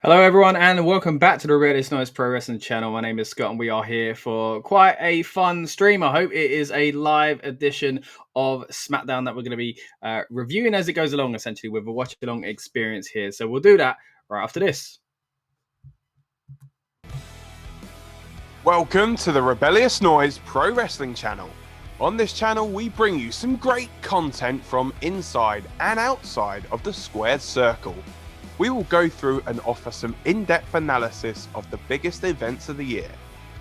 Hello, everyone, and welcome back to the Rebellious Noise Pro Wrestling channel. My name is Scott, and we are here for quite a fun stream. I hope it is a live edition of SmackDown that we're going to be reviewing as it goes along, essentially, with a watch-along experience here. So we'll do that right after this. Welcome to the Rebellious Noise Pro Wrestling channel. On this channel, we bring you some great content from inside and outside of the squared circle. We will go through and offer some in-depth analysis of the biggest events of the year,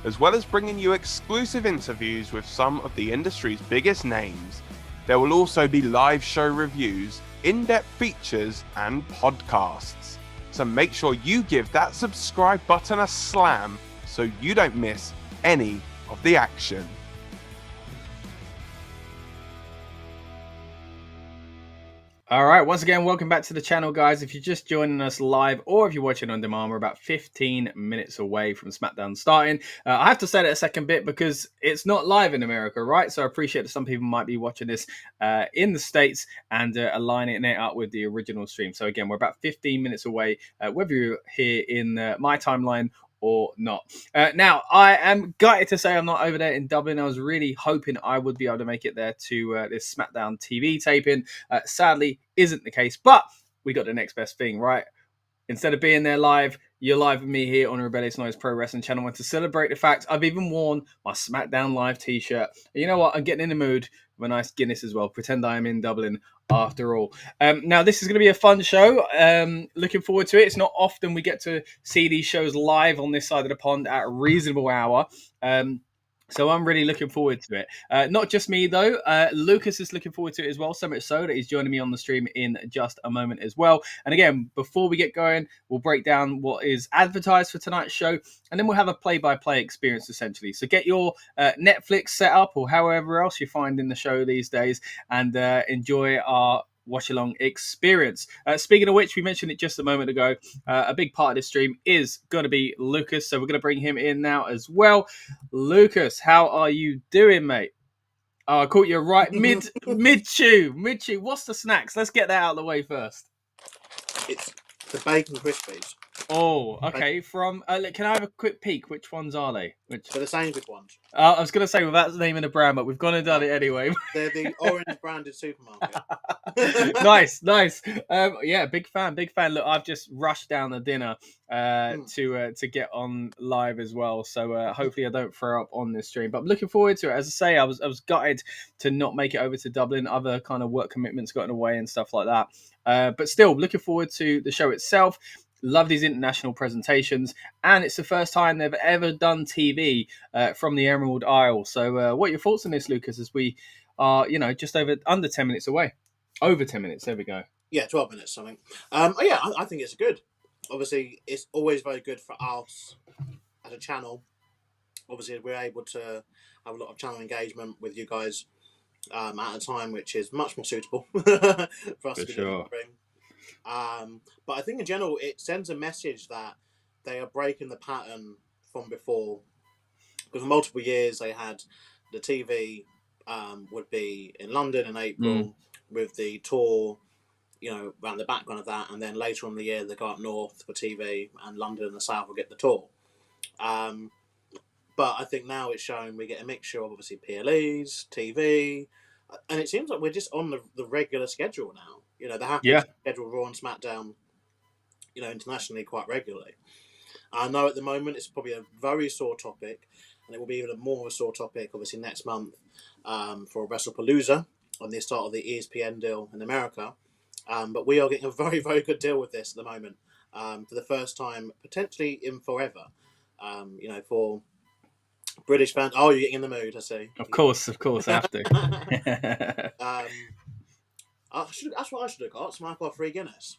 as well as bringing you exclusive interviews with some of the industry's biggest names. There will also be live show reviews, in-depth features, and podcasts. So make sure you give that subscribe button a slam so you don't miss any of the action. All right, once again, welcome back to the channel, guys. If you're just joining us live or if you're watching on demand, we're about 15 minutes away from SmackDown starting. I have to say that a second bit because it's not live in America, right? So I appreciate that some people might be watching this in the States and aligning it up with the original stream. So again, we're about 15 minutes away, whether you're here in my timeline or not. Now, I am gutted to say I'm not over there in Dublin. I was really hoping I would be able to make it there to this SmackDown TV taping. Sadly, isn't the case, but we got the next best thing, right? Instead of being there live, you're live with me here on the Rebellious Noise Pro Wrestling channel. And to celebrate the fact, I've even worn my SmackDown Live t-shirt. And you know what? I'm getting in the mood of a nice Guinness as well. Pretend I am in Dublin after all. Now, this is going to be a fun show. Looking forward to it. It's not often we get to see these shows live on this side of the pond at a reasonable hour. So I'm really looking forward to it. Not just me, though. Lucas is looking forward to it as well, so much so that he's joining me on the stream in just a moment as well. And again, before we get going, we'll break down what is advertised for tonight's show, and then we'll have a play-by-play experience, essentially. So get your Netflix set up or however else you find in the show these days and enjoy our watch-along experience. Speaking of which, we mentioned it just a moment ago. A big part of this stream is going to be Lucas, so we're going to bring him in now as well. Lucas, how are you doing, mate? Oh, I caught you right mid-chew. What's the snacks? Let's get that out of the way first. It's the bacon crispies. Oh, okay. From can I have a quick peek? Which ones are they? They're the Sainsbury's ones. I was going to say without naming the brand, but we've gone and done it anyway. They're the orange branded supermarket. Nice. Yeah, big fan. Look, I've just rushed down the dinner to get on live as well. So hopefully I don't throw up on this stream. But I'm looking forward to it. As I say, I was gutted to not make it over to Dublin. Other kind of work commitments got in the way and stuff like that. But still, looking forward to the show itself. Love these international presentations, and it's the first time they've ever done TV from the Emerald Isle. So what are your thoughts on this, Lucas, as we are, just under 10 minutes away? Over 10 minutes, there we go. Yeah, 12 minutes, something. I think it's good. Obviously, it's always very good for us as a channel. Obviously, we're able to have a lot of channel engagement with you guys at a time which is much more suitable for us to be doing. But I think in general it sends a message that they are breaking the pattern from before, because for multiple years they had the TV would be in London in April with the tour, around the background of that, and then later on in the year they go up north for TV and London and the south will get the tour. But I think now it's showing we get a mixture of obviously PLEs, TV, and it seems like we're just on the regular schedule now. They have to schedule Raw and SmackDown, internationally quite regularly. I know at the moment it's probably a very sore topic, and it will be even more of a sore topic, obviously, next month for WrestlePalooza on the start of the ESPN deal in America. But we are getting a very, very good deal with this at the moment for the first time, potentially in forever. For British fans. Oh, you're getting in the mood, I see. Of course, I have to. That's what I should have got. Smart or free Guinness.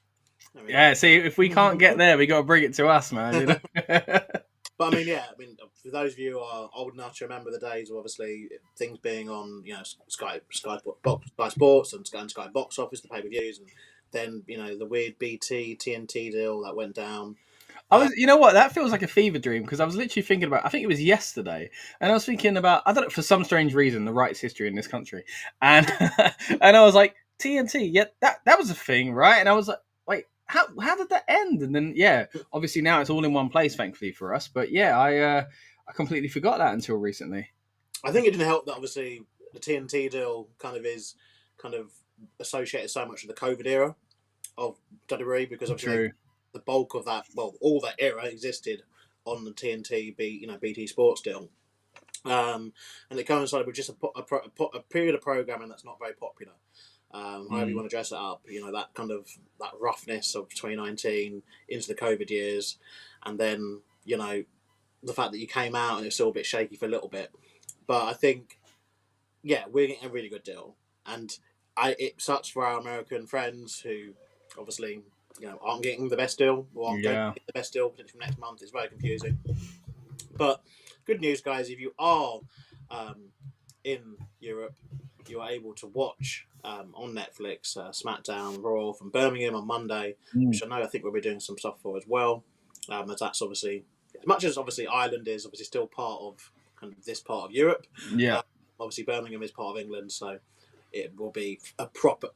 Yeah, see, if we can't get there, we got to bring it to us, man. But for those of you who are old enough to remember the days of obviously things being on, Sky Sports and Sky Box Office, the pay-per-views, and then the weird BT TNT deal that went down. You know what? That feels like a fever dream, because I was literally thinking about, I think it was yesterday, and I was thinking about, I don't know, for some strange reason, the rights history in this country, and and I was like, TNT, yeah, that was a thing, right? And I was like, wait, how did that end? And then obviously now it's all in one place, thankfully for us. But I completely forgot that until recently. I think it didn't help that obviously the TNT deal is associated so much with the COVID era of WWE, because obviously the bulk of that, all that era existed on the TNT BT Sports deal, and it coincided with just a period of programming that's not very popular. However you want to dress it up, that roughness of 2019 into the COVID years, and then the fact that you came out and it was still a bit shaky for a little bit. But I think, we're getting a really good deal, and it sucks for our American friends who obviously aren't getting the best deal, or aren't going to get the best deal potentially from next month. It's very confusing. But good news, guys, if you are in Europe, you are able to watch on Netflix SmackDown Raw from Birmingham on Monday, which I think we'll be doing some stuff for as well. As that's obviously, as much as obviously Ireland is obviously still part of this part of Europe. Obviously Birmingham is part of England, so it will be a proper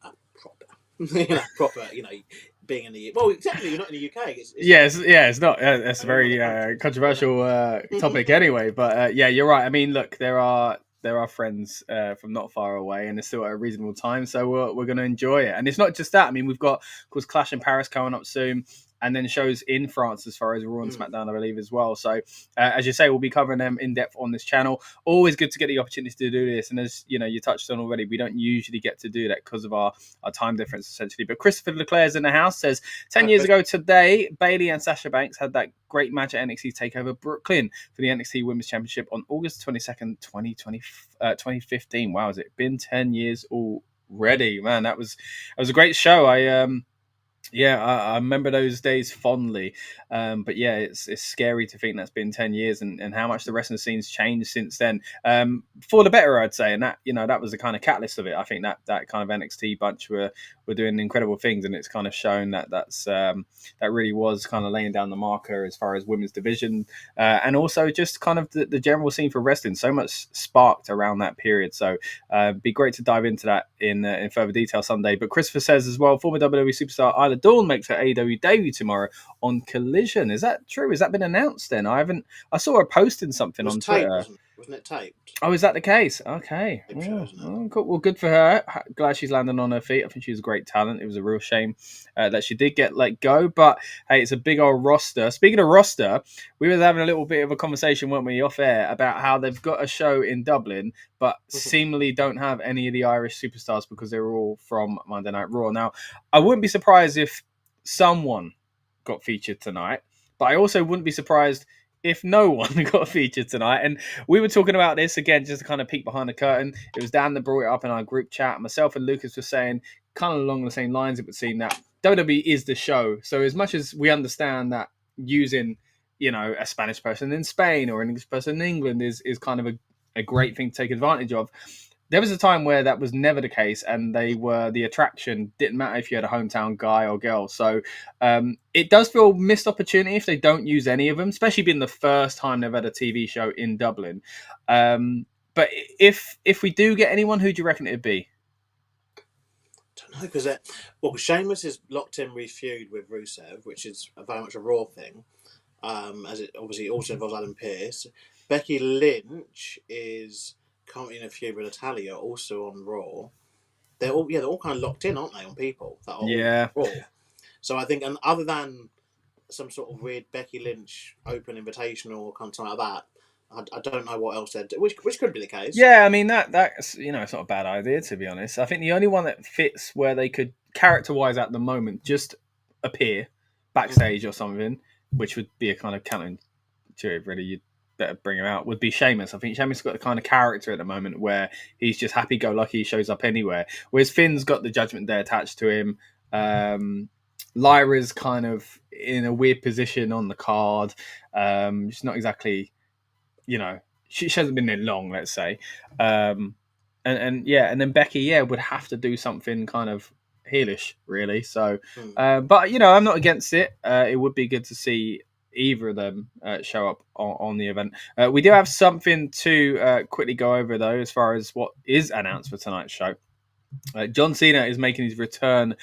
being in the technically you're not in the UK. It's not. That's a very controversial topic anyway. But you're right. I mean, look, there are friends from not far away, and it's still at a reasonable time, so we're going to enjoy it. And it's not just that. I mean, we've got, of course, Clash in Paris coming up soon, and then shows in France as far as Raw and SmackDown, I believe, as well. So, as you say, we'll be covering them in depth on this channel. Always good to get the opportunity to do this. And as you touched on already, we don't usually get to do that because of our time difference, essentially. But Christopher Leclerc's in the house, says 10 years ago today, Bayley and Sasha Banks had that great match at NXT TakeOver Brooklyn for the NXT Women's Championship on August 22nd, 2015. Wow, has it been 10 years already? Man, that was a great show. I remember those days fondly. But it's scary to think that's been 10 years and how much the wrestling scene's changed since then. For the better, I'd say. And that was the kind of catalyst of it. I think that kind of NXT bunch were doing incredible things, and it's kind of shown that really was kind of laying down the marker as far as women's division, and also just kind of the general scene for wrestling. So much sparked around that period. So be great to dive into that in further detail someday. But Christopher says as well, former WWE superstar Isla Dawn makes her AEW debut tomorrow on Collision. Is that true? Has that been announced then? I saw her posting something on Twitter. Wasn't it taped? Oh, is that the case? Okay. Cool. Well, good for her. Glad she's landing on her feet. I think she's a great talent. It was a real shame that she did get let go. But, hey, it's a big old roster. Speaking of roster, we were having a little bit of a conversation, weren't we, off air, about how they've got a show in Dublin, but seemingly don't have any of the Irish superstars because they're all from Monday Night Raw. Now, I wouldn't be surprised if someone got featured tonight, but I also wouldn't be surprised if no one got featured tonight. And we were talking about this again, just to kind of peek behind the curtain. It was Dan that brought it up in our group chat. Myself and Lucas were saying kind of along the same lines, it would seem that WWE is the show. So as much as we understand that using, a Spanish person in Spain or an English person in England is kind of a great thing to take advantage of, there was a time where that was never the case, and they were the attraction. Didn't matter if you had a hometown guy or girl. So it does feel a missed opportunity if they don't use any of them, especially being the first time they've had a TV show in Dublin. But if we do get anyone, who do you reckon it'd be? I don't know, because Sheamus is locked in with feud with Rusev, which is very much a Raw thing, as it obviously also involves Adam Pearce. Becky Lynch is currently in a feud with Natalia, also on Raw. They're all kind of locked in, aren't they, on people that are Raw? So I think, and other than some sort of weird Becky Lynch open invitational or something like that, I don't know what else they'd do, which could be the case. Yeah, I mean that's it's not a bad idea, to be honest. I think the only one that fits where they could character-wise at the moment just appear backstage or something, which would be a kind of counterintuitive, really. You'd better bring him out, would be Sheamus. I think Sheamus has got the kind of character at the moment where he's just happy-go-lucky, he shows up anywhere. Whereas Finn's got the Judgment Day attached to him. Lyra's kind of in a weird position on the card. She's not exactly, she hasn't been there long, let's say. And then Becky, would have to do something kind of heelish, really. So, but I'm not against it. It would be good to see either of them show up on the event. We do have something to quickly go over, though, as far as what is announced for tonight's show. John Cena is making his return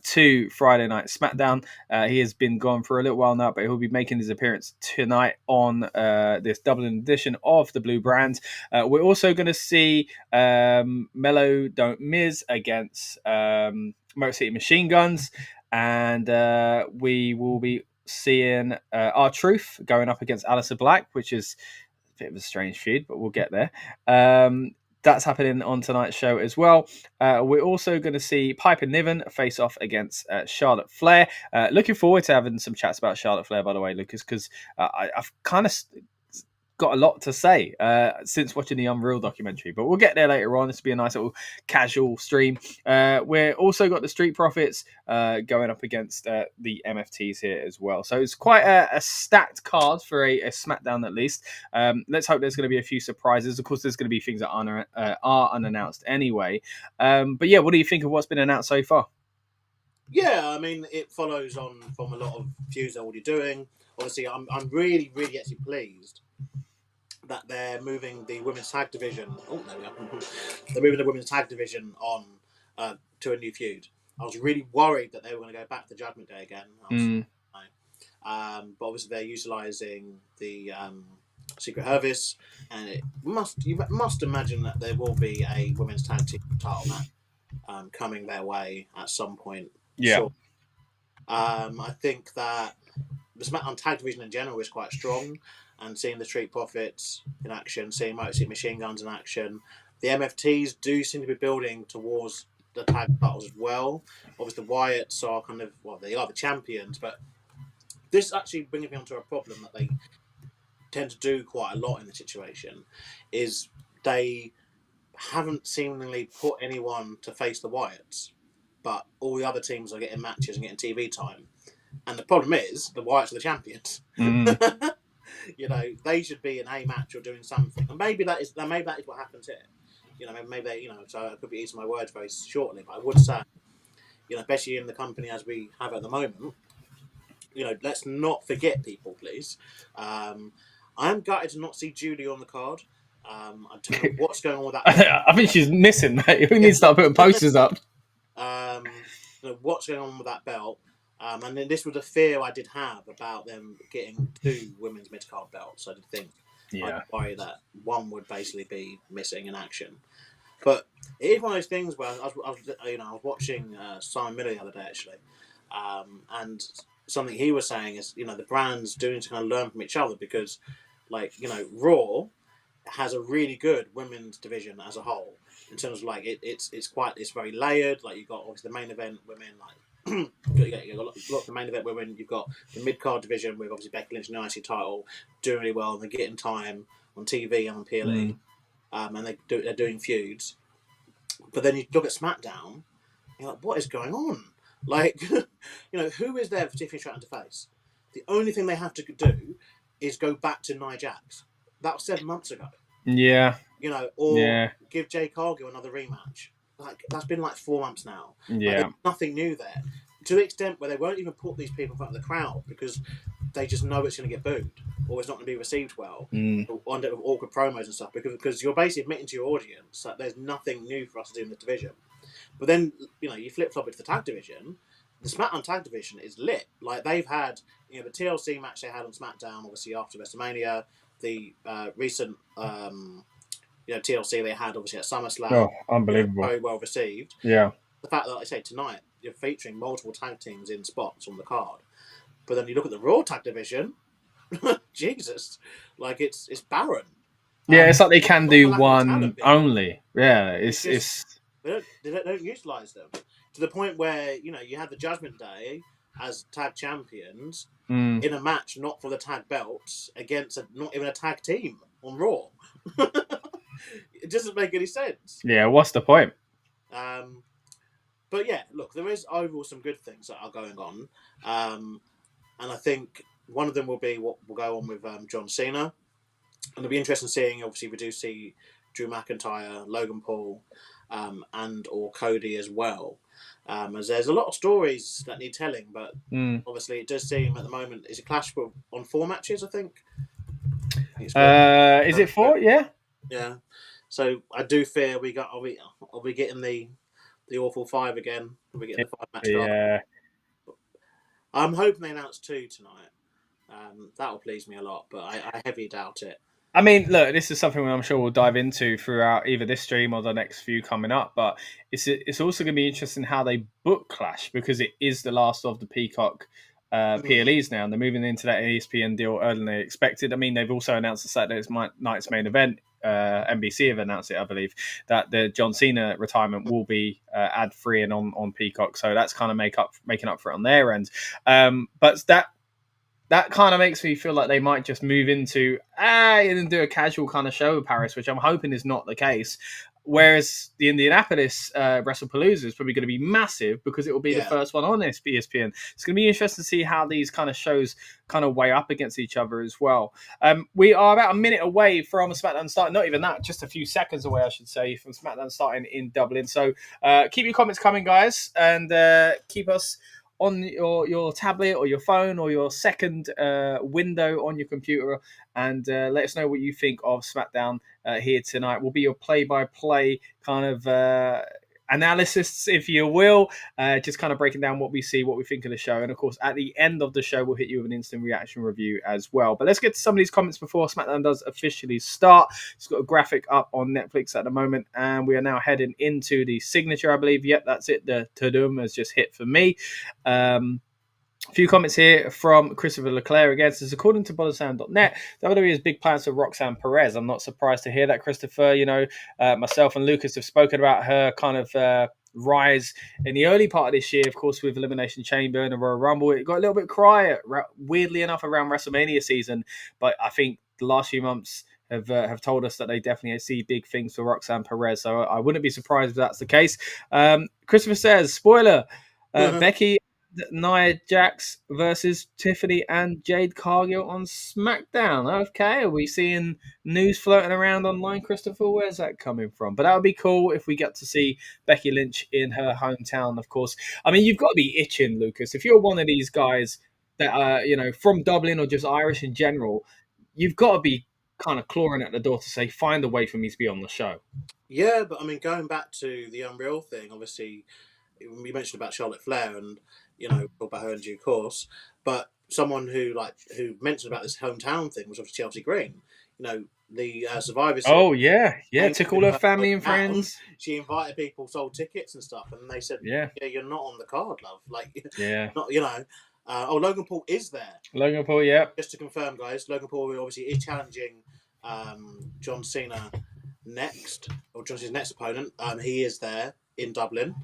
to Friday Night SmackDown. He has been gone for a little while now, but he'll be making his appearance tonight on this Dublin edition of the Blue Brand. We're also going to see Melo Don't Miz against Motor City Machine Guns, and we will be seeing R-Truth going up against Aleister Black, which is a bit of a strange feud, but we'll get there. That's happening on tonight's show as well. We're also going to see Piper Niven face off against Charlotte Flair. Looking forward to having some chats about Charlotte Flair, by the way, Lucas, because I've kind of got a lot to say since watching the Unreal documentary, but we'll get there later on. This will be a nice little casual stream. We're also got the Street Profits going up against the MFTs here as well. So it's quite a stacked card for a SmackDown at least. Let's hope there's going to be a few surprises. Of course, there's going to be things that are unannounced anyway. But yeah, what do you think of what's been announced so far? Yeah, I mean, it follows on from a lot of feuds they're already doing. Obviously, I'm really, really actually pleased that they're moving the women's tag division. Oh, there we go. They're moving the women's tag division on to a new feud. I was really worried that they were going to go back to Judgment Day again. But obviously they're utilising the Secret Service, and you must imagine that there will be a women's tag team title match coming their way at some point. Yeah. Sure. I think that the SmackDown tag division in general is quite strong. And seeing the Street Profits in action, seeing Motor City Machine Guns in action, the MFTs do seem to be building towards the tag titles as well. Obviously, the Wyatts are they are the champions, but this actually brings me onto a problem that they tend to do quite a lot in the situation, is they haven't seemingly put anyone to face the Wyatts, but all the other teams are getting matches and getting TV time. And the problem is, the Wyatts are the champions. You know, they should be in a match or doing something, and maybe that is what happens here. You know, maybe they, so I could be eating my words very shortly, but I would say, especially in the company as we have at the moment, let's not forget people, please. I am gutted to not see Julie on the card. I don't know what's going on with that. I think she's missing, mate. We need to start putting posters up. What's going on with that belt? And then this was a fear I did have about them getting 2 women's mid-card belts. I did think I'd worry that one would basically be missing in action. But it is one of those things where I was watching Simon Miller the other day, actually. And something he was saying is, the brands do need to kind of learn from each other because, Raw has a really good women's division as a whole. In terms of, it's very layered. Like, you've got, obviously, the main event women, you've got lots of main event women. You've got the mid-card division with obviously Becky Lynch and the IC title doing really well, and they're getting time on TV and on PLE, and they're doing feuds. But then you look at SmackDown, and you're like, what is going on? Like, who is there for Tiffany Stratton to face? The only thing they have to do is go back to Nia Jax. That was 7 months ago. Yeah. Give Jay Cargill another rematch. Like, that's been 4 months now. Yeah. There's nothing new there. To the extent where they won't even put these people in front of the crowd because they just know it's going to get booed or it's not going to be received well. Or end up with awkward promos and stuff because you're basically admitting to your audience that there's nothing new for us to do in the division. But then, you flip-flop it to the tag division. The SmackDown tag division is lit. Like, they've had, the TLC match they had on SmackDown, obviously after WrestleMania, the recent... TLC they had obviously at SummerSlam. Oh, unbelievable. Very well received. Yeah. The fact that, like I say, tonight you're featuring multiple tag teams in spots on the card. But then you look at the Raw tag division, Jesus, it's barren. Yeah, it's like they can do one only. Yeah, it's they don't utilise them to the point where you had the Judgment Day as tag champions in a match not for the tag belts against not even a tag team on Raw. It doesn't make any sense. Yeah, what's the point? But yeah, look, there is overall some good things that are going on. And I think one of them will be what will go on with John Cena. And it'll be interesting seeing, obviously, we do see Drew McIntyre, Logan Paul, and or Cody as well. As there's a lot of stories that need telling, but obviously it does seem at the moment, is it Clash on 4 matches, I think? Is it 4? Yeah. Yeah. So I do fear are we getting the the awful 5 again. We get the 5-match card. Yeah. I'm hoping they announce 2 tonight. That will please me a lot, but I heavily doubt it. I mean, look, this is something I'm sure we'll dive into throughout either this stream or the next few coming up. But it's also going to be interesting how they book Clash, because it is the last of the Peacock PLEs now, and they're moving into that ESPN deal earlier than they expected. I mean, they've also announced the Saturday night's main event. NBC have announced it, I believe, that the John Cena retirement will be ad-free and on Peacock. So that's kind of making up for it on their end. But that kind of makes me feel like they might just move into and do a casual kind of show with Paris, which I'm hoping is not the case. Whereas the Indianapolis WrestlePalooza is probably going to be massive because it will be the first one on this ESPN. It's going to be interesting to see how these kind of shows kind of weigh up against each other as well. We are about a minute away from SmackDown starting. Not even that, just a few seconds away, I should say, from SmackDown starting in Dublin. So keep your comments coming, guys, and keep us on your tablet or your phone or your second window on your computer, and let us know what you think of SmackDown here tonight. We'll be your play-by-play kind of analysis, if you will, just kind of breaking down what we see, what we think of the show. And of course, at the end of the show, we'll hit you with an instant reaction review as well. But let's get to some of these comments before SmackDown does officially start. It's got a graphic up on Netflix at the moment, and we are now heading into the signature, I believe. Yep, that's it. The Tudum has just hit for me. A few comments here from Christopher Leclerc again. Says, according to BollerSound.net, WWE has big plans for Roxanne Perez. I'm not surprised to hear that, Christopher. You know, myself and Lucas have spoken about her kind of rise in the early part of this year, of course, with Elimination Chamber and the Royal Rumble. It got a little bit quiet, weirdly enough, around WrestleMania season. But I think the last few months have told us that they definitely see big things for Roxanne Perez. So I wouldn't be surprised if that's the case. Christopher says, spoiler, Becky Nia Jax versus Tiffany and Jade Cargill on SmackDown. Okay, are we seeing news floating around online, Christopher? Where's that coming from? But that would be cool if we get to see Becky Lynch in her hometown, of course. I mean, you've got to be itching, Lucas. If you're one of these guys that are, from Dublin or just Irish in general, you've got to be kind of clawing at the door to say, find a way for me to be on the show. Yeah, but I mean, going back to the Unreal thing, obviously, we mentioned about Charlotte Flair and talk about her in due course. But someone who mentioned about this hometown thing was obviously Chelsea Green. The Survivor Series. Oh yeah, took all her family and friends. She invited people, sold tickets and stuff, and they said, "Yeah, you're not on the card, love." Not Logan Paul is there. Logan Paul, yeah. Just to confirm, guys, Logan Paul obviously is challenging John Cena next, or John Cena's next opponent. He is there in Dublin.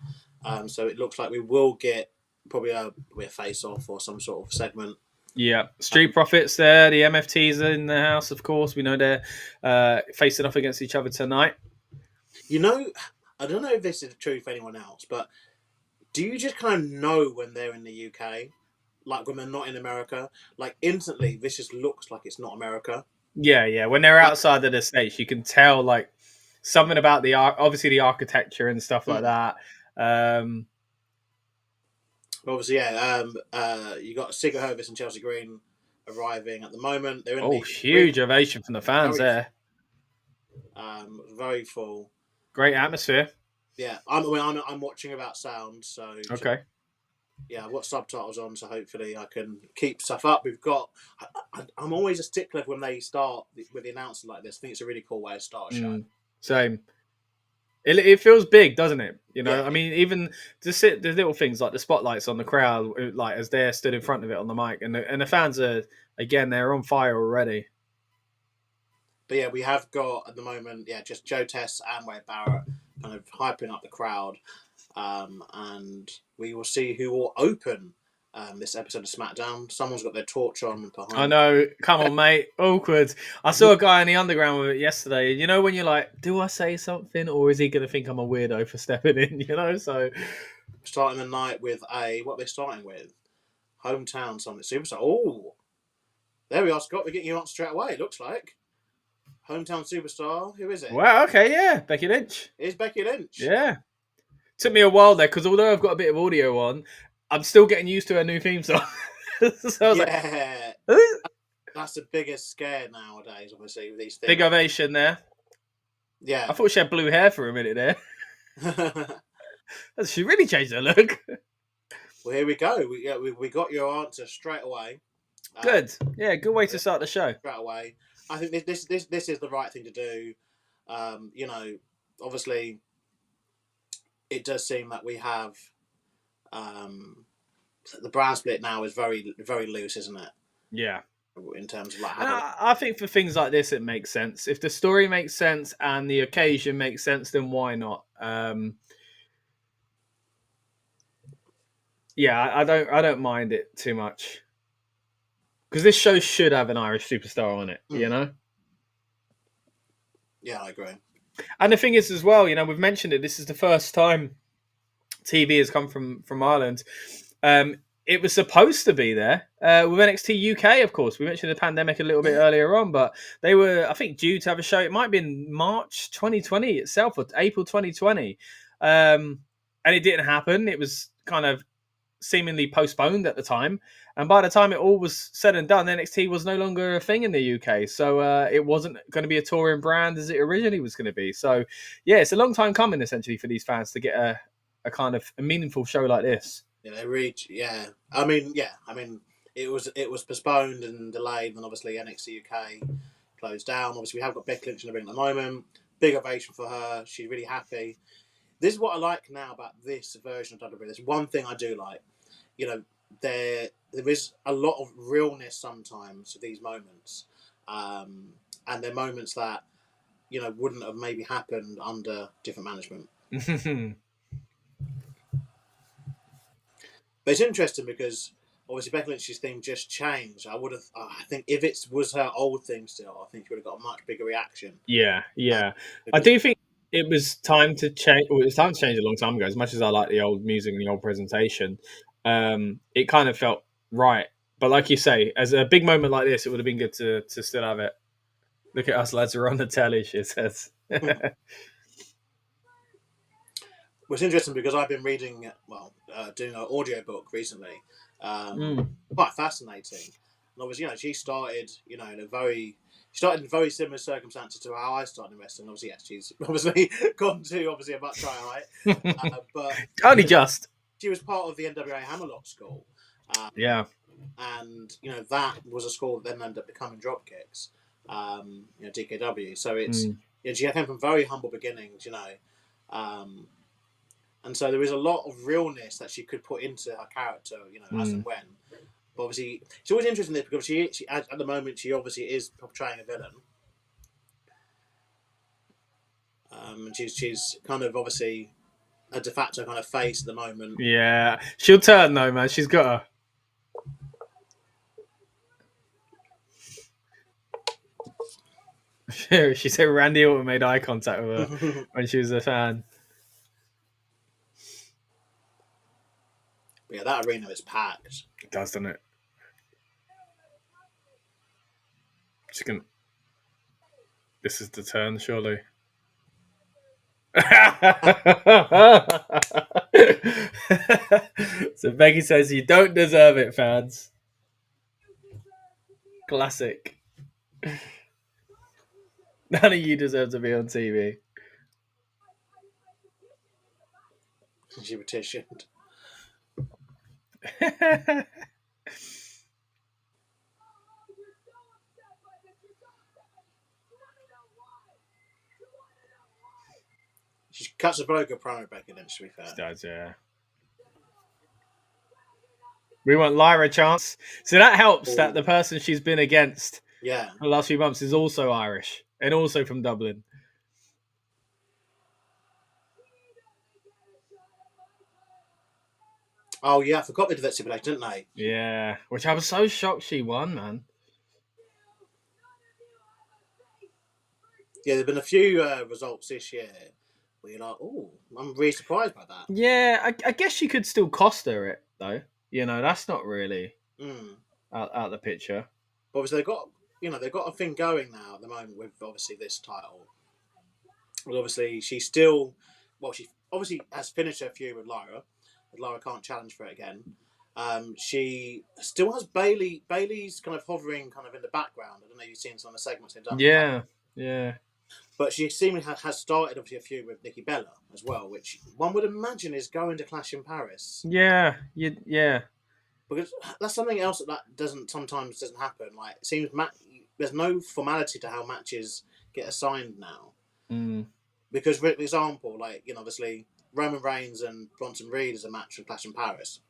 So it looks like we will get probably a face-off or some sort of segment. Yeah, Street Profits there. The MFTs are in the house, of course. We know they're facing off against each other tonight. I don't know if this is true for anyone else, but do you just kind of know when they're in the UK? Like when they're not in America? Like instantly, this just looks like it's not America. Yeah. When they're outside of the States, you can tell like something about obviously the architecture and stuff like that. Obviously, you got Sigurd Hovis and Chelsea Green arriving at the moment. They're in huge ovation from the fans there. Very full. Great atmosphere. Yeah, I'm watching about sound, so okay. I've got subtitles on, so hopefully I can keep stuff up. I'm always a stickler when they start with the announcement like this. I think it's a really cool way to start a show. Same. It feels big, doesn't it? Yeah. I mean, even just the little things like the spotlights on the crowd, like as they're stood in front of it on the mic, and the fans are, again, they're on fire already. But yeah, we have got at the moment, just Joe Tess and Wade Barrett kind of hyping up the crowd, and we will see who will open this episode of SmackDown. Someone's got their torch on behind. I know. Come on, mate. Awkward. I saw a guy in the underground with it yesterday. You know when you're like, do I say something or is he going to think I'm a weirdo for stepping in? So starting the night with what are they starting with? Hometown something superstar. Oh, there we are, Scott. We're getting you on straight away. It looks like hometown superstar. Who is it? Wow. Okay. Yeah, Becky Lynch. It's Becky Lynch. Yeah. Took me a while there because although I've got a bit of audio on, I'm still getting used to her new theme song. So I was like, that's the biggest scare nowadays, obviously, with these things. Big ovation there. Yeah. I thought she had blue hair for a minute there. She really changed her look. Well, here we go. We got your answer straight away. Good. Yeah, good way to start the show. Straight away. I think this is the right thing to do. You know, obviously, it does seem that we have the brand split now is very, very loose, isn't it? Yeah. In terms of like, I think for things like this, it makes sense. If the story makes sense and the occasion makes sense, then why not? Yeah, I don't mind it too much because this show should have an Irish superstar on it. You know. Yeah, I agree. And the thing is, as well, you know, we've mentioned it. This is the first time TV has come from Ireland. It was supposed to be there with NXT UK, of course. We mentioned the pandemic a little bit earlier on, but they were, I think, due to have a show. It might be in March 2020 itself or April 2020. And it didn't happen. It was kind of seemingly postponed at the time. And by the time it all was said and done, NXT was no longer a thing in the UK. So it wasn't going to be a touring brand as it originally was going to be. So, yeah, it's a long time coming, essentially, for these fans to get a kind of a meaningful show like this. Yeah, they reach. Yeah, I mean, it was postponed and delayed, and obviously NXT UK closed down. Obviously, we have got Becky Lynch in the ring at the moment. Big ovation for her. She's really happy. This is what I like now about this version of WWE. There's one thing I do like. You know, there is a lot of realness sometimes to these moments, and they're moments that wouldn't have maybe happened under different management. But it's interesting because obviously Becky Lynch's thing just changed. I think if it was her old thing still, I think she would have got a much bigger reaction. Yeah. I do think it was time to change. Well, it was time to change a long time ago. As much as I like the old music and the old presentation, it kind of felt right. But like you say, as a big moment like this, it would have been good to still have it. Look at us, lads. We're on the telly, she says. Well, it's interesting because I've been reading, doing an audio book recently. Quite fascinating. And obviously, she started, in very similar circumstances to how I started in wrestling. Obviously, yes, she's obviously gone to a much higher height. But only just. She was part of the NWA Hammerlock School. Yeah. And, that was a school that then ended up becoming Dropkicks, DKW. So it's, she came from very humble beginnings, and so there is a lot of realness that she could put into her character, as and when. But obviously, it's always interesting because she at the moment, she obviously is portraying a villain. And she's kind of obviously a de facto kind of face at the moment. Yeah. She'll turn though, man. She's got her. She said Randy Orton made eye contact with her when she was a fan. Yeah, that arena is packed. It does, doesn't it? This is the turn, surely. So Becky says, "You don't deserve it, fans." Classic. None of you deserve to be on TV. She petitioned. She cuts a very good promo, Becky Lynch, to be fair. She does, yeah. We want Lyra a chance. So that helps that the person she's been against for the last few months is also Irish and also from Dublin. Oh, yeah, I forgot they did that stipulation, didn't they? Yeah, which I was so shocked she won, man. Yeah, there have been a few results this year where you're like, oh, I'm really surprised by that. Yeah, I guess she could still cost her it, though. That's not really out the picture. Obviously, they've got a thing going now at the moment with obviously this title. Well, obviously, she obviously has finished her feud with Lyra. But Lyra can't challenge for it again. She still has Bailey. Bailey's kind of hovering kind of in the background. I don't know if you've seen some of the segments they've done. Yeah. But she seemingly has started obviously a feud with Nikki Bella as well, which one would imagine is going to clash in Paris. Yeah. Because that's something else that sometimes doesn't happen. Like it seems there's no formality to how matches get assigned now. Mm. Because, for example, like obviously Roman Reigns and Bronson Reed is a match for Clash in Paris,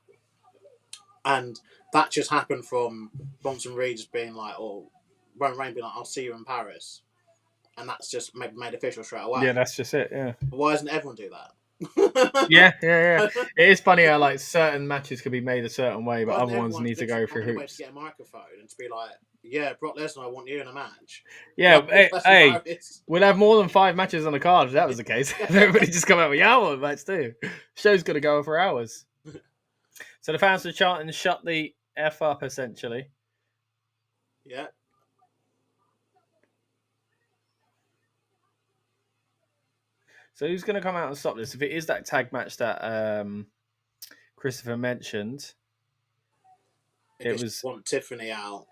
and that just happened from Bronson Reed just being like, or Roman Reigns being like, "I'll see you in Paris," and that's just made official straight away. Yeah, that's just it. Yeah. But why doesn't everyone do that? Yeah. It is funny how like certain matches can be made a certain way, but Why other ones need to go through a way hoops. to get a microphone and to be like, "Yeah, Brock Lesnar, I want you in a match." Yeah, Like, hey, we'll have more than 5 matches on the card if that was the case. Everybody just come out with, yeah, I want a match too. Show's going to go on for hours. So the fans were chanting, shut the F up, essentially. Yeah. So who's going to come out and stop this? If it is that tag match that Christopher mentioned, it was want Tiffany out.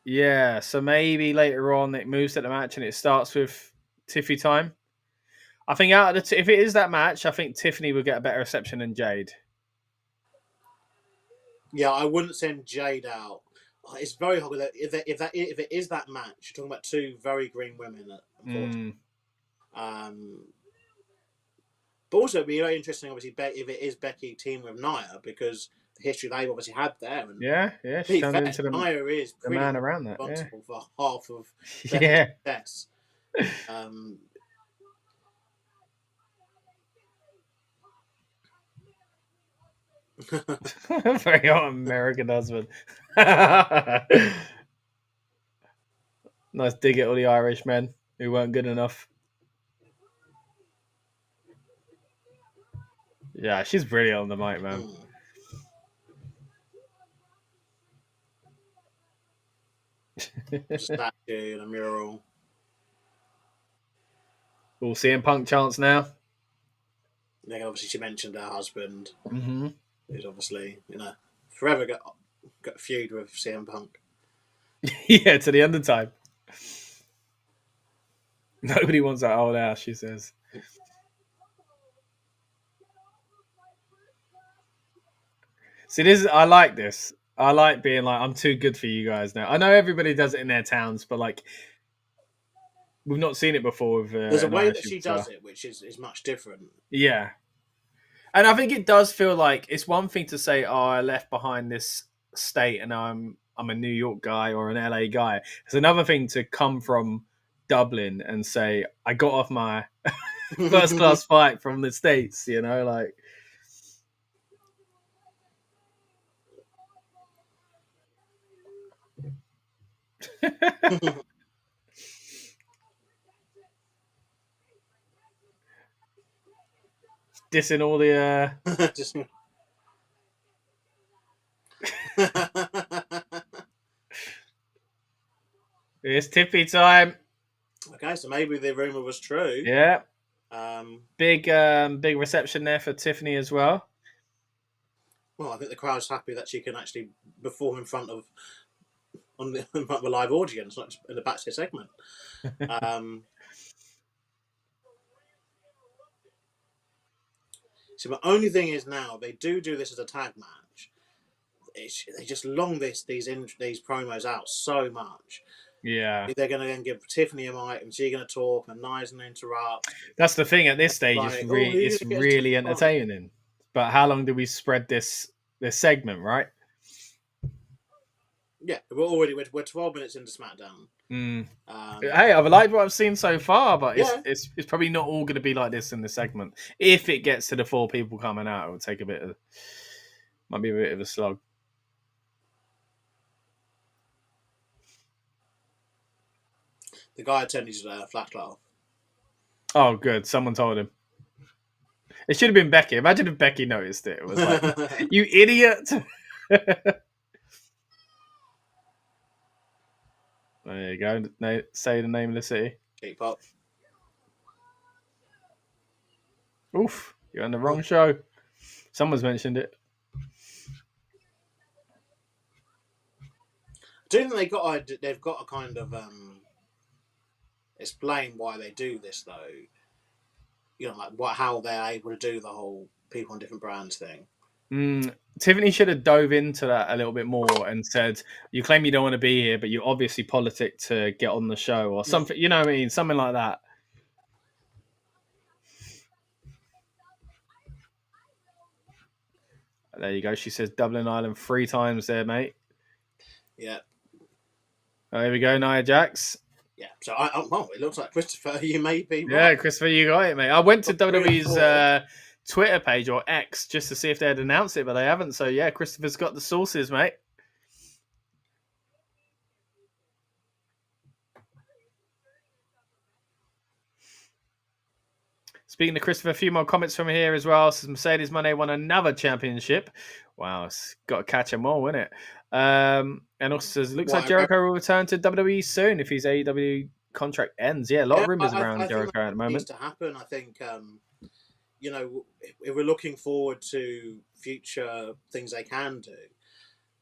Yeah, so maybe later on it moves to the match and it starts with Tiffy time. I think out of if it is that match, I think Tiffany would get a better reception than Jade. Yeah, I wouldn't send Jade out. It's very hard. If it is that match, you're talking about two very green women. But also, it'd be very interesting, obviously, if it is Becky team with Nia, because the history they've obviously had there. And yeah, she turned into Nia is the man around that. Responsible for half of Becky's success. Very American husband. Nice dig at all the Irish men who weren't good enough. Yeah, she's brilliant on the mic, man. Statue and a mural. We'll see CM Punk chance now. Then obviously she mentioned her husband, who's obviously forever got a feud with CM Punk. Yeah, to the end of time. Nobody wants that old ass, she says. See, I like this. I like being like, I'm too good for you guys now. I know everybody does it in their towns, but like, we've not seen it before. With, there's a way that she does it, which is much different. Yeah. And I think it does feel like it's one thing to say, oh, I left behind this state and I'm a New York guy or an LA guy. It's another thing to come from Dublin and say, I got off my first class flight from the States, like. Dissing all the It's Tiffy time. Okay, so maybe the rumor was true. Yeah. Big reception there for Tiffany as well. Well, I think the crowd's happy that she can actually perform in front of a live audience, not just in the backstage segment. So the only thing is now they do this as a tag match. They just long these promos out so much. Yeah, if they're going to then give Tiffany a mic and she's going to talk and Nia's going to interrupt. That's the thing at this stage. Like, it's really entertaining. But how long do we spread this segment, right? Yeah, we're 12 minutes into SmackDown. Hey, I've liked what I've seen so far, but it's probably not all going to be like this in the segment. If it gets to the 4 people coming out, it will take might be a bit of a slog. The guy attended a flat laugh. Oh, good. Someone told him. It should have been Becky. Imagine if Becky noticed it. It was like, you idiot. There you go. Say the name of the city. Cheap pop. Oof. You're on the wrong show. Someone's mentioned it. I do think they've got a kind of explain why they do this though. You know, like how they're able to do the whole people on different brands thing. Tiffany should have dove into that a little bit more and said, "You claim you don't want to be here, but you obviously politic to get on the show or something." You know what I mean? Something like that. There you go. She says Dublin Island 3 times there, mate. Yeah. Oh, here we go, Nia Jax. Yeah. So well, it looks like Christopher, you may be right. Yeah, Christopher, you got it, mate. I went to WWE's Twitter page or X just to see if they had announced it, but they haven't. So yeah, Christopher's got the sources, mate. Speaking of Christopher, a few more comments from here as well. Says Mercedes Moné won another championship. Wow, it's got to catch them all, isn't it? And also says, looks like Jericho will return to WWE soon if his AEW contract ends. Yeah, a lot of rumors around Jericho at the moment. Needs to happen. I think, you know, if we're looking forward to future things they can do,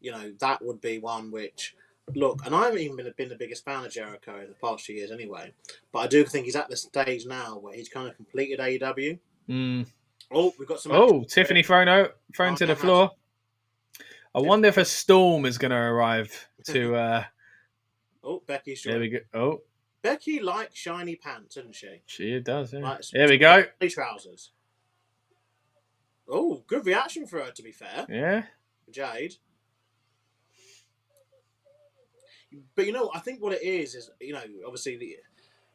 you know, that would be one which, look, and I haven't even been the biggest fan of Jericho in the past few years anyway, but I do think he's at the stage now where he's kind of completed AEW. Oh, we've got some... Oh, Tiffany thrown to the floor. I wonder if a storm is going to arrive to... Oh, Becky's... There we go. Oh. Becky likes shiny pants, doesn't she? She does, yeah. Here we go. Trousers. Oh, good reaction for her, to be fair. Yeah. Jade. But, you know, I think what it is, you know, obviously,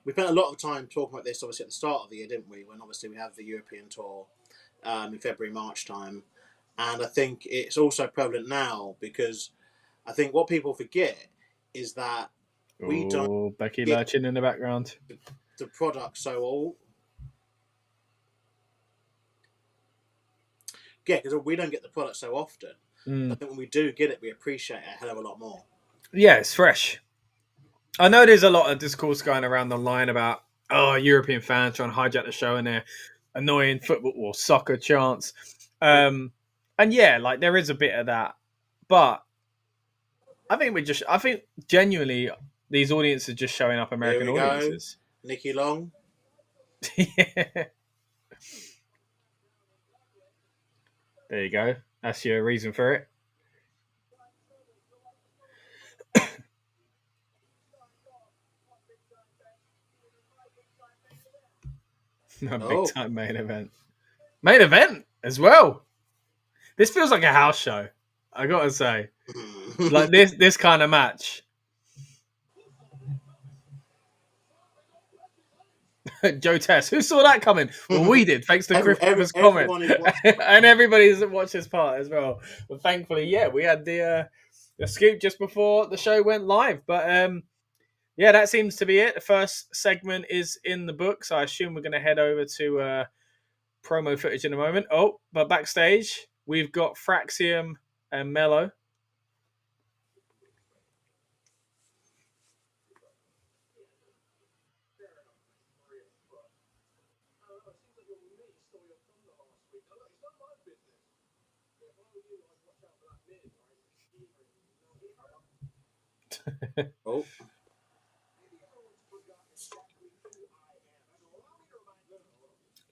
we spent a lot of time talking about this, obviously, at the start of the year, didn't we? When, obviously, we have the European Tour in February, March time. And I think it's also prevalent now because I think what people forget is that we don't... Becky lurching in the background. The product so old. Yeah, because we don't get the product so often. I think when we do get it, we appreciate it a hell of a lot more. Yeah, it's fresh. I know there's a lot of discourse going around online about European fans trying to hijack the show and their annoying football or soccer chants. And yeah, like there is a bit of that. But I think genuinely these audiences are just showing up American audiences. Nikki Long. Yeah. There you go. That's your reason for it. Big time main event. Main event as well. This feels like a house show. I gotta say, like this kind of match. Joe Tess, who saw that coming? Well, we did, thanks to Christopher's comment, and everybody's watched this part as well. But thankfully, yeah, we had the scoop just before the show went live. But yeah, that seems to be it. The first segment is in the books. I assume we're going to head over to promo footage in a moment. Oh, but backstage, we've got Fraxium and Mello. Oh.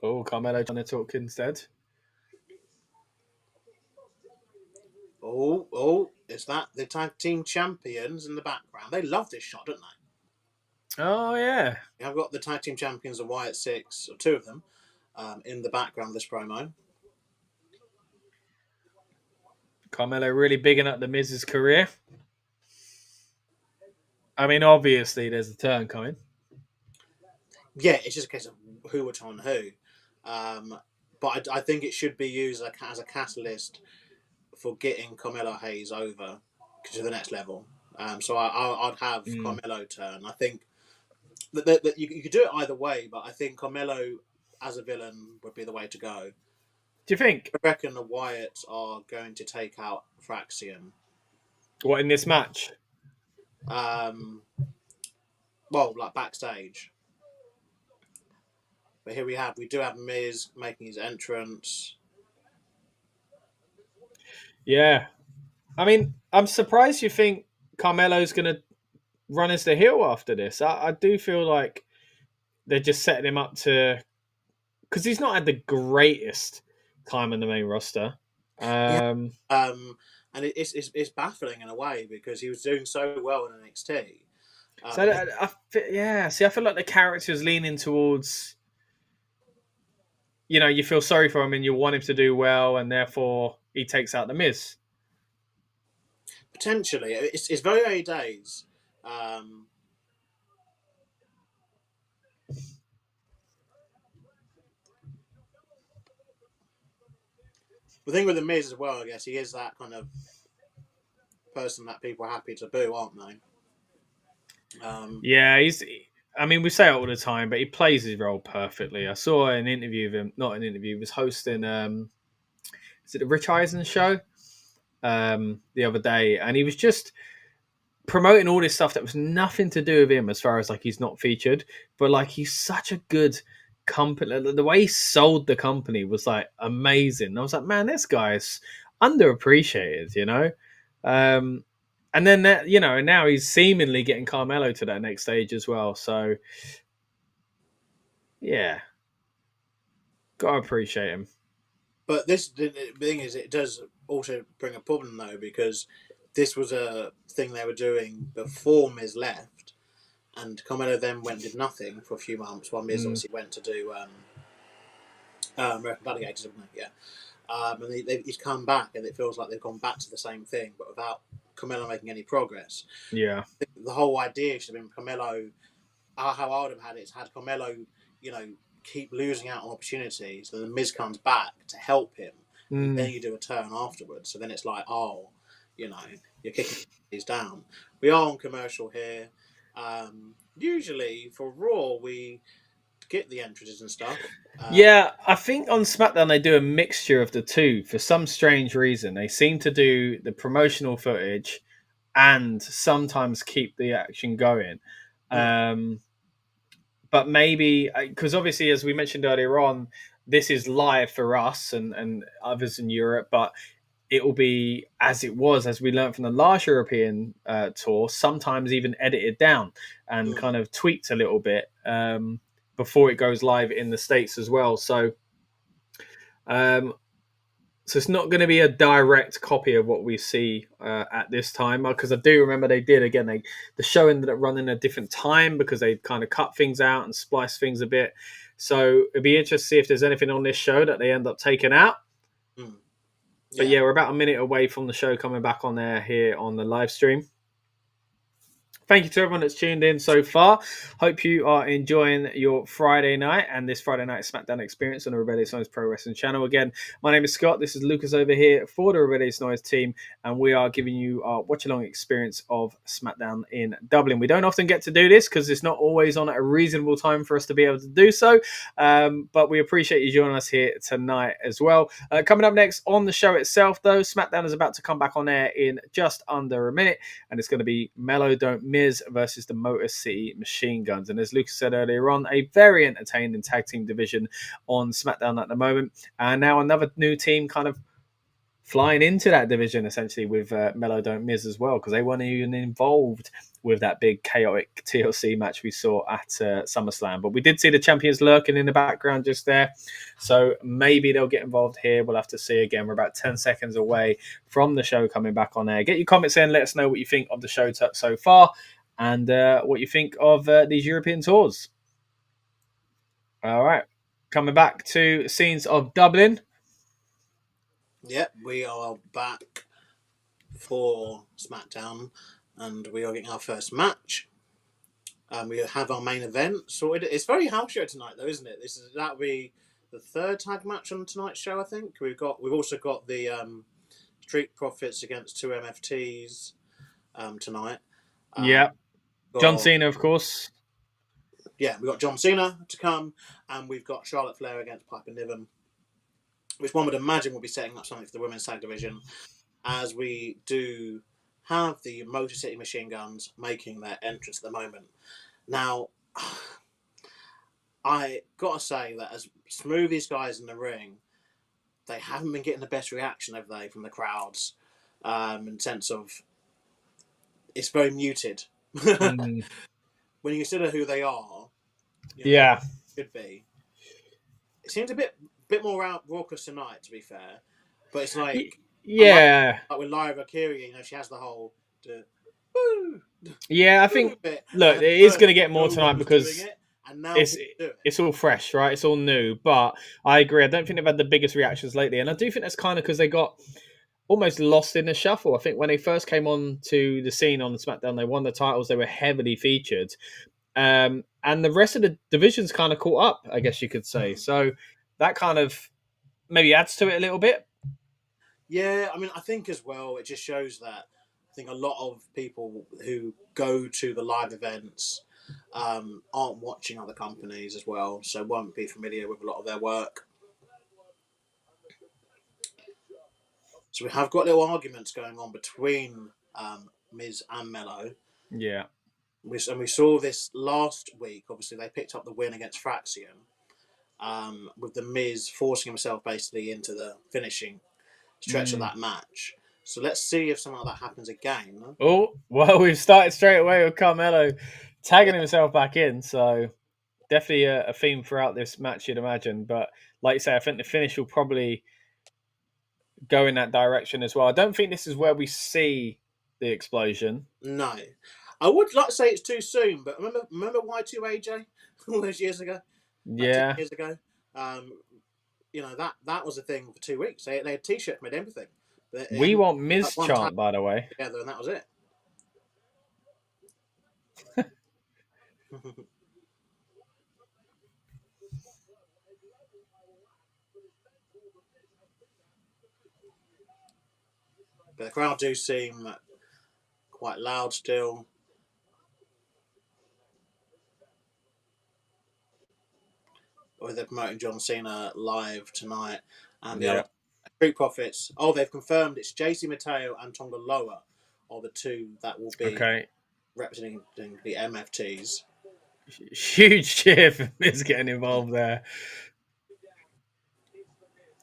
Oh, Carmelo trying to talk instead. Oh, is that the tag team champions in the background? They love this shot, don't they? Oh, yeah. I've got the tag team champions of Wyatt Six, or two of them, in the background of this promo. Carmelo really bigging up the Miz's career. I mean, obviously, there's a turn coming. Yeah, it's just a case of who would on who. But I think it should be used as a catalyst for getting Carmelo Hayes over to the next level. So I'd have Carmelo turn. I think that you could do it either way, but I think Carmelo as a villain would be the way to go. Do you think? I reckon the Wyatts are going to take out Fraxium. What, in this match? Well, like backstage. But here we do have Miz making his entrance. Yeah. I mean, I'm surprised you think Carmelo's going to run as the heel after this. I do feel like they're just setting him up to, because he's not had the greatest time on the main roster. Yeah. And it's baffling in a way because he was doing so well in NXT. So I feel like the character is leaning towards, you feel sorry for him and you want him to do well, and therefore he takes out the Miz. Potentially, it's very early days. The thing with the Miz as well, I guess, he is that kind of person that people are happy to boo, aren't they? Yeah, we say it all the time, but he plays his role perfectly. I saw an interview of him, not an interview, he was hosting, is it the Rich Eisen show? The other day, and he was just promoting all this stuff that was nothing to do with him as far as like he's not featured, but like he's such a good company. The way he sold the company was like amazing. I was like, man, this guy's underappreciated, and then that, now he's seemingly getting Carmelo to that next stage as well. So yeah, gotta appreciate him. But the thing is, it does also bring a problem though, because this was a thing they were doing before Miz left, and Carmelo then went and did nothing for a few months while Miz obviously went to do American Gladiators, didn't they? Yeah. And he's come back, and it feels like they've gone back to the same thing, but without Carmelo making any progress. Yeah. The whole idea should have been Carmelo. How I would have had it is had Carmelo, keep losing out on opportunities, and then Miz comes back to help him. And then you do a turn afterwards. So then it's like, you're kicking these down. We are on commercial here. Usually for Raw, we get the entrances and stuff. Yeah, I think on SmackDown they do a mixture of the two for some strange reason. They seem to do the promotional footage and sometimes keep the action going. But maybe, because obviously, as we mentioned earlier on, this is live for us and others in Europe, but it will be as it was, as we learned from the last European tour, sometimes even edited down and kind of tweaked a little bit before it goes live in the States as well. So it's not going to be a direct copy of what we see at this time, because I do remember they did, again, the show ended up running a different time because they kind of cut things out and spliced things a bit. So it'd be interesting to see if there's anything on this show that they end up taking out. But yeah, we're about a minute away from the show coming back on there here on the live stream. Thank you to everyone that's tuned in so far. Hope you are enjoying your Friday night and this Friday night SmackDown experience on the Rebellious Noise Pro Wrestling channel. Again, my name is Scott. This is Lucas over here for the Rebellious Noise team, and we are giving you our watch-along experience of SmackDown in Dublin. We don't often get to do this because it's not always on at a reasonable time for us to be able to do so, but we appreciate you joining us here tonight as well. Coming up next on the show itself, though, SmackDown is about to come back on air in just under a minute, and it's going to be Melo Don't Miz versus the Motor City Machine Guns. And as Lucas said earlier on, a very entertaining tag team division on SmackDown at the moment. And now another new team kind of flying into that division, essentially, with Melo Don't Miz as well, because they weren't even involved with that big chaotic TLC match we saw at SummerSlam. But we did see the champions lurking in the background just there. So maybe they'll get involved here. We'll have to see. Again, we're about 10 seconds away from the show coming back on air. Get your comments in. Let us know what you think of the show so far and what you think of these European tours. All right. Coming back to scenes of Dublin. Yep, we are back for SmackDown, and we are getting our first match. We have our main event sorted. It's very house show tonight, though, isn't it? That'll be the third tag match on tonight's show, I think. We've also got the Street Profits against two MFTs tonight. John Cena, of course. Yeah, we've got John Cena to come, and we've got Charlotte Flair against Piper Niven, which one would imagine will be setting up something for the women's tag division, as we do have the Motor City Machine Guns making their entrance at the moment. Now, I got to say that as smooth these guys in the ring, they haven't been getting the best reaction, have they, from the crowds, in the sense of it's very muted. When you consider who they are, Yeah. Could be. It seems a bit more raucous tonight, to be fair. But it's like I Yeah. like with Lyra Valkyria, she has the whole woo Yeah, I think bit. look, And it at is first going to get more no one tonight was doing because it, and now it's people do it. it's all fresh, right? It's all new. But I agree. I don't think they've had the biggest reactions lately, and I do think that's kind of because they got almost lost in the shuffle. I think when they first came on to the scene on SmackDown, they won the titles. They were heavily featured, and the rest of the divisions kind of caught up, I guess you could say. So that kind of maybe adds to it a little bit. Yeah, I mean, I think as well, it just shows that I think a lot of people who go to the live events aren't watching other companies as well, so won't be familiar with a lot of their work. So we have got little arguments going on between Miz and Mello. Yeah. And we saw this last week. Obviously, they picked up the win against Fraxium, with the Miz forcing himself basically into the finishing stretch of that match. So let's see if something like that happens again. Oh, well, we've started straight away with Carmelo tagging Yeah. himself back in. So definitely a theme throughout this match, you'd imagine. But like you say, I think the finish will probably go in that direction as well. I don't think this is where we see the explosion. No. I would like to say it's too soon, but remember Y2AJ all those years ago? Like 2 Yeah. years ago? That was a thing for 2 weeks. They had t-shirts made everything. We want Miz one chant, by the way. together, and that was it. But the crowd do seem quite loud still. Or they're promoting John Cena live tonight. And the other Street Profits. Oh, they've confirmed it's JC Mateo and Tonga Loa are the two that will be representing the MFTs. Huge cheer for Miz getting involved there.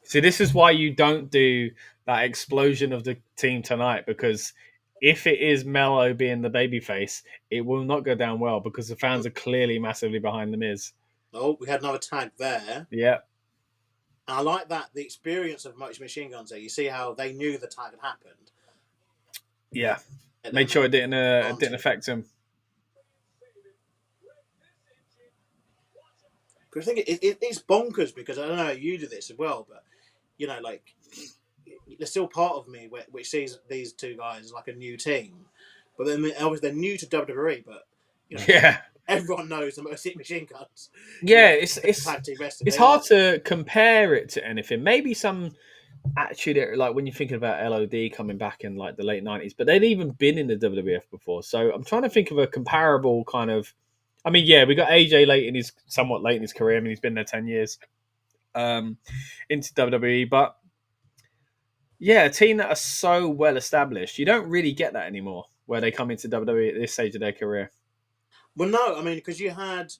See, this is why you don't do that explosion of the team tonight, because if it is Mello being the babyface, it will not go down well because the fans are clearly massively behind the Miz. Oh, we had another tag there. Yeah. And I like that, the experience of Motor Machine Guns there. You see how they knew the tag had happened. Yeah. Made sure it didn't affect him. Because I think it's bonkers, because I don't know how you do this as well, but there's still part of me which sees these two guys as like a new team, but then obviously they're new to WWE, but everyone knows the Motor Machine Guns. Yeah, it's hard to compare it to anything. Maybe some attitude, like when you're thinking about LOD coming back in like the late 90s, but they'd even been in the WWF before. So I'm trying to think of a comparable kind of. I mean, yeah, we got AJ somewhat late in his career. I mean, he's been there 10 years into WWE, but yeah, a team that are so well established, you don't really get that anymore, where they come into WWE at this stage of their career. Well, no, I mean, because you had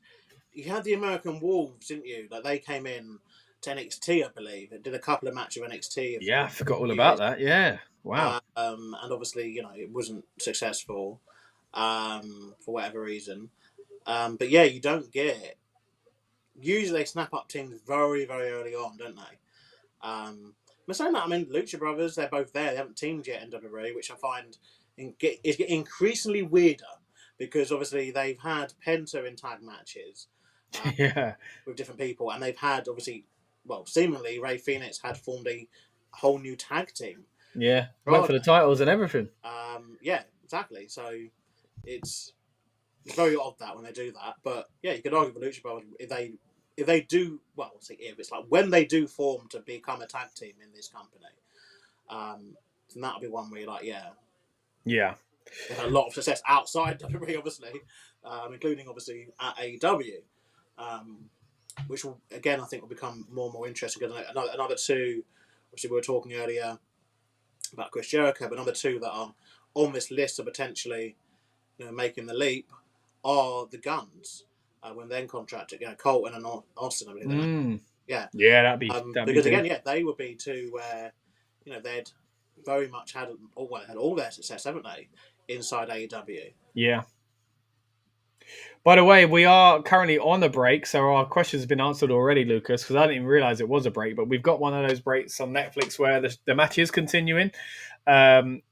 the American Wolves, didn't you? Like they came in to NXT, I believe. It did a couple of matches of NXT. Yeah, I forgot all about that. Yeah, wow. And obviously, it wasn't successful for whatever reason. But yeah, you don't get it. Usually they snap up teams very, very early on, don't they? But saying that, I mean, Lucha Brothers, they're both there. They haven't teamed yet in WWE, which I find is getting increasingly weirder, because obviously they've had Penta in tag matches with different people, and they've had, obviously, well, seemingly Ray Phoenix had formed a whole new tag team. Yeah, went for the titles and everything. Yeah, exactly. So it's very odd that when they do that, but yeah, you could argue the Lucha Brothers, if they do, well, it's like when they do form to become a tag team in this company, then that'll be one where you're like, yeah, they've had a lot of success outside WWE, obviously, including obviously at AEW, which will, again, I think will become more and more interesting. Because another two, obviously we were talking earlier about Chris Jericho, but another two that are on this list of potentially making the leap are the Guns, when they're contracted, Colton and Austin, I believe. That'd be because again, they would be two where they'd very much had all their success, haven't they, inside AEW? Yeah. By the way, we are currently on a break, so our question's been answered already, Lucas, because I didn't even realize it was a break, but we've got one of those breaks on Netflix where the match is continuing. And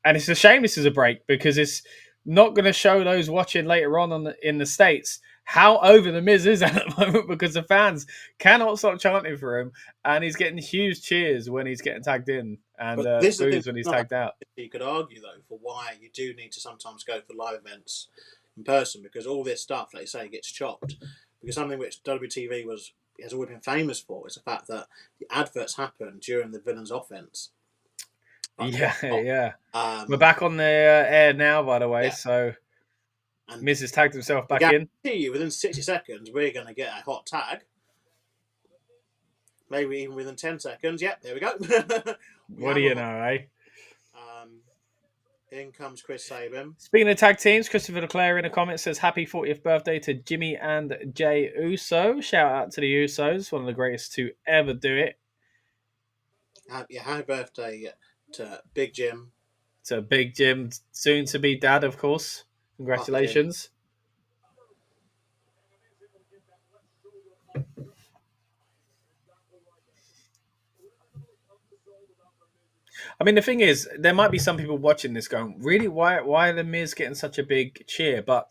it's a shame this is a break because it's not going to show those watching later on in the States how over the Miz is at the moment because the fans cannot stop chanting for him, and he's getting huge cheers when he's getting tagged in and this boos is when he's tagged out. You could argue, though, for why you do need to sometimes go for live events in person because all this stuff, like you say, gets chopped. Because something which WTV has always been famous for is the fact that the adverts happen during the villain's offense. Yeah. We're back on the air now, by the way, so and Miz has tagged himself back in. You, within 60 seconds, we're going to get a hot tag. Maybe even within 10 seconds. Yep, there we go. What do you know, eh? In comes Chris Sabin. Speaking of tag teams, Christopher Leclerc in the comments says happy 40th birthday to Jimmy and Jay Uso. Shout out to the Usos, one of the greatest to ever do it. Happy birthday to Big Jim. To Big Jim, soon to be dad, of course. Congratulations. I mean, the thing is, there might be some people watching this going, really, why are the Miz getting such a big cheer? But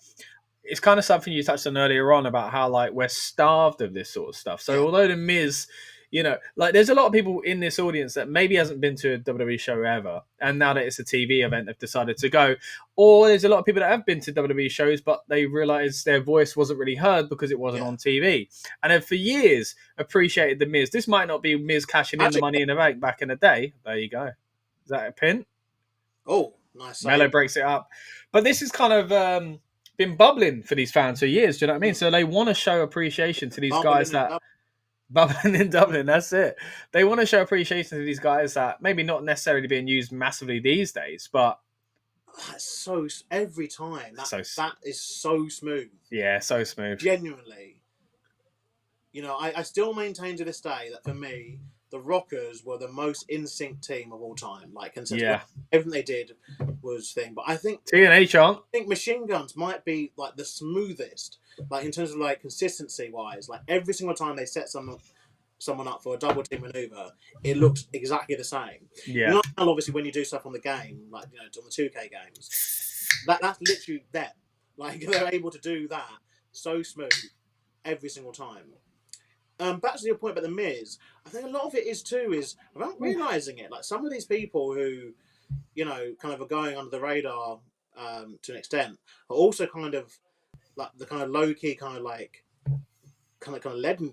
it's kind of something you touched on earlier on about how, like, we're starved of this sort of stuff. So although the Miz, you know, like, there's a lot of people in this audience that maybe hasn't been to a WWE show ever, and now that it's a TV event, they've decided to go. Or there's a lot of people that have been to WWE shows, but they realised their voice wasn't really heard because it wasn't on TV. And have for years appreciated the Miz. This might not be Miz cashing in the Money in the Bank back in the day. There you go. Is that a pin? Oh, nice. Mello breaks it up. But this is kind of been bubbling for these fans for years. Do you know what I mean? So they want to show appreciation to these guys that... Bubbling in Dublin, that's it. They want to show appreciation to these guys that maybe not necessarily being used massively these days, but... That's so... Every time. That is so smooth. Yeah, so smooth. Genuinely. You know, I still maintain to this day that for me... The Rockers were the most in-sync team of all time. Like, everything they did was thing. But I think TNA chant. I think Machine Guns might be like the smoothest, like in terms of like consistency-wise. Like every single time they set someone up for a double team maneuver, it looks exactly the same. Yeah. You know, obviously, when you do stuff on the game, like on the 2K games, that's literally them. Like they're able to do that so smooth every single time. Back to your point about the Miz, I think a lot of it is about realising it. Like some of these people who, you know, kind of are going under the radar to an extent are also kind of like the kind of low key kind of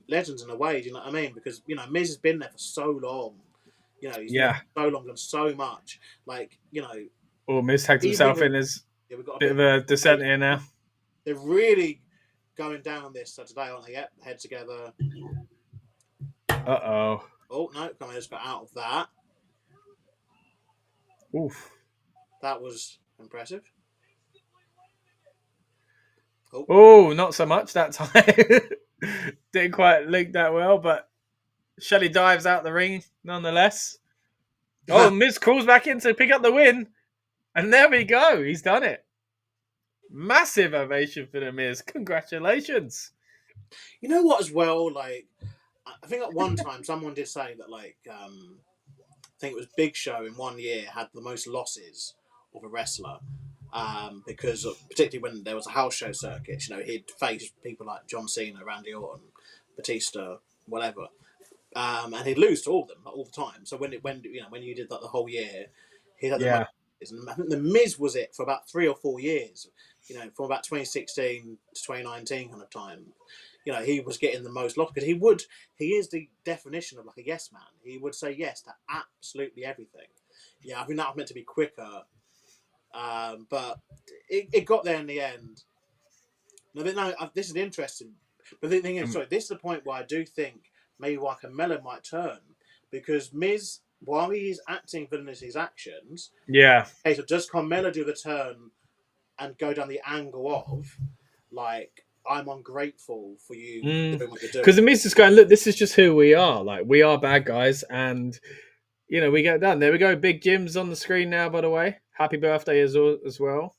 legends in a way. Do you know what I mean? Because you know Miz has been there for so long. You know, he's been so long and so much. Like you know, Miz tagged himself in as a bit of a dissent here now. They're really going down this today, aren't they? Yep, head together. Uh-oh. Oh, no, I just got out of that. Oof. That was impressive. Oh, not so much that time. Didn't quite link that well, but Shelley dives out the ring nonetheless. Oh, Miz crawls back in to pick up the win. And there we go. He's done it. Massive ovation for the Miz. Congratulations. You know what, as well, like, I think at one time someone did say that, like, I think it was Big Show in 1 year had the most losses of a wrestler because particularly when there was a house show circuit, you know, he'd face people like John Cena, Randy Orton, Batista, whatever, and he'd lose to all of them all the time. So when you did that the whole year, he had the most losses. And I think the Miz was it for about 3 or 4 years. You know, from about 2016 to 2019 kind of time. You know, he was getting the most loss because he is the definition of like a yes man. He would say yes to absolutely everything. Yeah, I think that was meant to be quicker, but it got there in the end. No, this is interesting. But the thing is, this is the point where I do think maybe why Carmelo might turn because Miz, while he's acting villainous his actions, okay, so does Carmelo do the turn and go down the angle of like? I'm ungrateful for you doing what you're doing. Because the Miz is going, look, this is just who we are. Like, we are bad guys, and, you know, we get done. There we go. Big Jim's on the screen now, by the way. Happy birthday as well.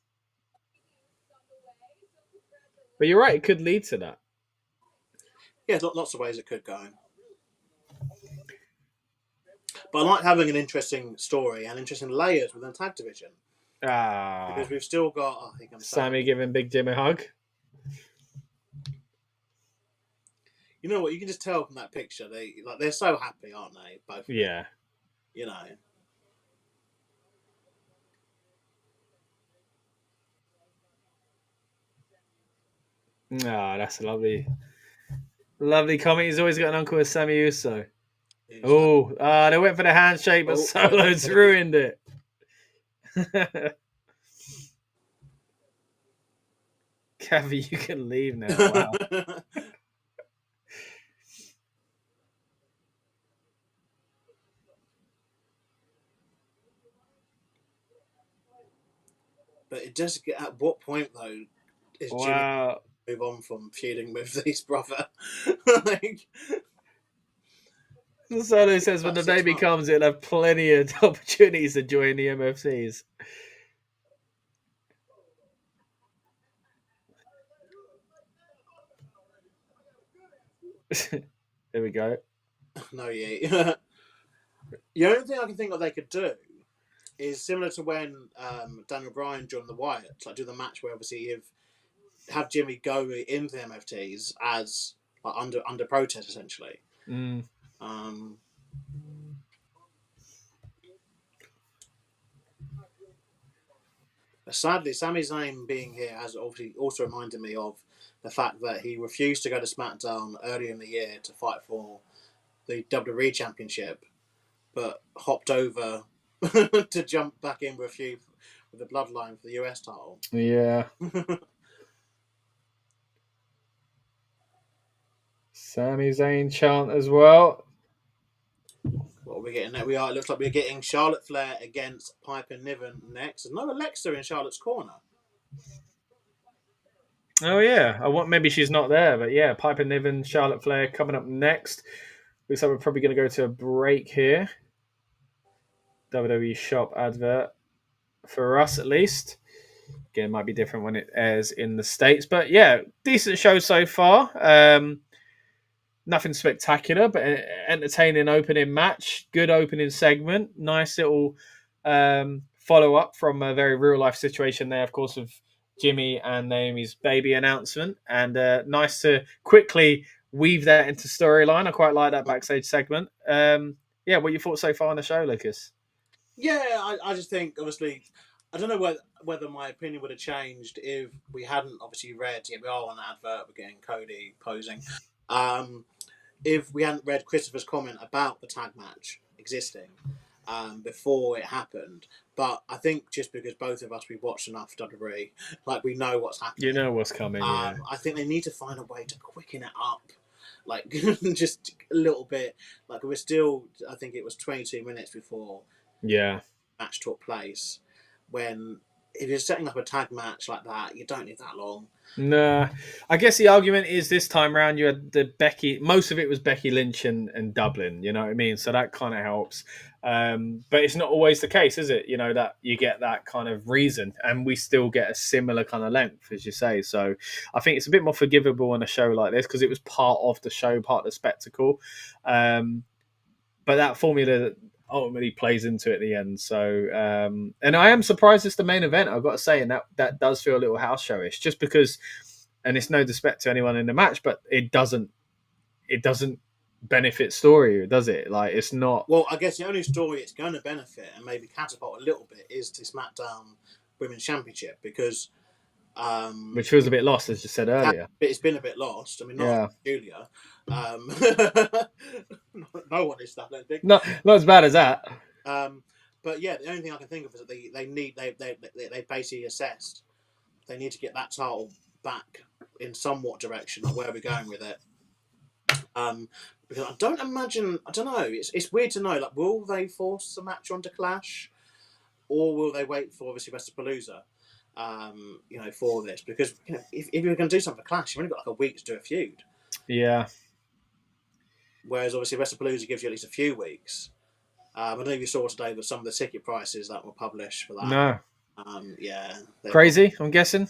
But you're right, it could lead to that. Yeah, lots of ways it could go. But I like having an interesting story and interesting layers within the tag division. Because we've still got... Oh, I think I'm Sammy giving Big Jim a hug. You know what? You can just tell from that picture. They're so happy, aren't they? Both. Yeah. You know. That's a lovely comment. He's always got an uncle with Sammy Uso. They went for the handshake, but Solo's ruined it. Kathy, you can leave now. Wow. But it does get at what point though is Jimmy move on from feuding with his brother? Solo says when the day becomes, it'll have plenty of opportunities to join the MFCs. There we go. No, yeah. The only thing I can think of they could do is similar to when Daniel Bryan joined the Wyatts, like do the match where obviously have Jimmy go into the MFTs as like, under protest essentially. But sadly, Sammy's name being here has obviously also reminded me of the fact that he refused to go to SmackDown earlier in the year to fight for the WWE Championship, but hopped over to jump back in with the Bloodline for the US title. Yeah. Sami Zayn chant as well. What are we getting? It looks like we're getting Charlotte Flair against Piper Niven next. There's no Alexa in Charlotte's corner. Oh yeah, maybe she's not there, but yeah, Piper Niven, Charlotte Flair coming up next. Looks like we're probably going to go to a break here. WWE Shop advert for us at least. Again, it might be different when it airs in the States, but yeah, decent show so far. Nothing spectacular, but an entertaining opening match. Good opening segment. Nice little follow up from a very real life situation there, of course, of Jimmy and Naomi's baby announcement. And nice to quickly weave that into storyline. I quite like that backstage segment. Yeah, what you thought so far on the show, Lucas? Yeah, I just think, obviously, I don't know whether my opinion would have changed if we hadn't obviously read, we are on the advert, we're getting Cody posing. If we hadn't read Christopher's comment about the tag match existing before it happened. But I think just because both of us, we've watched enough WWE, like we know what's happening. You know what's coming, yeah. I think they need to find a way to quicken it up. Like, just a little bit. Like, we're still, I think it was 22 minutes before the match took place. When, if you're setting up a tag match like that, you don't need that long. Nah, I guess the argument is this time around you had most of it was Becky Lynch and Dublin, you know what I mean? So that kind of helps. But it's not always the case, is it? You know, that you get that kind of reason and we still get a similar kind of length, as you say. So I think it's a bit more forgivable on a show like this because it was part of the show, part of the spectacle. But that formula ultimately plays into it at the end. So, and I am surprised it's the main event, I've got to say, and that does feel a little house showish, just because, and it's no disrespect to anyone in the match, but it doesn't benefit story, does it? Like, it's not. Well, I guess the only story it's going to benefit and maybe catapult a little bit is the SmackDown Women's Championship, because which feels a bit lost, as you said earlier. It's been a bit lost. I mean, not Julia. No one is that, I don't think. Not as bad as that. But yeah, the only thing I can think of is that they basically assessed they need to get that title back in somewhat direction. Like, where are we going with it? Because I don't know. It's weird to know. Like, will they force a match onto Clash, or will they wait for obviously WrestlePalooza? For this, because if you're going to do something for Clash, you've only got like a week to do a feud. Yeah. Whereas obviously WrestlePalooza gives you at least a few weeks. I don't know if you saw today with some of the ticket prices that were published for that. No. Yeah. Crazy, I'm guessing.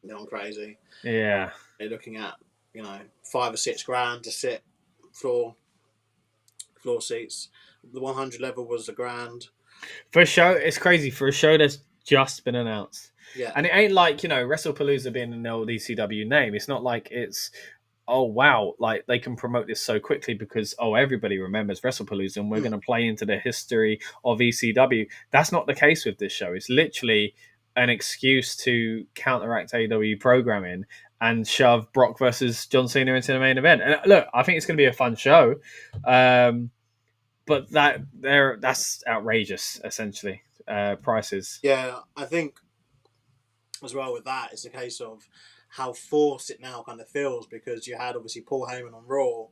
They're on crazy. Yeah. They're looking at, $5 or $6 to sit floor seats. The 100 level was $1,000. For a show, it's crazy. For a show that's just been announced. Yeah. And it ain't like, WrestlePalooza being an old ECW name. It's not like it's, oh, wow, like they can promote this so quickly because, everybody remembers WrestlePalooza and we're going to play into the history of ECW. That's not the case with this show. It's literally an excuse to counteract AEW programming and shove Brock versus John Cena into the main event. And look, I think it's going to be a fun show. But that's outrageous, essentially. Prices. Yeah, I think as well with that, it's a case of how forced it now kind of feels, because you had obviously Paul Heyman on Raw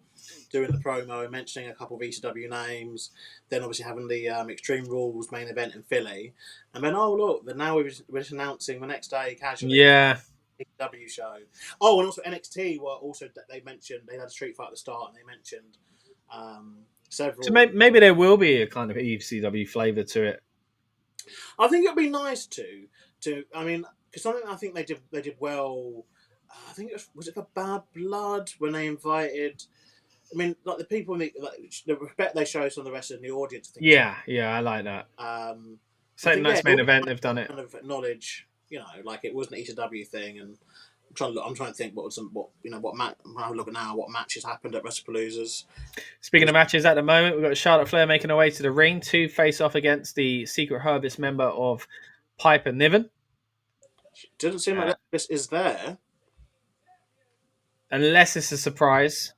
doing the promo and mentioning a couple of ECW names, then obviously having the Extreme Rules main event in Philly, and then look, but now we're just announcing the next day casually. Yeah. ECW show. Oh, and also NXT were also, they mentioned they had a street fight at the start, and they mentioned several. So maybe there will be a kind of ECW flavour to it. I think it'd be nice to. I mean, because something I think they did well. I think was it for Bad Blood when they invited. I mean, like the people the respect they show some of the rest of the audience. I think yeah, I like that. Something nice main event. They've done it. Kind of acknowledge, like it wasn't an ECW thing, and I'm trying to think what I'm looking now what matches happened at WrestlePaloozas. Speaking of matches at the moment, we've got Charlotte Flair making her way to the ring to face off against the Secret Harvest member of Piper Niven. Doesn't seem like this is there. Unless it's a surprise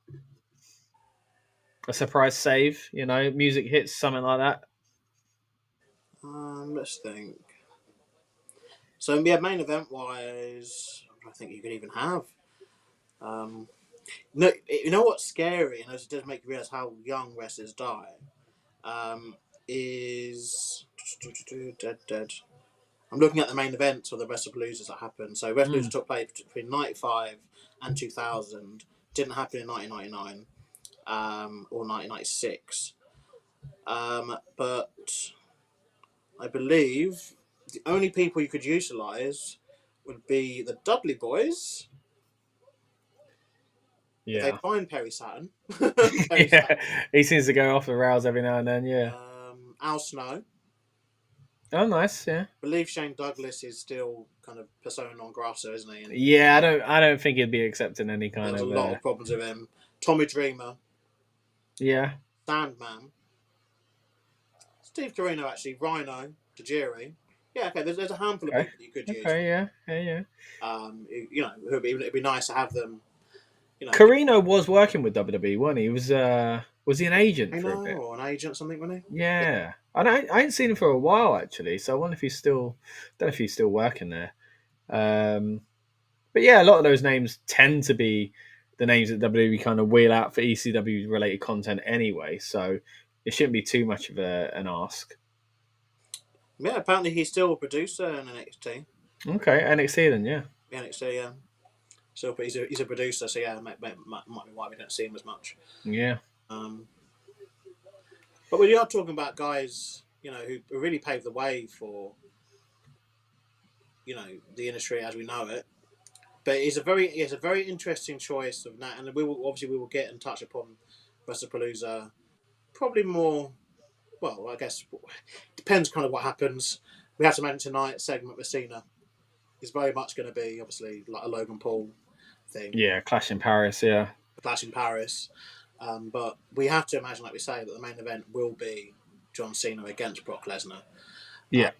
save, music hits, something like that. Let's think. So yeah, main event wise, I think you could even have. No, you know what's scary, and it does make you realize how young wrestlers die. Is dead. I'm looking at the main events of the WrestlePaloozas that happened. So WrestlePalooza took place between 95 and 2000. Didn't happen in 1999 or 1996. But I believe the only people you could utilise would be the Dudley Boys. Yeah. If they find Perry Saturn. Yeah, he seems to go off the rails every now and then, yeah. Al Snow. Oh, nice, yeah. I believe Shane Douglas is still kind of persona non grata, isn't he? And yeah, I don't think he'd be accepting any kind of... There's a lot of problems with him. Tommy Dreamer. Yeah. Sandman. Steve Corino, actually. Rhino. Tajiri. Yeah, okay, there's a handful of people that you could use. Okay, yeah. It'd be nice to have them. Corino was working with WWE, wasn't he? He was he an agent for a bit? Or an agent, something, wasn't he? Yeah. I ain't seen him for a while actually, so I wonder if he's still working there. But yeah, a lot of those names tend to be the names that WWE kind of wheel out for ECW related content anyway, so it shouldn't be too much of an ask. Yeah, apparently he's still a producer in NXT. Okay, NXT then, yeah. NXT, yeah. So he's a producer, so yeah, might be why we don't see him as much. Yeah. But we are talking about guys, who really paved the way for, the industry as we know it. But it's a very interesting choice of that, and we will get and touch upon WrestlePalooza probably more. Well, I guess depends kind of what happens. We have to mention tonight's segment with Cena. It's very much going to be obviously like a Logan Paul thing. Yeah, Clash in Paris. Yeah, Clash in Paris. But we have to imagine, like we say, that the main event will be John Cena against Brock Lesnar. Yeah.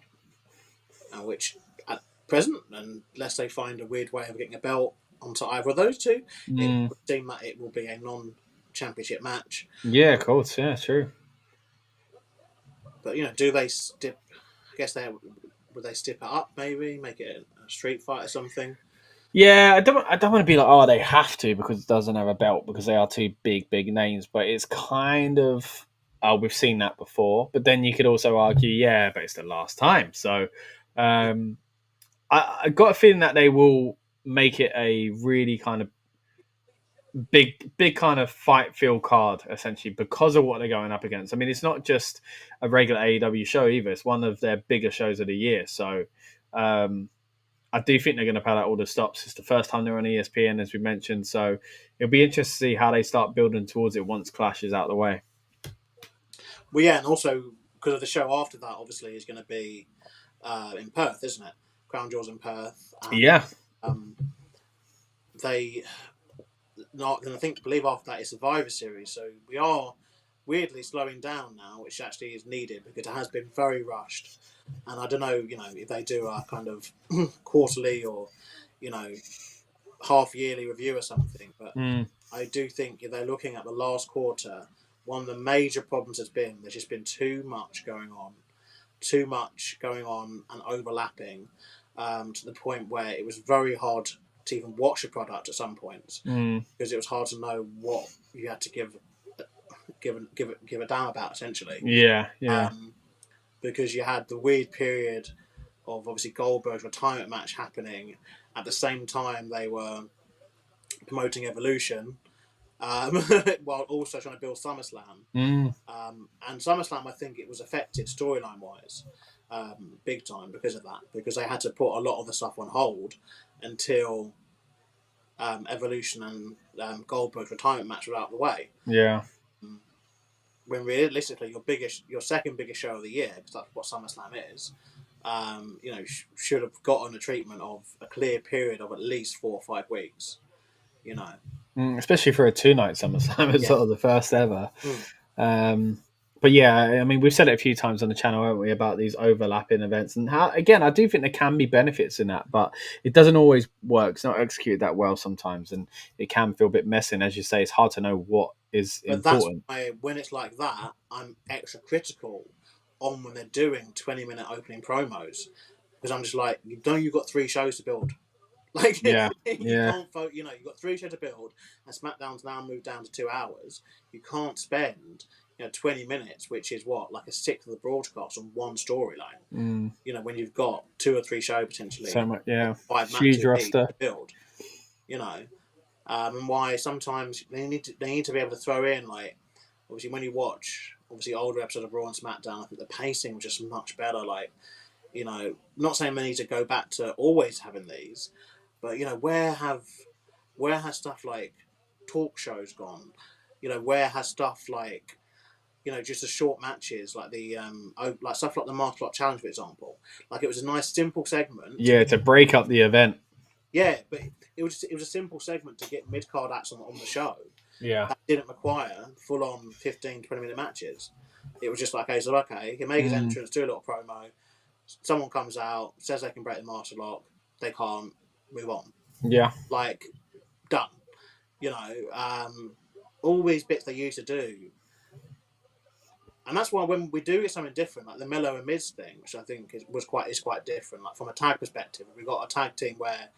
Which at present, unless they find a weird way of getting a belt onto either of those two, it would seem that it will be a non-championship match. Yeah, of course. Yeah, true. But do they stip? I guess would they stip it up? Maybe make it a street fight or something. Yeah, I don't want to be like, they have to because it doesn't have a belt because they are two big names. But it's kind of, we've seen that before. But then you could also argue, yeah, but it's the last time. So I got a feeling that they will make it a really kind of big kind of fight feel card, essentially, because of what they're going up against. I mean, it's not just a regular AEW show either. It's one of their bigger shows of the year. So I do think they're going to pad out all the stops. It's the first time they're on ESPN, as we mentioned. So it'll be interesting to see how they start building towards it once Clash is out of the way. Well, yeah, and also because of the show after that, obviously, is going to be in Perth, isn't it? Crown Jewels in Perth. And, Yeah. They not, and I believe after that is Survivor Series. So we are weirdly slowing down now, which actually is needed because it has been very rushed. And I don't know, if they do a kind of quarterly or, half yearly review or something. But I do think if they're looking at the last quarter, one of the major problems has been there's just been too much going on and overlapping to the point where it was very hard to even watch a product at some points because it was hard to know what you had to give a damn about, essentially. Yeah. Because you had the weird period of obviously Goldberg's retirement match happening at the same time they were promoting Evolution, while also trying to build SummerSlam. And SummerSlam, I think it was affected storyline wise, big time because of that, because they had to put a lot of the stuff on hold until Evolution and Goldberg's retirement match were out of the way. Yeah. When realistically, your second biggest show of the year, because that's what SummerSlam is, should have gotten a treatment of a clear period of at least 4 or 5 weeks. Especially for a 2-night SummerSlam, it's sort of the first ever. But yeah, I mean, we've said it a few times on the channel, haven't we, about these overlapping events and how, again, I do think there can be benefits in that, but it doesn't always work. It's not executed that well sometimes, and it can feel a bit messy. And as you say, it's hard to know what is important. That's why when it's like that, I'm extra critical on when they're doing 20-minute opening promos, because I'm just like, you've got 3 shows to build. Like, yeah. Can't vote. You've got 3 shows to build, and SmackDown's now moved down to 2 hours. You can't spend 20 minutes, which is like a sixth of the broadcast on one storyline. When you've got 2 or 3 shows potentially, so much, 5 huge matches roster to build. And why sometimes they need to be able to throw in, like, obviously when you watch older episodes of Raw and SmackDown, I think the pacing was just much better. Like, not saying they need to go back to always having these, but where has stuff like talk shows gone? Where has stuff like just the short matches, like the like stuff like the Martial Art Challenge, for example. Like, it was a nice simple segment. Yeah, to break up the event. Yeah, but it was a simple segment to get mid card acts on the show. Yeah, that didn't require full on 15-20-minute matches. It was just like, okay, he makes his entrance, do a little promo. Someone comes out, says they can break the master lock. They can't. Move on. Yeah, like, done. All these bits they used to do. And that's why when we do get something different, like the Melo and Miz thing, which I think is quite different. Like, from a tag perspective, we've got a tag team where,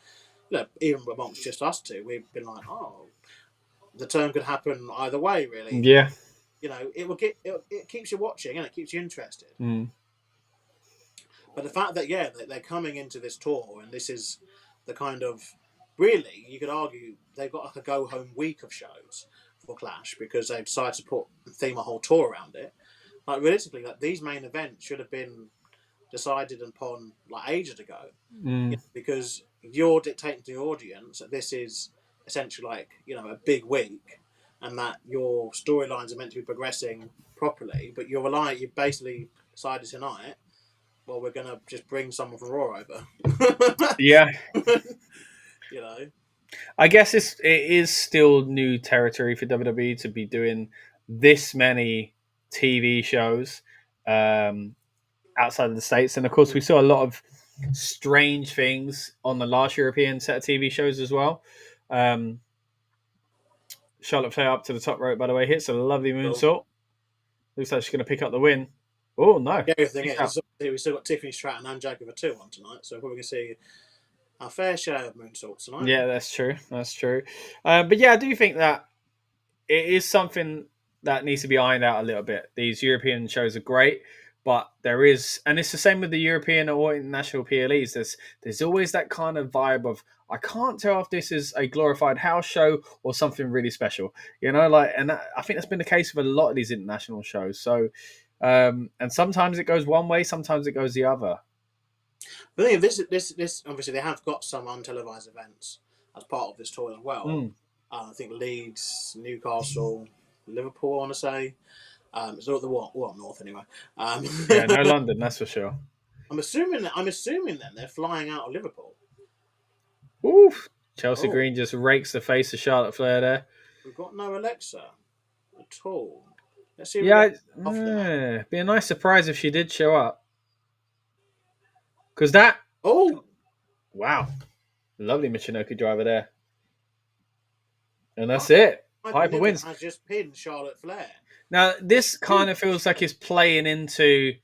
even amongst just us two, we've been like, oh, the turn could happen either way, really. Yeah. It keeps you watching and it keeps you interested. But the fact that they're coming into this tour and this is the kind of, really, you could argue they've got like a go home week of shows for Clash because they've decided to theme a whole tour around it. Like, realistically, like, these main events should have been decided upon like ages ago, because you're dictating to the audience that this is essentially like a big week, and that your storylines are meant to be progressing properly, but you've basically decided tonight, well, we're gonna just bring someone from Raw over. Yeah. I guess it is still new territory for WWE to be doing this many TV shows outside of the States. And of course, we saw a lot of strange things on the last European set of TV shows as well. Charlotte Flair up to the top rope, by the way, hits a lovely moonsault. Looks like she's going to pick up the win. Oh, no. The other thing is, we've still got Tiffany Stratton and Jaguar 2 on tonight, so we're probably going to see a fair share of moonsaults tonight. Yeah, that's true. But yeah, I do think that it is something that needs to be ironed out a little bit. These European shows are great, but there is, and it's the same with the European or international PLEs. There's always that kind of vibe of, I can't tell if this is a glorified house show or something really special, and I think that's been the case with a lot of these international shows. So, and sometimes it goes one way, sometimes it goes the other. But anyway, this obviously they have got some untelevised events as part of this tour as well. I think Leeds, Newcastle, Liverpool. I want to say. It's not the what north anyway. Yeah, no London, that's for sure. I'm assuming then they're flying out of Liverpool. Oof. Chelsea Green just rakes the face of Charlotte Flair there. We've got no Alexa at all. Let's see. If be a nice surprise if she did show up. Because that. Oh, wow, lovely Michinoku driver there, and that's it. Piper wins. Has just pinned Charlotte Flair. Now this kind of feels like it's playing into.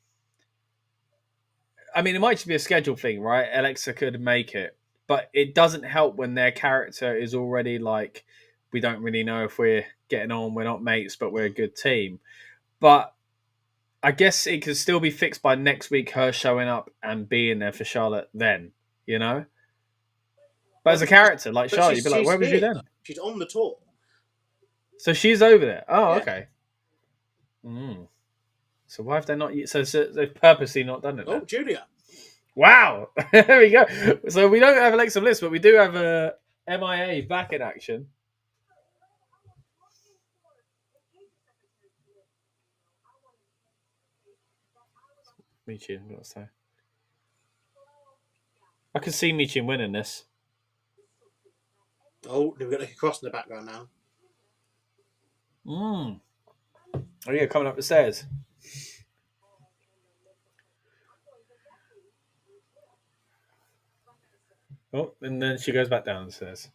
I mean, it might just be a schedule thing, right? Alexa could make it, but it doesn't help when their character is already like, we don't really know if we're getting on. We're not mates, but we're a good team. But I guess it could still be fixed by next week, her showing up and being there for Charlotte then, you know? But as a character, like Charlotte, you'd be like, where was you then? She's on the tour. So she's over there. Oh, yeah. Okay. So why have they not... So they've purposely not done it then? Oh, Julia. Wow. There we go. So we don't have Alexa Bliss, but we do have a MIA back in action. Michin, I've got to say. I can see Michin winning this. Oh, we've got a cross in the background now. Oh yeah, coming up the stairs. Oh, and then she goes back down the stairs.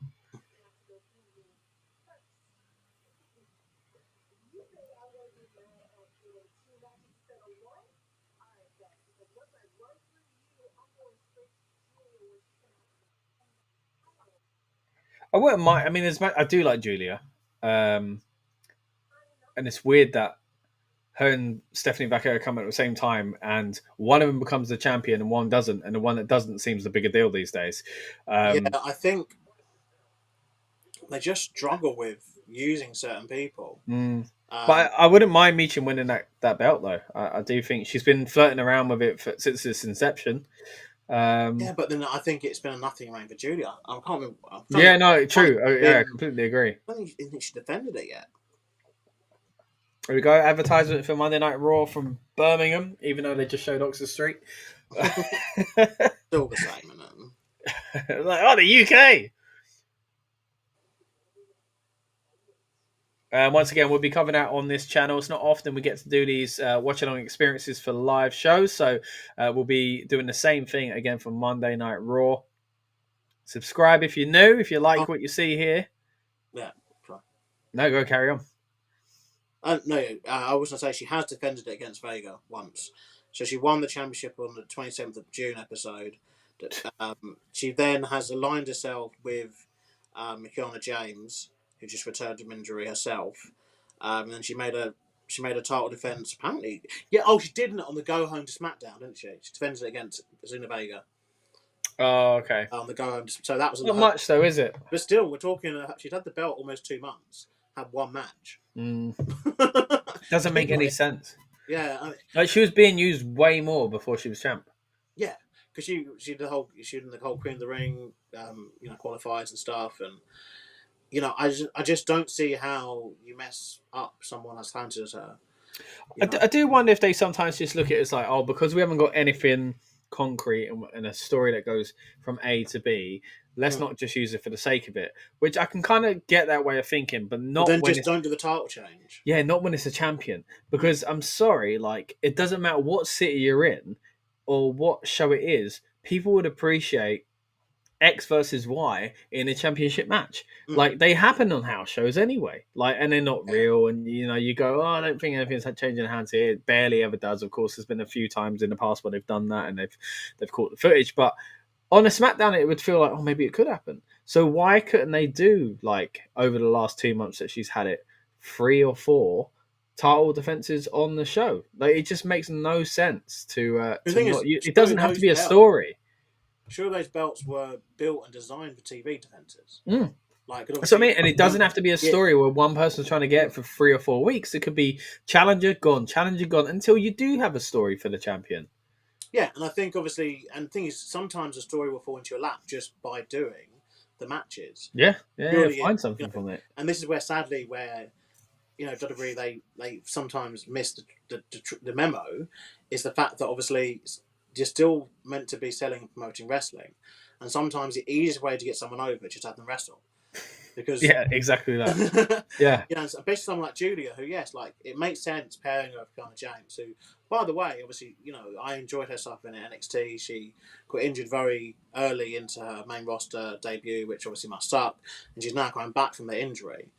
I wouldn't mind. I mean, I do like Julia, and it's weird that her and Stephanie Vaquero come at the same time, and one of them becomes the champion and one doesn't, and the one that doesn't seems the bigger deal these days. Yeah, I think they just struggle with using certain people. But I wouldn't mind Michin winning that belt, though. I do think she's been flirting around with it since its inception. Yeah, but then I think it's been a nothing reign for Julia. I can't remember. Yeah, no, true. I completely agree. I don't think she defended it yet. There we go. Advertisement for Monday Night Raw from Birmingham, even though they just showed Oxford Street. Still the same, isn't it? Like, the UK. Once again, we'll be covering that on this channel. It's not often we get to do these watch-along experiences for live shows, so we'll be doing the same thing again for Monday Night Raw. Subscribe if you're new, if you like what you see here. Yeah, try. No, go carry on. No, I was going to say she has defended it against Vega once. So she won the championship on the 27th of June episode. She then has aligned herself with Kiana James, who just returned from injury herself. And then she made a title defense, apparently. Yeah, she did it on the go home to SmackDown, didn't she? She defended it against Zelina Vega. Oh, okay. On the go home. So that was not much, though, is it? But still, we're talking. She'd had the belt almost 2 months. Had one match. Doesn't make any sense. Yeah, like she was being used way more before she was champ. Yeah, because she did the whole Queen of the Ring, qualifiers and stuff, and I just don't see how you mess up someone as talented as her. I do wonder if they sometimes just look at it as like, because we haven't got anything concrete and a story that goes from A to B, let's not just use it for the sake of it. Which I can kind of get that way of thinking, but not then when just don't do the title change. Yeah, not when it's a champion. Because I'm sorry, like it doesn't matter what city you're in or what show it is, people would appreciate X versus Y in a championship match. Like they happen on house shows anyway. Like, and they're not real. And you go, I don't think anything's had changing hands here. It barely ever does. Of course, there's been a few times in the past where they've done that and they've caught the footage. But on a SmackDown, it would feel like, maybe it could happen. So why couldn't they do like over the last 2 months that she's had it, 3 or 4 title defenses on the show? Like it just makes no sense to it doesn't have to be a story. Sure, those belts were built and designed for TV defenses. Like, that's what I mean, and it doesn't have to be a story where one person's trying to get it for 3 or 4 weeks. It could be challenger gone, until you do have a story for the champion. Yeah, and I think obviously, and the thing is, sometimes a story will fall into your lap just by doing the matches. Yeah, Purely, find you something know, from it. and this is where sadly, where WWE they sometimes miss the memo, is the fact that obviously you're still meant to be selling and promoting wrestling, and sometimes the easiest way to get someone over is just have them wrestle, because Yeah, exactly that. Yeah. especially someone like Julia, who yes, like it makes sense pairing her with Kiana James, who, by the way, obviously I enjoyed her stuff in NXT. She got injured very early into her main roster debut, which obviously messed up, and she's now coming back from the injury.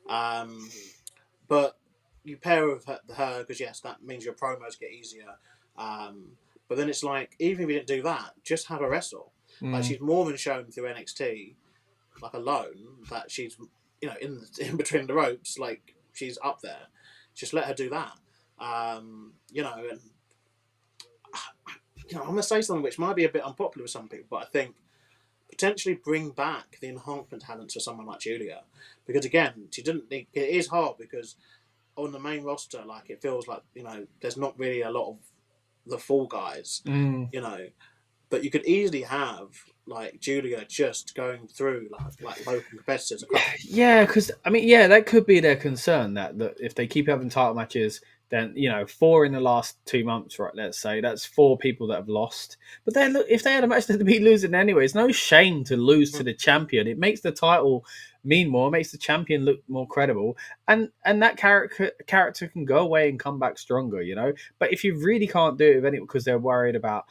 But you pair with her because yes, that means your promos get easier. But then it's like, even if you didn't do that, just have a wrestle. Like, she's more than shown through NXT, like alone, that she's in between the ropes, like she's up there. Just let her do that. And I'm gonna say something which might be a bit unpopular with some people, but I think potentially bring back the enhancement talents for someone like Julia, because again, she didn't. It is hard because on the main roster, like it feels like there's not really a lot of the full guys, but you could easily have like Julia just going through like local competitors across. Yeah, because I mean, that could be their concern that if they keep having title matches, then 4 in the last 2 months, right? Let's say that's 4 people that have lost. But then look, if they had a match that be losing anyway, it's no shame to lose to the champion. It makes the title mean more, it makes the champion look more credible, and that character can go away and come back stronger, But if you really can't do it with anyone because they're worried about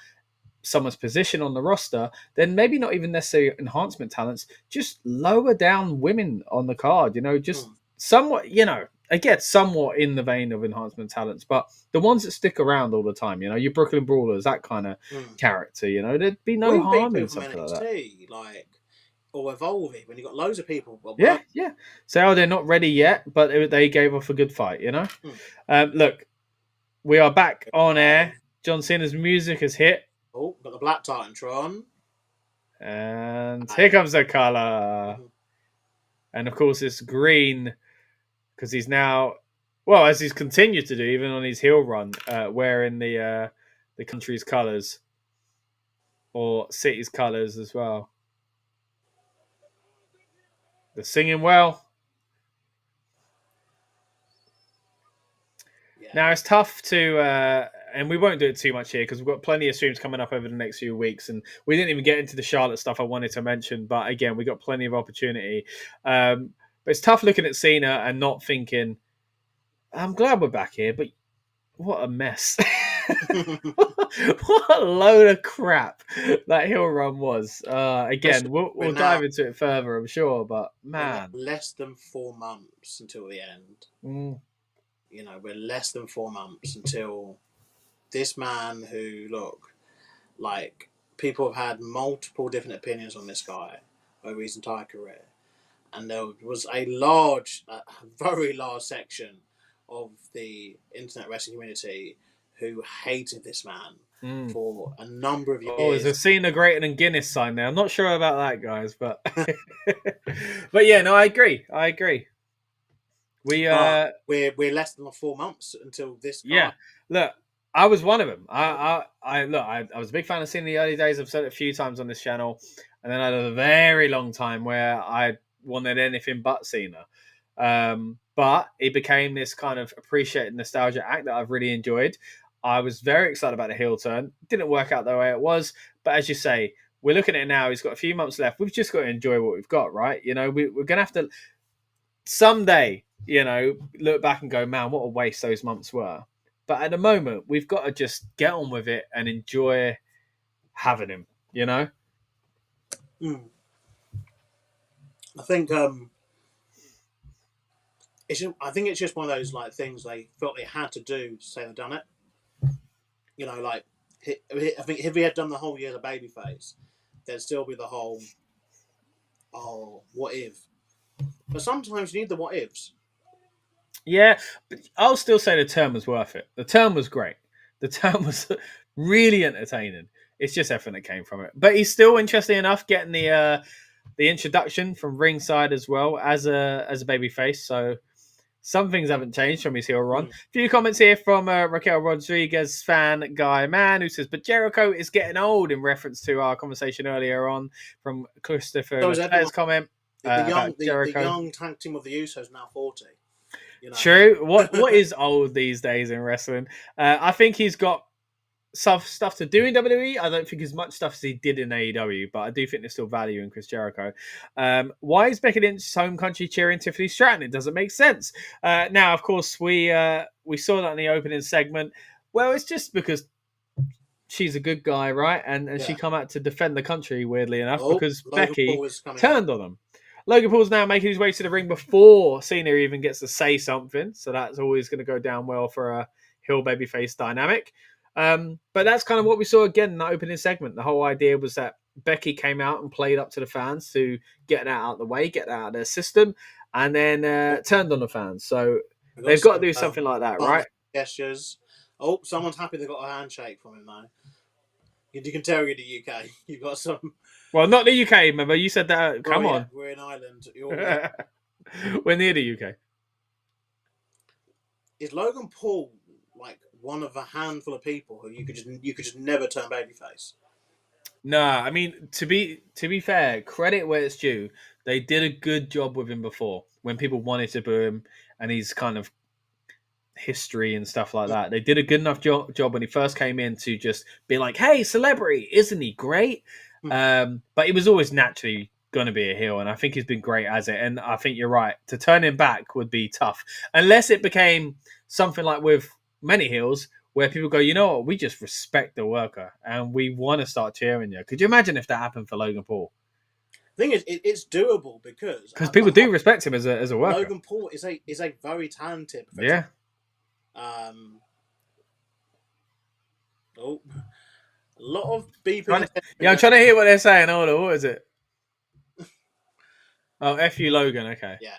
someone's position on the roster, then maybe not even necessarily enhancement talents, just lower down women on the card, just somewhat, again, somewhat in the vein of enhancement talents, but the ones that stick around all the time, your Brooklyn Brawlers, that kind of character, there'd be no harm in something like that. Or Evolve, when you've got loads of people. Yeah. So they're not ready yet, but they gave off a good fight, Look, we are back on air. John Cena's music has hit. Oh, got the Black Titantron. And here comes the colour. And of course it's green because he's now, well, as he's continued to do, even on his heel run, wearing the country's colours or city's colours as well. They're singing well. Yeah. Now it's tough to, and we won't do it too much here because we've got plenty of streams coming up over the next few weeks, and we didn't even get into the Charlotte stuff I wanted to mention. But again, we got plenty of opportunity. But it's tough looking at Cena and not thinking, I'm glad we're back here, but what a mess. What a load of crap that heel run was. Again, we'll dive into it further, I'm sure, but man. Less than 4 months until the end. We're less than 4 months until this man who, look, like, people have had multiple different opinions on this guy over his entire career. And there was a very large section of the internet wrestling community who hated this man for a number of years. Oh, there's a Cena greater than Guinness sign there. I'm not sure about that, guys, but but yeah, no, I agree. We're less than 4 months until this guy. Yeah, look, I was one of them. I was a big fan of Cena in the early days. I've said it a few times on this channel, and then I had a very long time where I wanted anything but Cena. But it became this kind of appreciated nostalgia act that I've really enjoyed. I was very excited about the heel turn. Didn't work out the way it was, but as you say, we're looking at it now. He's got a few months left. We've just got to enjoy what we've got, right? We're going to have to someday, look back and go, man, what a waste those months were. But at the moment, we've got to just get on with it and enjoy having him, I think it's just one of those like things they felt they had to do to say they've done it. Like I think if we had done the whole year as a babyface, there'd still be the whole, what if? But sometimes you need the what ifs. Yeah, but I'll still say the term was worth it. The term was great. The term was really entertaining. It's just everything that came from it. But he's still interesting enough getting the introduction from ringside as well as a babyface. So some things haven't changed from his heel run. A few comments here from Raquel Rodriguez fan Guy Man, who says, "But Jericho is getting old," in reference to our conversation earlier on from Christopher Leclerc's comment about Jericho. The young tag team of the Usos now 40. You know? True. What is old these days in wrestling? I think he's got some stuff to do in WWE. I don't think as much stuff as he did in AEW, but I do think there's still value in Chris Jericho. Why is Becky Lynch's home country cheering Tiffany Stratton? It doesn't make sense. Now, of course, we saw that in the opening segment. Well, it's just because she's a good guy, right? And she come out to defend the country, weirdly enough, because Becky turned on them. Logan Paul's now making his way to the ring before Cena even gets to say something, so that's always going to go down well for a heel babyface dynamic. But that's kind of what we saw again in that opening segment. The whole idea was that Becky came out and played up to the fans to get that out of the way, get that out of their system, and then turned on the fans. So they've got to do something like that, right? Gestures. Oh, someone's happy they got a handshake from him, though. You can tell you're in the UK. You've got some... Well, not the UK, remember? You said that. Come on. We're in Ireland. We're near the UK. Is Logan Paul like one of a handful of people who you could just never turn babyface? No, I mean, to be fair, credit where it's due. They did a good job with him before when people wanted to boo him and he's kind of history and stuff like that. They did a good enough job when he first came in to just be like, "Hey, celebrity, isn't he great?" But he was always naturally going to be a heel, and I think he's been great as it. And I think you're right. To turn him back would be tough, unless it became something like with many heels, where people go, "You know what? We just respect the worker, and we want to start cheering you." Could you imagine if that happened for Logan Paul? The thing is, it's doable because people do respect him as a worker. Logan Paul is a very talented professional. Yeah. A lot of beeping. I'm trying to hear what they're saying. Hold on, what is it? Oh, F you, Logan. Okay. Yeah.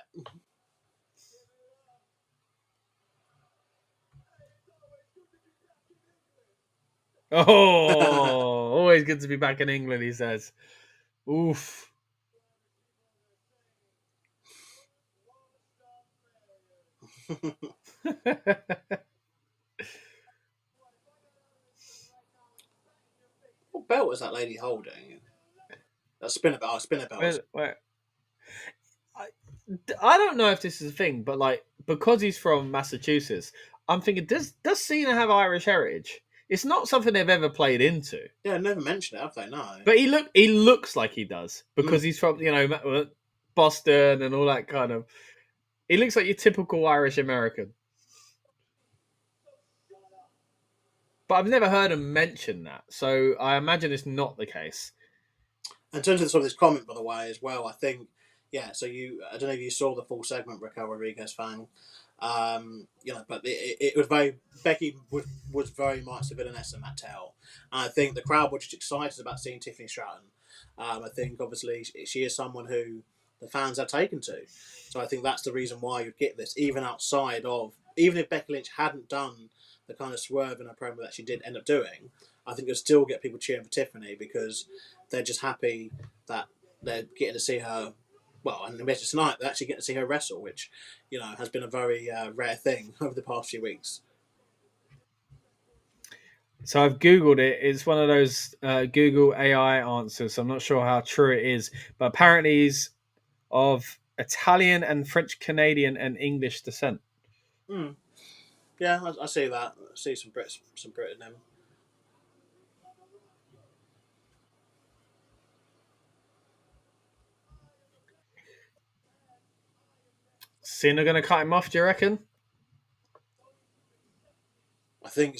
Oh, always good to be back in England, he says. Oof. What belt is that lady holding? A spinner belt. Wait. I don't know if this is a thing, but like because he's from Massachusetts, I'm thinking, does Cena have Irish heritage? It's not something they've ever played into. Yeah, never mentioned it, have they? No. But he looks like he does because he's from Boston and all that kind of. He looks like your typical Irish American. But I've never heard him mention that, so I imagine it's not the case. In terms of this comment, by the way, as well, I think, yeah. So I don't know if you saw the full segment, Raquel Rodriguez fan, but it was Becky was very much the villainess in that tale, and I think the crowd were just excited about seeing Tiffany Stratton. I think obviously she is someone who the fans have taken to, so I think that's the reason why you get this, even if Becky Lynch hadn't done the kind of swerve in her promo that she did end up doing, I think you'll still get people cheering for Tiffany because they're just happy that they're getting to see her. Well, and especially tonight, they're actually getting to see her wrestle, which, has been a very rare thing over the past few weeks. So I've Googled it. It's one of those Google AI answers. So I'm not sure how true it is, but apparently he's of Italian and French Canadian and English descent. Yeah, I see that. I see some Brit in him. Cena going to cut him off, do you reckon? I think,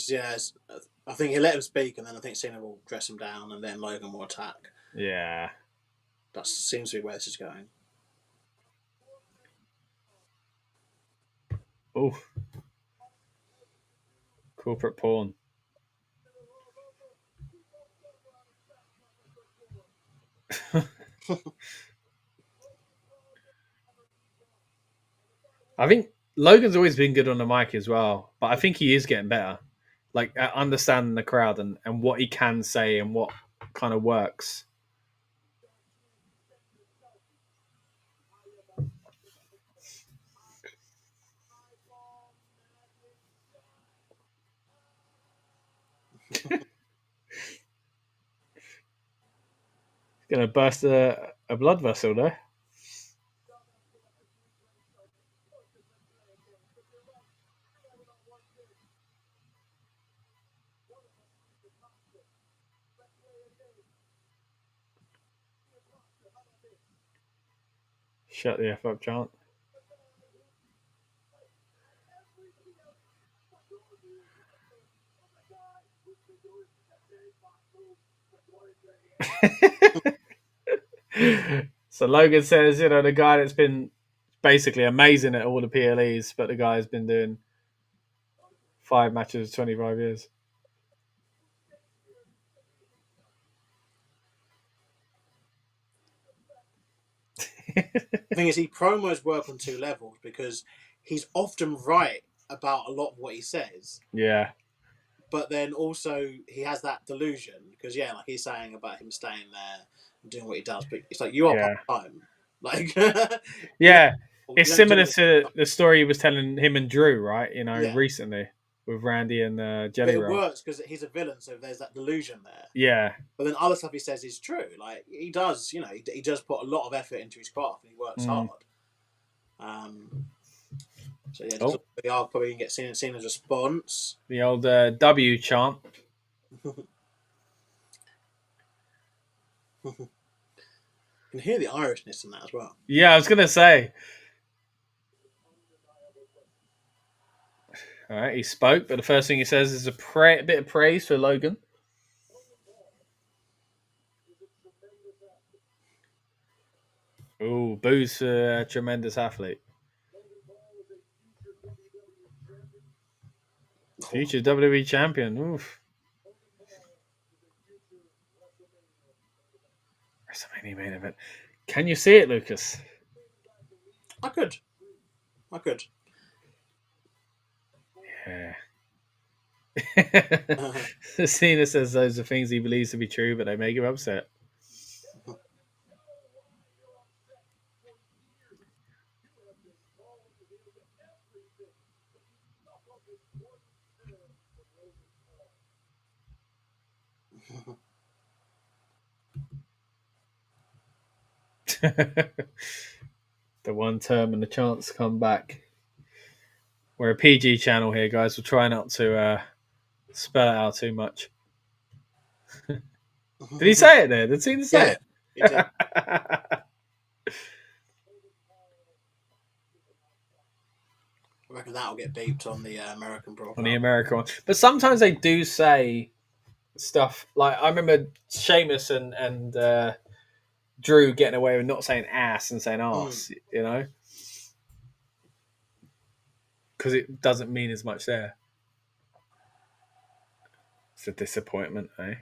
I think he'll let him speak, and then I think Cena will dress him down, and then Logan will attack. Yeah. That seems to be where this is going. Oh. Corporate porn. I think Logan's always been good on the mic as well, but I think he is getting better. Like at understanding the crowd and what he can say and what kind of works. Gonna burst a blood vessel there. Shut the F up, chant. So Logan says, the guy that's been basically amazing at all the PLEs, but the guy's been doing 5 matches, 25 years. The thing is, he promos work on 2 levels because he's often right about a lot of what he says. Yeah. But then also he has that delusion because like he's saying about him staying there and doing what he does, but it's like you are part time. Like yeah, it's similar to the story he was telling him and Drew, right? Recently with Randy and Jelly Roll. But it works because he's a villain, so there's that delusion there. Yeah. But then other stuff he says is true. Like he does, he does put a lot of effort into his craft and he works hard. So yeah, we are probably going to get Cena's response. The old W chant. You can hear the Irishness in that as well. Yeah, I was going to say. All right, he spoke, but the first thing he says is a bit of praise for Logan. Ooh, boos for a tremendous athlete. Future WWE champion. Oof. WrestleMania main event. Can you see it, Lucas? I could. Yeah. Cena says those are things he believes to be true, but they make him upset. The one term and the chance to come back. We're a PG channel here, guys. We're trying not to spell it out too much. Did he say it there? Did Cena say it? He did. I reckon that'll get beeped on the American broadcast. On the American one. But sometimes they do say stuff like, I remember Sheamus and Drew getting away with not saying ass and saying arse, because it doesn't mean as much there. It's a disappointment, eh?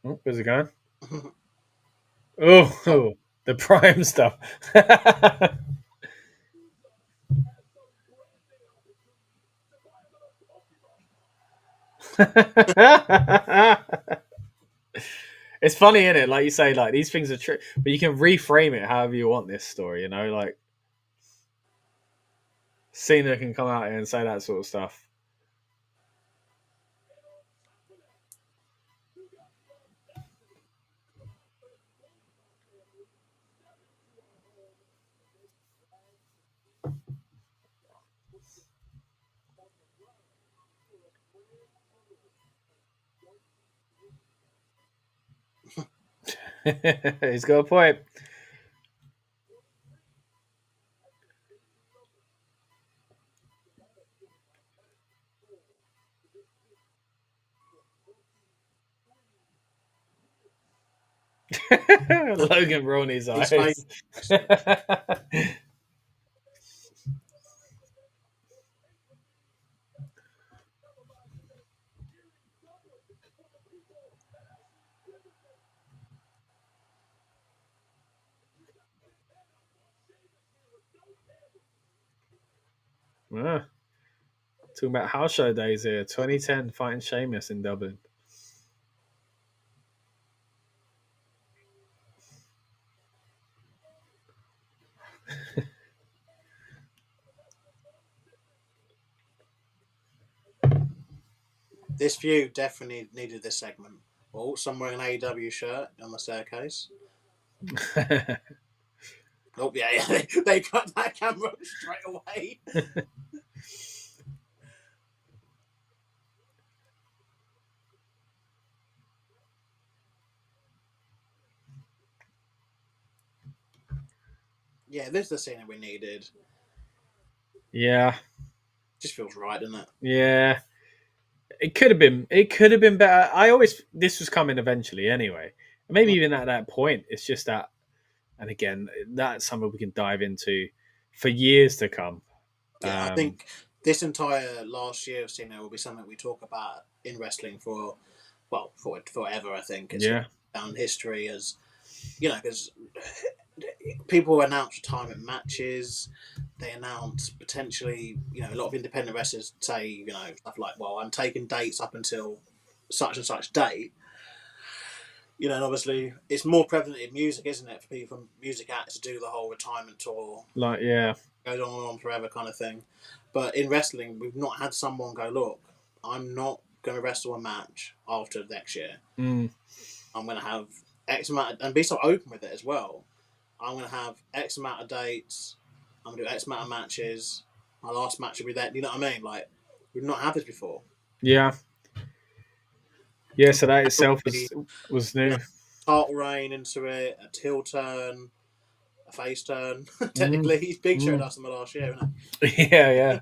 Oh, where's it going? Oh, the prime stuff. It's funny, isn't it? Like you say, like these things are true, but you can reframe it however you want this story, like Cena can come out here and say that sort of stuff. He's got a point. Logan Roney's eyes. Ah, talking about house show days here. 2010 fighting Sheamus in Dublin. This feud definitely needed this segment. Oh, somewhere an AEW shirt on the staircase. Oh, yeah. They got that camera straight away. Yeah, this is the scene that we needed. Yeah. Just feels right, doesn't it? Yeah. It could have been. It could have been better. This was coming eventually anyway. Maybe even at that point, it's just that. And again, that's something we can dive into for years to come. Yeah, I think this entire last year of Cena will be something we talk about in wrestling for forever. I think it's down history as because people announce retirement matches. They announce potentially, a lot of independent wrestlers say, stuff like, well, I'm taking dates up until such and such date. And obviously it's more prevalent in music, isn't it, for people from music acts to do the whole retirement tour. Goes on and on forever kind of thing. But in wrestling, we've not had someone go, look, I'm not going to wrestle a match after next year. I'm going to have X amount, and be so open with it as well. I'm going to have X amount of dates. I'm going to do X amount of matches. My last match will be that. You know what I mean? Like, we've not had this before. Yeah. Yeah, so that itself was new. Title reign into it, a heel turn, a face turn. Technically, he's big showed us in the last year, isn't it? Yeah.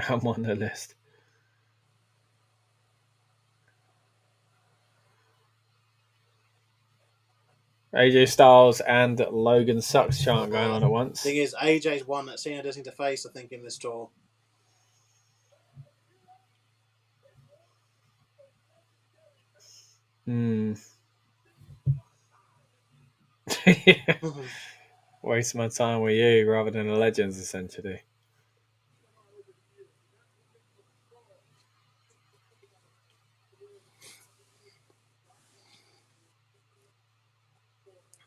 I'm on the list. AJ Styles and Logan Sucks chant going on at once. Thing is, AJ's one that Cena doesn't need to face, I think, in this tour. Waste my time with you rather than the legends, essentially.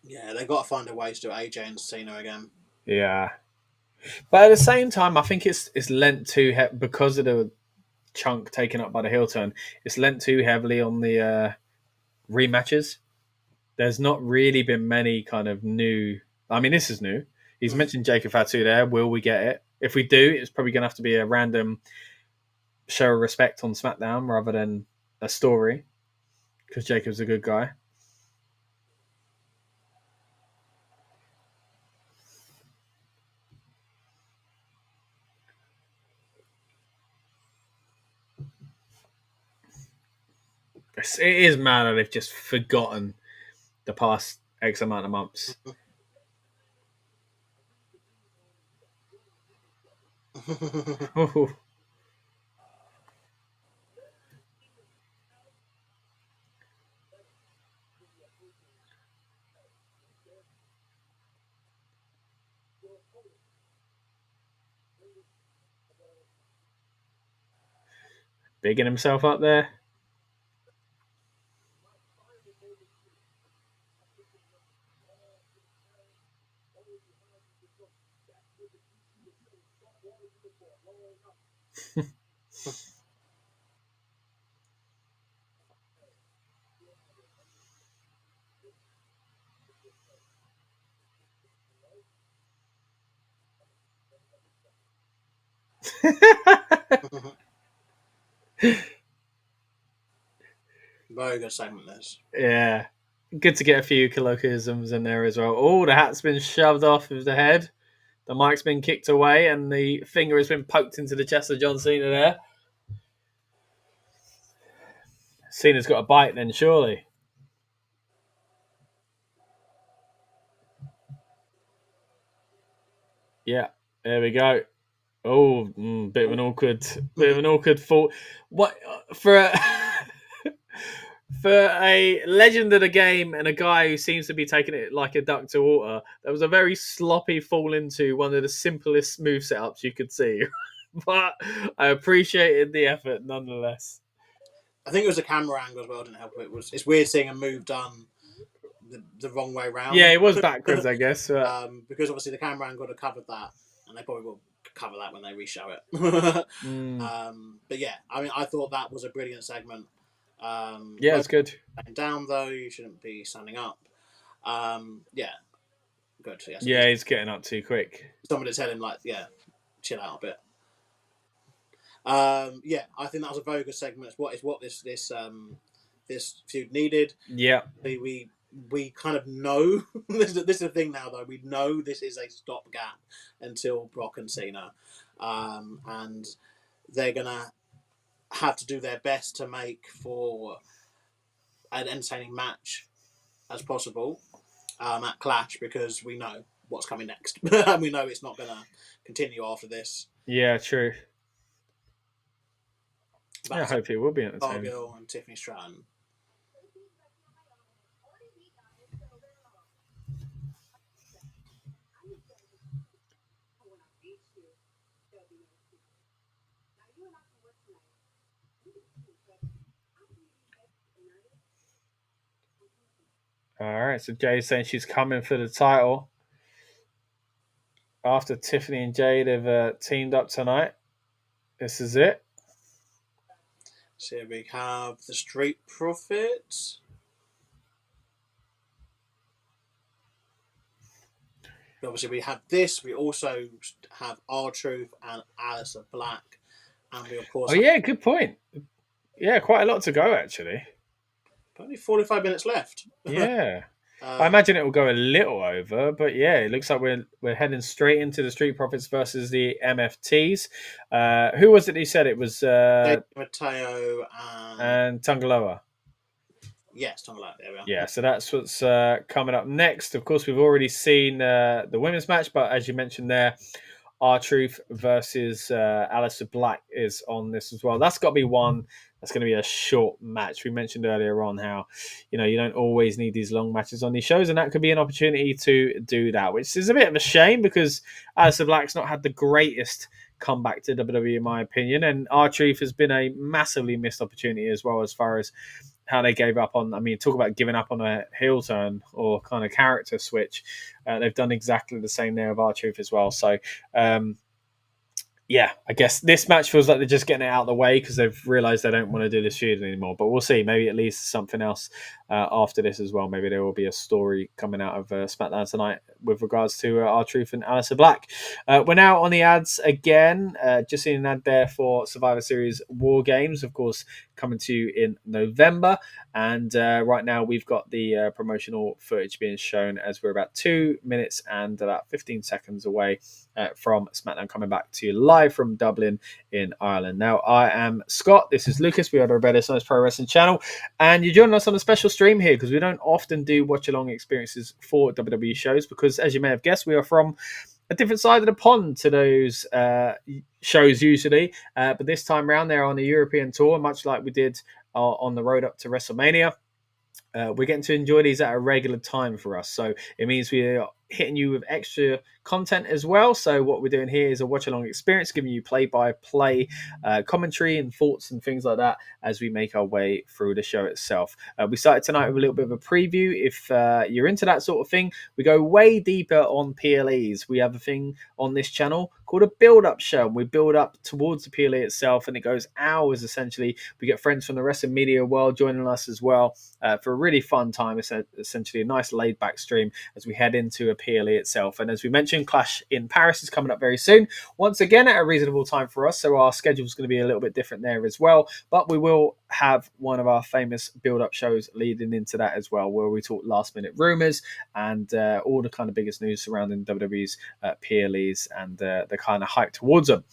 Yeah, they got to find a way to do AJ and Cena again. Yeah, but at the same time, I think it's lent too because of the chunk taken up by the heel turn. It's lent too heavily on the rematches. There's not really been many kind of new. I mean, this is new. He's mentioned Jacob Fatu there. Will we get it? If we do, it's probably going to have to be a random show of respect on SmackDown rather than a story, because Jacob's a good guy. It is mad that they've just forgotten the past X amount of months. Bigging himself up there. Very good segment, this. Yeah. Good to get a few colloquialisms in there as well. Oh, the hat's been shoved off of the head. The mic's been kicked away and the finger has been poked into the chest of John Cena there. Cena's got a bite then, surely. Yeah, there we go. Oh, bit of an awkward fall. What for? For a legend of the game and a guy who seems to be taking it like a duck to water, that was a very sloppy fall into one of the simplest move setups you could see. But I appreciated the effort nonetheless. I think it was a camera angle as well. Didn't help. It's weird seeing a move done the wrong way round. Yeah, it was backwards, I guess. Because obviously the camera angle would have covered that, and they probably will cover that when they reshow it. But yeah, I mean, I thought that was a brilliant segment. Yeah, it's good. Down though, you shouldn't be standing up. Yeah, good. Yes, yeah, he's getting up too quick. Somebody tell him chill out a bit. Yeah, I think that was a very good segment. It's what this feud needed. Yeah, we kind of know this is the thing now though. We know this is a stopgap until Brock and Cena, and they're gonna have to do their best to make for an entertaining match as possible at Clash, because we know what's coming next. And we know it's not gonna continue after this. Yeah, true. I hope it will be entertaining. Cargill and Tiffany Stratton. All right, so Jay's saying she's coming for the title after Tiffany and Jade have teamed up tonight. This is it. So we have the Street Profits. Obviously, we have this. We also have R-Truth and Aleister Black. And we, of course... Oh, yeah, good point. Yeah, quite a lot to go, actually. Only 45 minutes left. Yeah. I imagine it will go a little over, but yeah, it looks like we're heading straight into the Street Profits versus the MFTs. Who was it who said it was? Mateo and Tungaloa. Yes, Tungaloa. There we are. Yeah, so that's what's coming up next. Of course, we've already seen the women's match, but as you mentioned there, R-Truth versus Aleister Black is on this as well. That's got to be one that's going to be a short match. We mentioned earlier on how, you don't always need these long matches on these shows, and that could be an opportunity to do that, which is a bit of a shame because Aleister Black's not had the greatest comeback to WWE, in my opinion, and R-Truth has been a massively missed opportunity as well, as far as how they gave up on, talk about giving up on a heel turn or kind of character switch. They've done exactly the same there with R-Truth as well. So, yeah, I guess this match feels like they're just getting it out of the way because they've realised they don't want to do this feud anymore. But we'll see. Maybe at least something else after this as well. Maybe there will be a story coming out of SmackDown tonight with regards to R-Truth and Aleister Black. We're now on the ads again. Just seeing an ad there for Survivor Series War Games, of course, coming to you in November. And right now we've got the promotional footage being shown as we're about 2 minutes and about 15 seconds away from SmackDown coming back to you live from Dublin in Ireland. Now, I am Scott. This is Lucas. We are the Rebellious Noise Pro Wrestling channel. And you're joining us on a special stream here because we don't often do watch-along experiences for WWE shows because, as you may have guessed, we are from a different side of the pond to those shows usually. But this time around, they're on the European Tour, much like we did on the road up to WrestleMania. We're getting to enjoy these at a regular time for us. So it means we're hitting you with extra content as well. So what we're doing here is a watch-along experience, giving you play-by-play commentary and thoughts and things like that as we make our way through the show itself. We started tonight with a little bit of a preview. If you're into that sort of thing, we go way deeper on PLEs. We have a thing on this channel called a build-up show. We build up towards the PLE itself, and it goes hours, essentially. We get friends from the wrestling media world joining us as well for a really fun time. It's essentially a nice laid-back stream as we head into a PLE itself. And as we mentioned, Clash in Paris is coming up very soon. Once again, at a reasonable time for us, so our schedule is going to be a little bit different there as well. But we will have one of our famous build-up shows leading into that as well, where we talk last-minute rumors and all the kind of biggest news surrounding WWE's PLEs and the kind of hype towards them.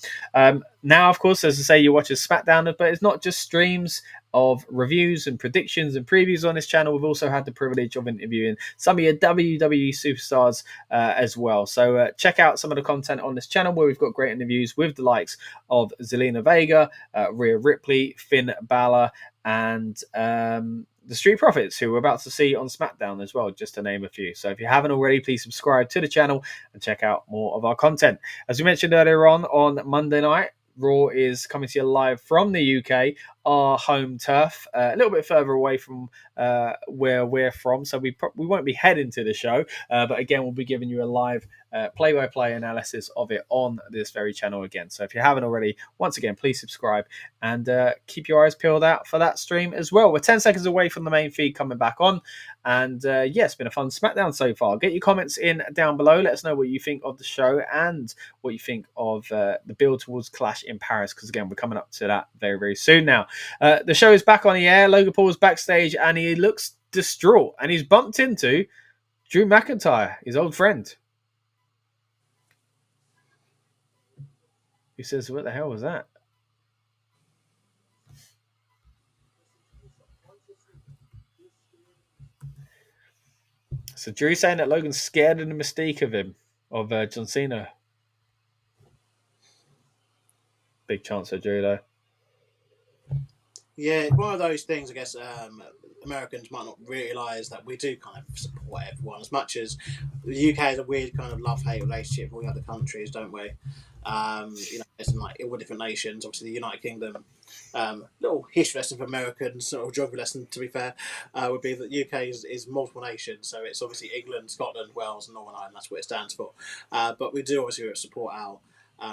Now, of course, as I say, you watch a SmackDown, but it's not just streams of reviews and predictions and previews on this channel. We've also had the privilege of interviewing some of your WWE superstars as well. So check out some of the content on this channel where we've got great interviews with the likes of Zelina Vega, Rhea Ripley, Finn Balor, and the Street Profits, who we're about to see on SmackDown as well, just to name a few. So if you haven't already, please subscribe to the channel and check out more of our content. As we mentioned earlier on Monday night, Raw is coming to you live from the UK, our home turf, a little bit further away from where we're from, so we won't be heading to the show, but again, we'll be giving you a live play-by-play analysis of it on this very channel again. So if you haven't already, once again, please subscribe and keep your eyes peeled out for that stream as well. We're 10 seconds away from the main feed coming back on, and yeah, it's been a fun SmackDown so far. Get your comments in down below. Let us know what you think of the show and what you think of the build towards Clash in Paris, because again, we're coming up to that very, very soon now. The show is back on the air. Logan Paul's backstage and he looks distraught, and he's bumped into Drew McIntyre, his old friend. He says, what the hell was that? So Drew's saying that Logan's scared of the mystique of him, of John Cena. Big chance for Drew, though. Yeah, one of those things, I guess, Americans might not realise that we do kind of support everyone. As much as the UK has a weird kind of love-hate relationship with all the other countries, don't we? It's in like all different nations. Obviously, the United Kingdom. Little history lesson for Americans, or geography lesson, to be fair, would be that the UK is multiple nations. So it's obviously England, Scotland, Wales, and Northern Ireland. That's what it stands for. But we do obviously support our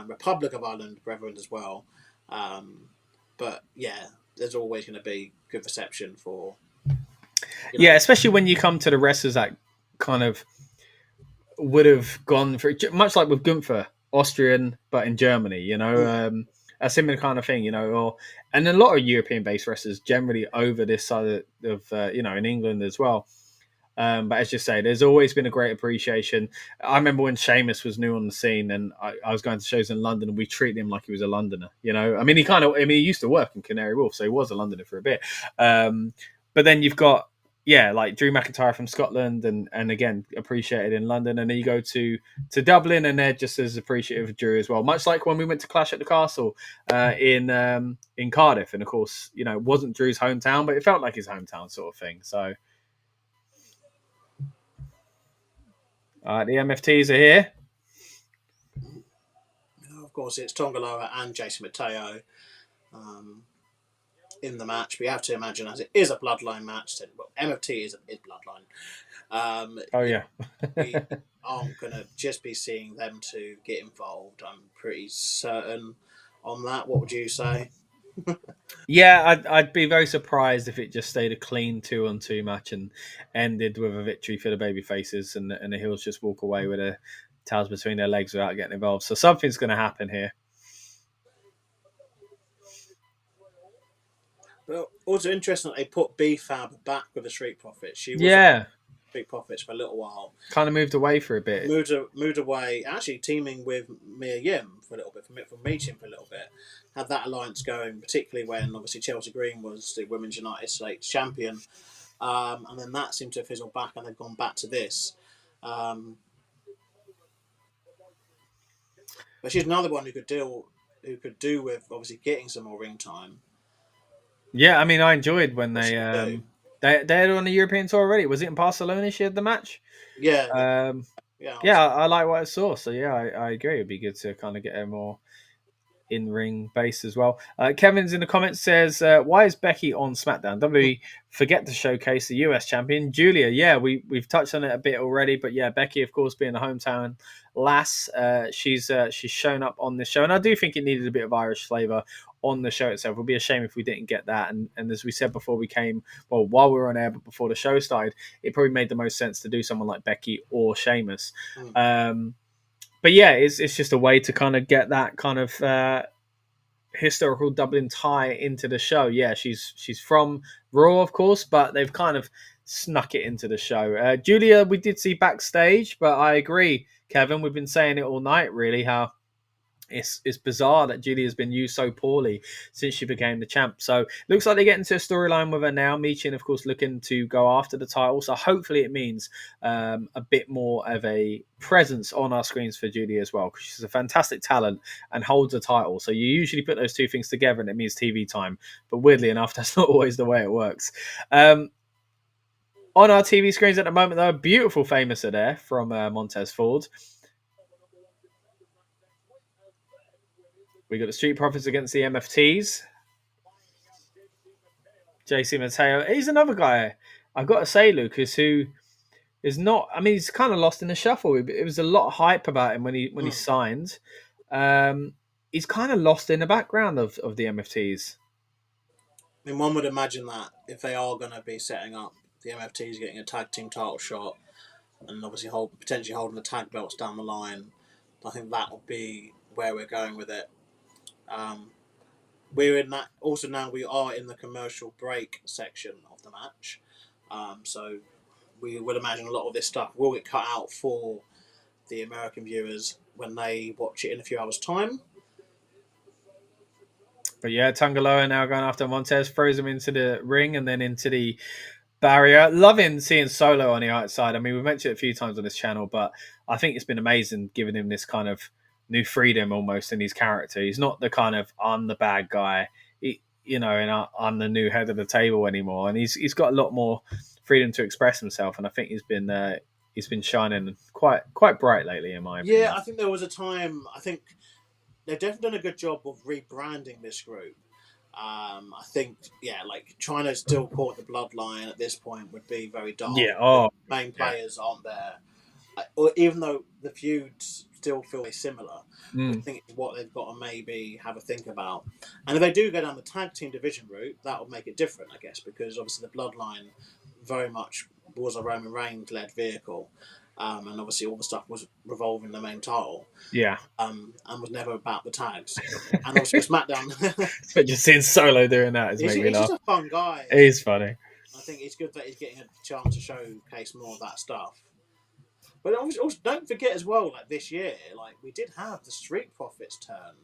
Republic of Ireland brethren as well. But yeah, there's always going to be good reception for. Yeah, especially when you come to the wrestlers that kind of would have gone for, much like with Gunther, Austrian, but in Germany, a similar kind of thing, and a lot of European-based wrestlers generally over this side of in England as well. But as you say, there's always been a great appreciation. I remember when Sheamus was new on the scene, and I was going to shows in London, and we treated him like he was a Londoner. He used to work in Canary Wharf, so he was a Londoner for a bit. But then you've got, like Drew McIntyre from Scotland, and again appreciated in London, and then you go to Dublin, and they're just as appreciative of Drew as well. Much like when we went to Clash at the Castle in Cardiff, and of course, it wasn't Drew's hometown, but it felt like his hometown sort of thing. So. The MFTs are here. Of course, it's Tongaloa and Jason Mateo in the match. We have to imagine, as it is a bloodline match, then, well, MFT is bloodline. Oh, yeah. We aren't going to just be seeing them two get involved. I'm pretty certain on that. What would you say? Yeah, I'd be very surprised if it just stayed a clean 2-on-2 match and ended with a victory for the baby faces, and the heels just walk away with their towels between their legs without getting involved. So something's going to happen here. But also interesting that they put B-Fab back with the Street Profits. She was Street Profits for a little while. Kind of moved away for a bit. Moved away, actually teaming with Mia Yim for a little bit, from Meeting for a little bit. Had that alliance going, particularly when obviously Chelsea Green was the Women's United States champion. And then that seemed to fizzle back, and they've gone back to this. But she's another one who could do with obviously getting some more ring time. Yeah, I mean, I enjoyed when they're on the European tour already. Was it in Barcelona she had the match? Yeah. I like what I saw. So yeah, I agree. It'd be good to kind of get a more in-ring base as well. Kevin's in the comments says, why is Becky on SmackDown? WWE forget to showcase the US champion, Julia. Yeah, we've touched on it a bit already, but yeah, Becky, of course, being the hometown lass, she's shown up on this show, and I do think it needed a bit of Irish flavour on the show itself. It would be a shame if we didn't get that. And as we said before while we were on air, but before the show started, it probably made the most sense to do someone like Becky or Sheamus. But yeah, it's just a way to kind of get that kind of historical Dublin tie into the show. Yeah, she's from Raw, of course, but they've kind of snuck it into the show. Julia, we did see backstage, but I agree, Kevin. We've been saying it all night, really, how it's bizarre that Julia has been used so poorly since she became the champ. So looks like they get into a storyline with her now. Michin, of course, looking to go after the title. So hopefully it means a bit more of a presence on our screens for Julia as well, because she's a fantastic talent and holds a title. So you usually put those two things together and it means TV time. But weirdly enough, that's not always the way it works. On our TV screens at the moment, though, a beautiful famous are there from Montez Ford. We got the Street Profits against the MFTs. JC Mateo. He's another guy, I've got to say, Lucas, who is not. I mean, he's kind of lost in the shuffle. It was a lot of hype about him when he signed. He's kind of lost in the background of the MFTs. I mean, one would imagine that if they are going to be setting up the MFTs getting a tag team title shot, and obviously potentially holding the tag belts down the line, I think that will be where we're going with it. We're in that. Also, now we are in the commercial break section of the match, so we would imagine a lot of this stuff will get cut out for the American viewers when they watch it in a few hours' time. But yeah, Tungaloa now going after Montez, throws him into the ring and then into the barrier. Loving seeing Solo on the outside. I mean, we've mentioned it a few times on this channel, but I think it's been amazing giving him this kind of new freedom almost in his character. He's not the kind of I'm the bad guy, and I'm the new head of the table anymore. And he's got a lot more freedom to express himself. And I think he's been shining quite bright lately, in my opinion. Yeah, I think there was a time. I think they've definitely done a good job of rebranding this group. I think, like trying to still call it the Bloodline at this point would be very dark. Yeah, the main players aren't there. Or even though the feuds still feel very similar, I think it's what they've got to maybe have a think about. And if they do go down the tag team division route, that will make it different, I guess, because obviously the Bloodline very much was a Roman Reigns led vehicle. And obviously all the stuff was revolving the main title. Yeah. And was never about the tags. And obviously SmackDown. But just seeing Solo doing that is making me laugh. He's just a fun guy. He's funny. I think it's good that he's getting a chance to showcase more of that stuff. But also don't forget as well, like this year, like we did have the Street Profits turn,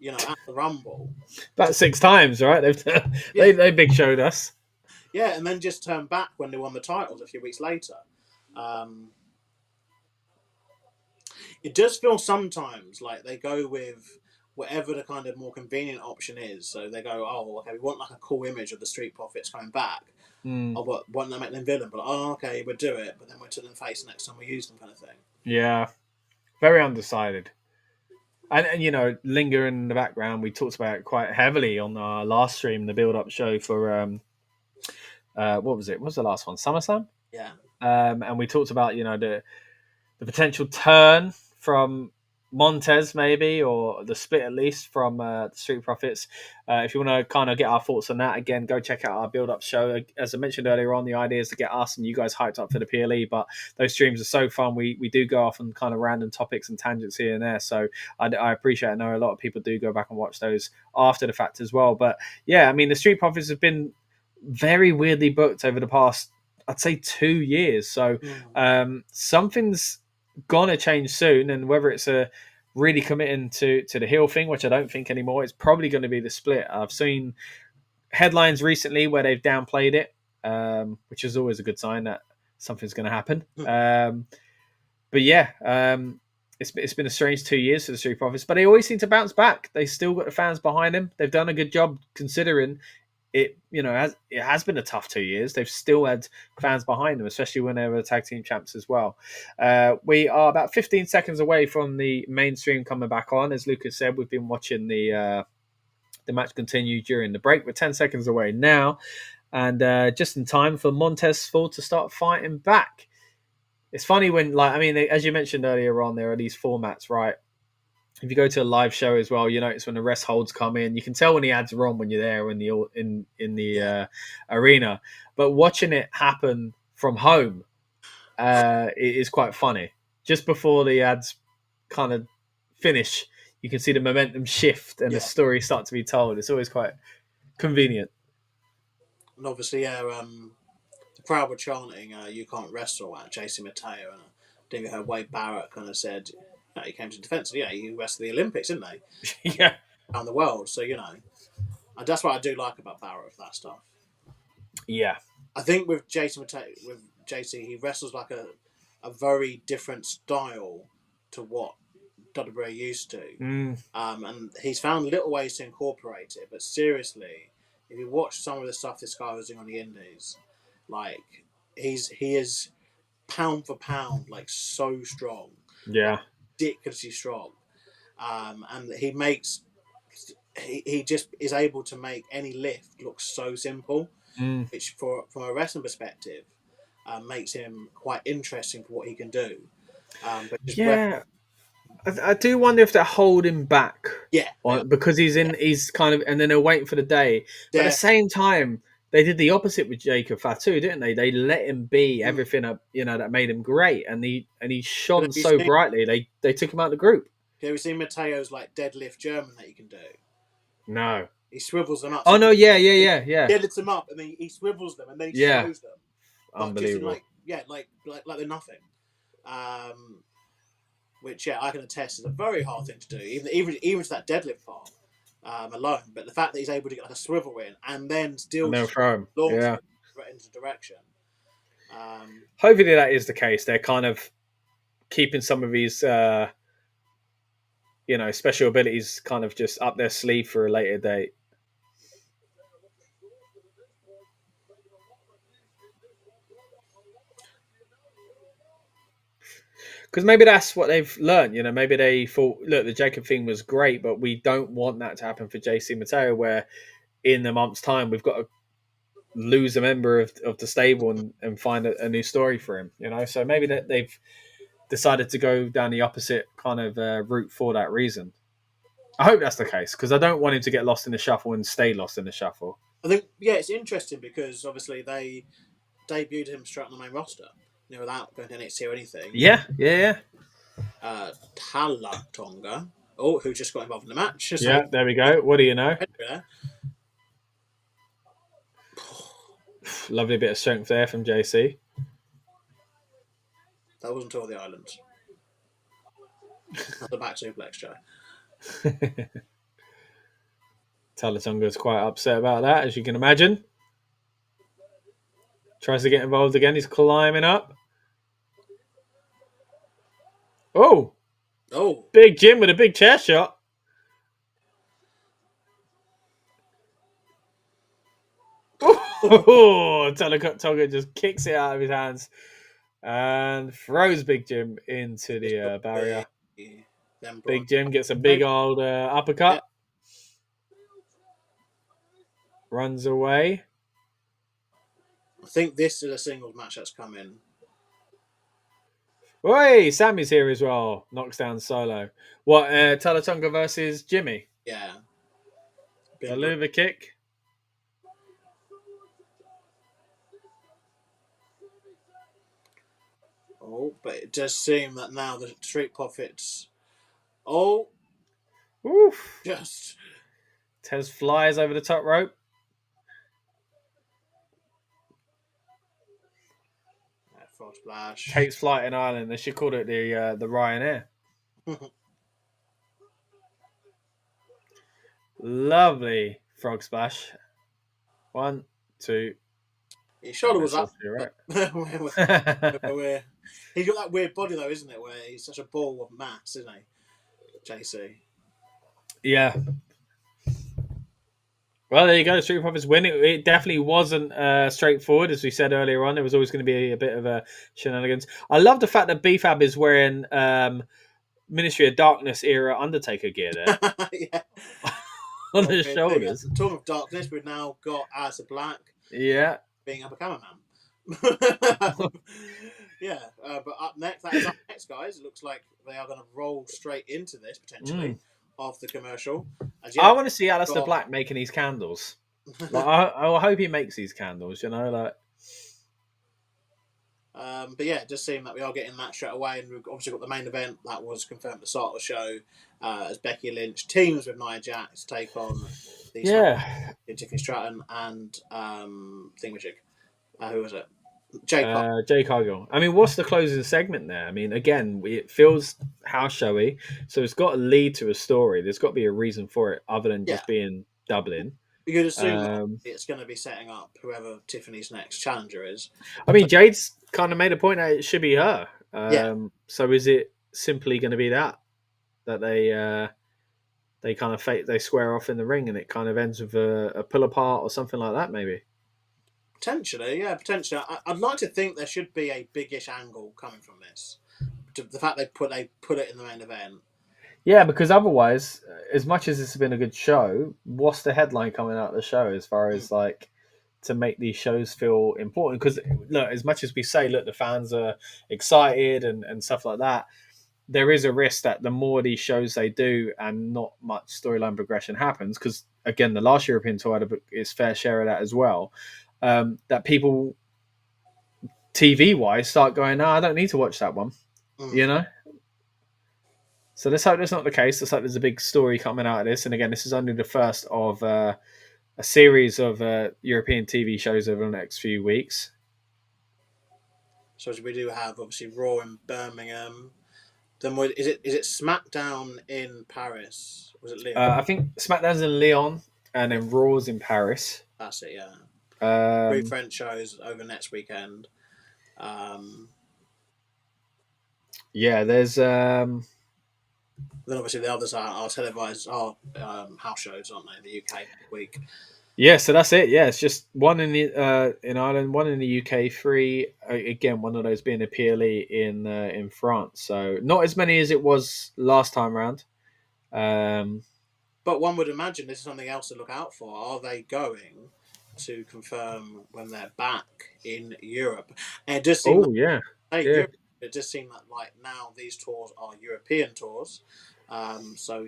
at the Rumble. About 6 times, right? They big showed us. Yeah, and then just turned back when they won the titles a few weeks later. It does feel sometimes like they go with whatever the kind of more convenient option is. So they go, okay, we want like a cool image of the Street Profits coming back. Or want to make them villain, but okay, we'll do it, but then we'll turn them face next time we use them, kind of thing. Yeah, very undecided. And linger in the background. We talked about it quite heavily on our last stream, the build-up show for what was it? What was the last one? SummerSlam. Yeah. And we talked about the potential turn from Montez, maybe, or the split at least from the Street Profits. If you want to kind of get our thoughts on that, again, go check out our build-up show. As I mentioned earlier on, the idea is to get us and you guys hyped up for the PLE, but those streams are so fun. We do go off on kind of random topics and tangents here and there, so I appreciate it. I know a lot of people do go back and watch those after the fact as well. But yeah, I mean, the Street Profits have been very weirdly booked over the past, I'd say, 2 years. So something's gonna change soon, and whether it's a really committing to the heel thing, which I don't think anymore, it's probably going to be the split. I've seen headlines recently where they've downplayed it, which is always a good sign that something's going to happen. But yeah, it's been a strange 2 years for the Street Profits, but they always seem to bounce back. They still got the fans behind them. They've done a good job considering it. It has been a tough 2 years. They've still had fans behind them, especially when they were tag team champs as well. We are about 15 seconds away from the mainstream coming back on. As Lucas said, we've been watching the match continue during the break. We're 10 seconds away now, and just in time for Montez Ford to start fighting back. It's funny when, as you mentioned earlier on, there are these formats, right? If you go to a live show as well, it's when the rest holds come in. You can tell when the ads are on when you're there in the arena. But watching it happen from home it is quite funny. Just before the ads kind of finish, you can see the momentum shift and the story start to be told. It's always quite convenient. And obviously, the crowd were chanting, "You can't wrestle" at JC Mateo, and I think I heard Wade Barrett kind of said, he came to defence. Yeah, he wrestled the Olympics, didn't they? Yeah. Around the world. So, and that's what I do like about Barrett for that stuff. Yeah. I think with JC, he wrestles like a very different style to what WWE used to. And he's found little ways to incorporate it. But seriously, if you watch some of the stuff this guy was doing on the Indies, like, he is pound for pound, like, so strong. Yeah. Ridiculously strong, and he makes he just is able to make any lift look so simple, which from a wrestling perspective makes him quite interesting for what he can do. But just Yeah, I do wonder if they're holding back. yeah, Because he's kind of, and then they're waiting for the day. But at the same time, they did the opposite with Jacob Fatu, didn't they? They let him be everything that made him great, and he shone so brightly. They took him out of the group. Have you seen Mateo's like deadlift German that he can do? No. He swivels them up. Oh no! Yeah. He deadlifts them up, and then he swivels them, and then he throws them. Unbelievable. Like they're nothing. Which I can attest is a very hard thing to do, even to that deadlift part alone. But the fact that he's able to get like a swivel in and then still throw him, into the direction. Hopefully that is the case. They're kind of keeping some of his, special abilities kind of just up their sleeve for a later date. Because maybe that's what they've learned. Maybe they thought, look, the Jacob thing was great, but we don't want that to happen for JC Mateo, where in a month's time we've got to lose a member of the stable and find a new story for him. So maybe they've decided to go down the opposite kind of route for that reason. I hope that's the case, because I don't want him to get lost in the shuffle and stay lost in the shuffle. I think, it's interesting because obviously they debuted him straight on the main roster. Without going to NXT or anything. Yeah. Talatonga. Who just got involved in the match. So, yeah, there we go. What do you know? Lovely bit of strength there from JC. That wasn't all the islands. Not the back suplex, Joe. Talatonga's quite upset about that, as you can imagine. Tries to get involved again. He's climbing up. Oh, Big Jim with a big chair shot. Oh, Tonga just kicks it out of his hands and throws Big Jim into the barrier. Big Jim gets a big old uppercut. Runs away. I think this is a singles match that's coming. Oi, Sammy's here as well. Knocks down Solo. What, Talatonga versus Jimmy? Yeah. A Luva kick. But it does seem that now the Street Profits... Oof. Just... Tez flies over the top rope. Frog splash. Takes flight in Ireland. They should call it the Ryanair. Lovely frog splash. 1, 2. His shoulder was up. Right. He's got that weird body though, isn't it? Where he's such a ball of mass, isn't he? JC. Yeah. Well, there you go. Street Profits win. It definitely wasn't straightforward, as we said earlier on. There was always going to be a bit of a shenanigans. I love the fact that BFAB is wearing Ministry of Darkness era Undertaker gear there. Yeah. On his shoulders. Talk of Darkness, we've now got Alistair Black. Yeah. Being up a cameraman. Yeah. But up next, guys. It looks like they are going to roll straight into this, potentially. Of the commercial. I want to see Alistair Black making these candles. I hope he makes these candles, But yeah, it does seem that we are getting that straight away, and we've obviously got the main event that was confirmed at the start of the show as Becky Lynch teams with Nia Jax to take on Tiffany Stratton and Thingamajig. Who was it? Jay Cargill. I mean, what's the closing segment there? I mean, again, it feels house showy, so it's got to lead to a story. There's got to be a reason for it other than just being Dublin. You could assume it's going to be setting up whoever Tiffany's next challenger is. I mean, Jade's kind of made a point that it should be her. So is it simply going to be that they kind of they square off in the ring and it kind of ends with a pull apart or something like that, maybe? Potentially. I'd like to think there should be a biggish angle coming from this. The fact they put it in the main event. Yeah, because otherwise, as much as this has been a good show, what's the headline coming out of the show as far as like to make these shows feel important? Because look, as much as we say, look, the fans are excited and stuff like that, there is a risk that the more these shows they do and not much storyline progression happens, because again, the last European tour had its fair share of that as well. That people TV wise start going, no, I don't need to watch that one, you know. So let's hope that's not the case. Looks like there's a big story coming out of this. And again, this is only the first of a series of European TV shows over the next few weeks. So we do have obviously Raw in Birmingham. Then is it SmackDown in Paris? Was it Lyon? I think SmackDown's in Lyon and then Raw's in Paris. That's it, yeah. 3 French shows over next weekend. Yeah, there's then obviously the others are televised, house shows, aren't they? In the UK week. Yeah, so that's it. Yeah, it's just one in the in Ireland, one in the UK, 3 again. One of those being a PLE in France. So not as many as it was last time round. But one would imagine this is something else to look out for. Are they going to confirm when they're back in Europe? And it does seem Europe, it does seem like now these tours are European tours. So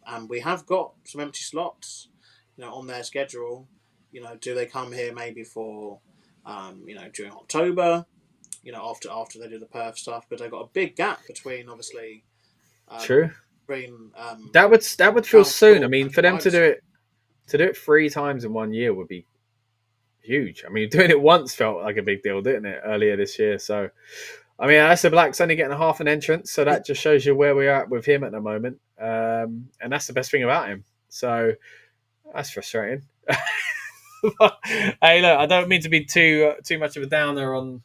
and we have got some empty slots, on their schedule. Do they come here maybe for, during October, after they do the Perth stuff? But they've got a big gap between, obviously. True. Between, that would feel soon. I mean, for them to do it 3 times in 1 year would be huge. I mean, doing it once felt like a big deal, didn't it, earlier this year? So, I mean, Aleister Black's only getting a half an entrance, so that just shows you where we're at with him at the moment. And that's the best thing about him. So that's frustrating. Hey, look, I don't mean to be too much of a downer on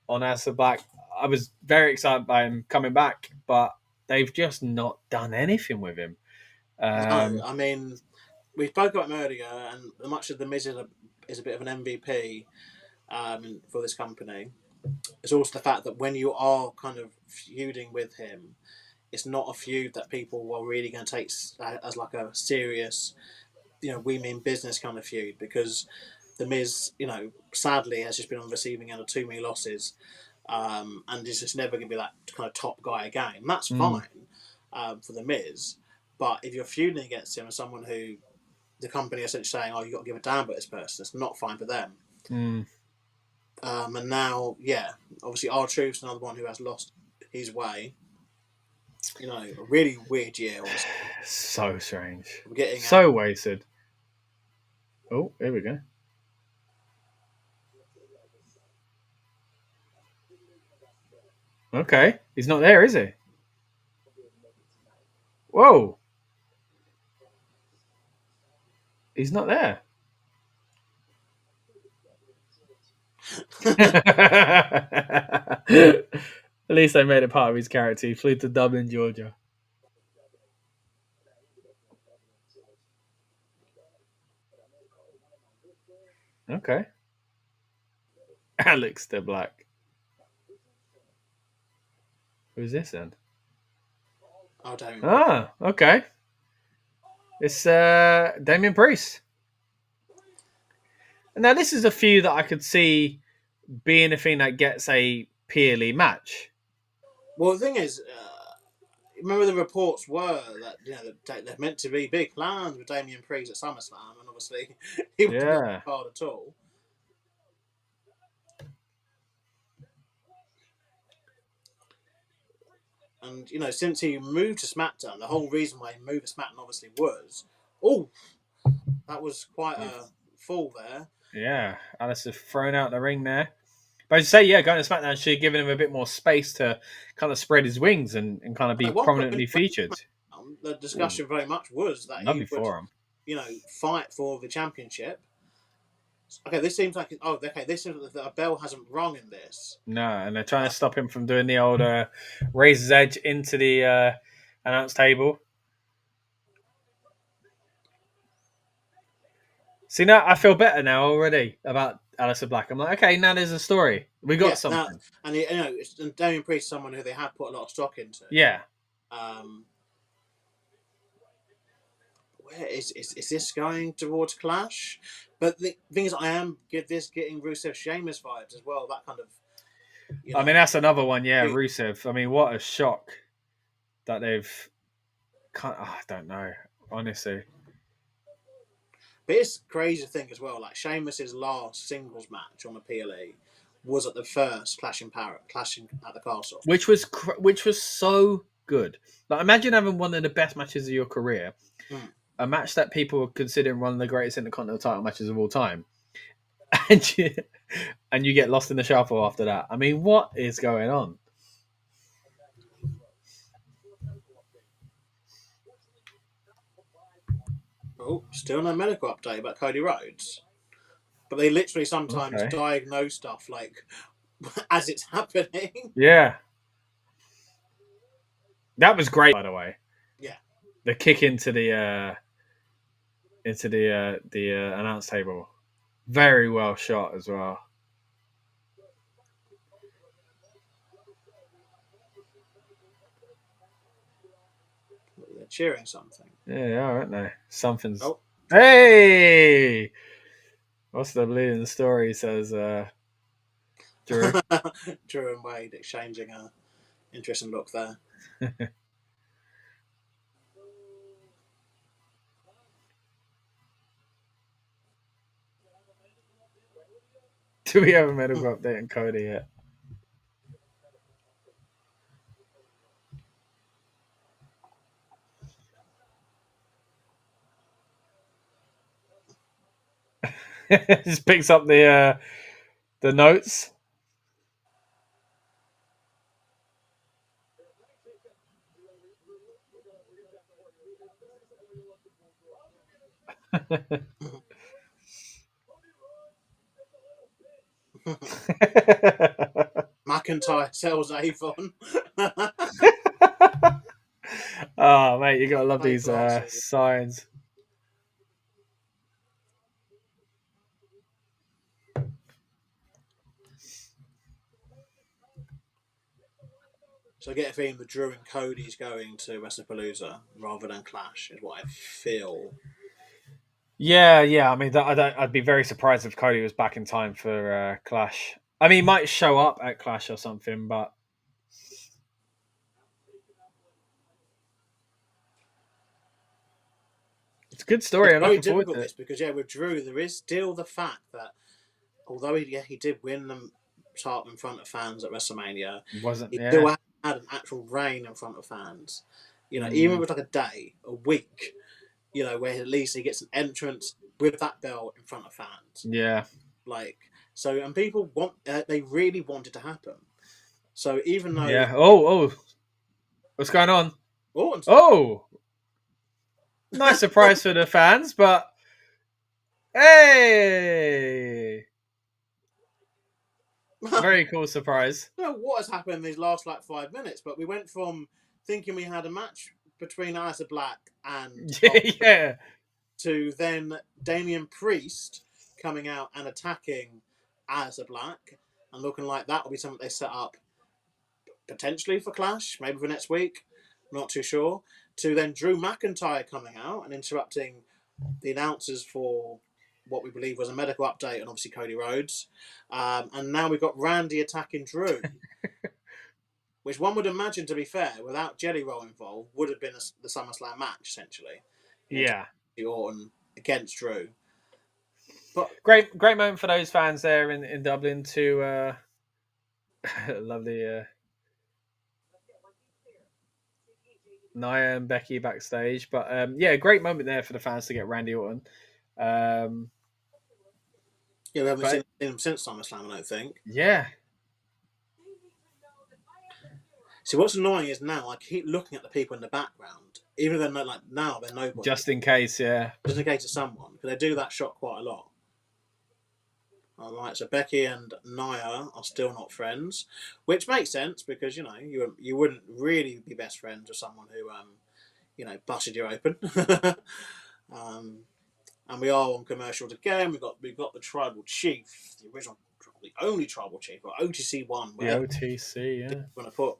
Aleister Black. I was very excited by him coming back, but they've just not done anything with him. No, I mean, we spoke about him earlier, and much of the Miz is a bit of an MVP for this company. It's also the fact that when you are kind of feuding with him, it's not a feud that people are really going to take as like a serious, we mean business kind of feud, because the Miz, sadly has just been on the receiving end of too many losses, and is just never going to be that kind of top guy again. And that's fine for the Miz, but if you're feuding against him as someone who the company are essentially saying, "Oh, you got to give a damn about this person," it's not fine for them. And now, obviously R-Truth's another one who has lost his way. A really weird year. Honestly. So strange. We're getting so wasted. Oh, here we go. Okay, he's not there, is he? Whoa. He's not there. At least they made it part of his character. He flew to Dublin, Georgia. Okay. Aleister Black. Who's this then? Oh, Damien. Ah, okay. It's Damien Priest. Now, this is a feud that I could see being a thing that gets a PLE match. Well, the thing is, remember the reports were that they're meant to be big plans with Damien Priest at SummerSlam, and obviously he was not hard at all. And since he moved to SmackDown, the whole reason why he moved to SmackDown obviously was, that was quite a fall there. Yeah, Aleister thrown out the ring there. But I'd say, going to SmackDown should have given him a bit more space to kind of spread his wings and kind of be prominently featured. The discussion very much was that he would, fight for the championship. Okay, this seems like this seems like a bell hasn't rung in this. No, and they're trying to stop him from doing the old razor's edge into the announce table. See, now I feel better now already about Aleister Black. I'm like, okay, now there's a story. We got something. And Damien Priest is someone who they have put a lot of stock into. Yeah. where is this going towards Clash? But the thing is, I am getting Rusev Sheamus vibes as well. That kind of, I mean, that's another one. Yeah, Rusev. I mean, what a shock that they've. I don't know, honestly. But it's crazy to think as well. Like Sheamus's last singles match on the PLE was at the first clashing at the Castle, which was so good. Like, imagine having one of the best matches of your career, a match that people are considering one of the greatest Intercontinental title matches of all time, and you get lost in the shuffle after that. I mean, what is going on? Oh, still no medical update about Cody Rhodes. But they literally sometimes diagnose stuff like as it's happening. Yeah. That was great, by the way. Yeah. The kick into the announce table. Very well shot as well. They're cheering something. Yeah, aren't they? Something's. Oh. Hey! What's the bleeding story? Says Drew. Drew and Wade exchanging a interesting look there. Do we have a medical update on Cody yet? Just picks up the notes. McIntyre sells Avon. Oh, mate, you gotta love these signs. So I get a feeling that Drew and Cody's going to WrestlePalooza rather than Clash, is what I feel. Yeah. I mean, I'd be very surprised if Cody was back in time for Clash. I mean, he might show up at Clash or something, but it's a good story. It's very difficult this because with Drew there is still the fact that although he did win the title in front of fans at WrestleMania, he still had an actual reign in front of fans. Even if it was like a day, a week, where at least he gets an entrance with that belt in front of fans. Yeah. And people they really want it to happen. So even though... Yeah. Oh. What's going on? Oh! Nice surprise for the fans, but... Hey! Very cool surprise. I don't know what has happened in these last 5 minutes, but we went from thinking we had a match between Aleister Black and to then Damian Priest coming out and attacking Aleister Black and looking like that will be something they set up potentially for Clash, maybe for next week, not too sure, to then Drew McIntyre coming out and interrupting the announcers for what we believe was a medical update and obviously Cody Rhodes. And now we've got Randy attacking Drew, which one would imagine, to be fair, without Jelly Roll involved, would have been the SummerSlam match, essentially. Yeah. Orton against Drew. But great moment for those fans there in Dublin to lovely Nia and Becky backstage. But great moment there for the fans to get Randy Orton. We haven't seen him since SummerSlam, I don't think. Yeah. See, what's annoying is now I keep looking at the people in the background, even though they're now they're nobody. Just in case, yeah. Just in case it's someone, because they do that shot quite a lot. All right, so Becky and Nia are still not friends, which makes sense because you wouldn't really be best friends with someone who busted you open. And we are on commercials again. We've got the Tribal Chief, the only Tribal Chief, or OTC one. The OTC, yeah. We're going to put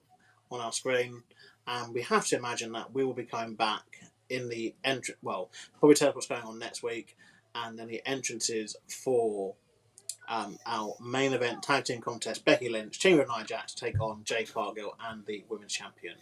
on our screen, and we have to imagine that we will be coming back in the entrance. Well, probably tell us what's going on next week, and then the entrances for our main event tag team contest: Becky Lynch, Cena and Nia Jax to take on Jade Cargill and the women's champion.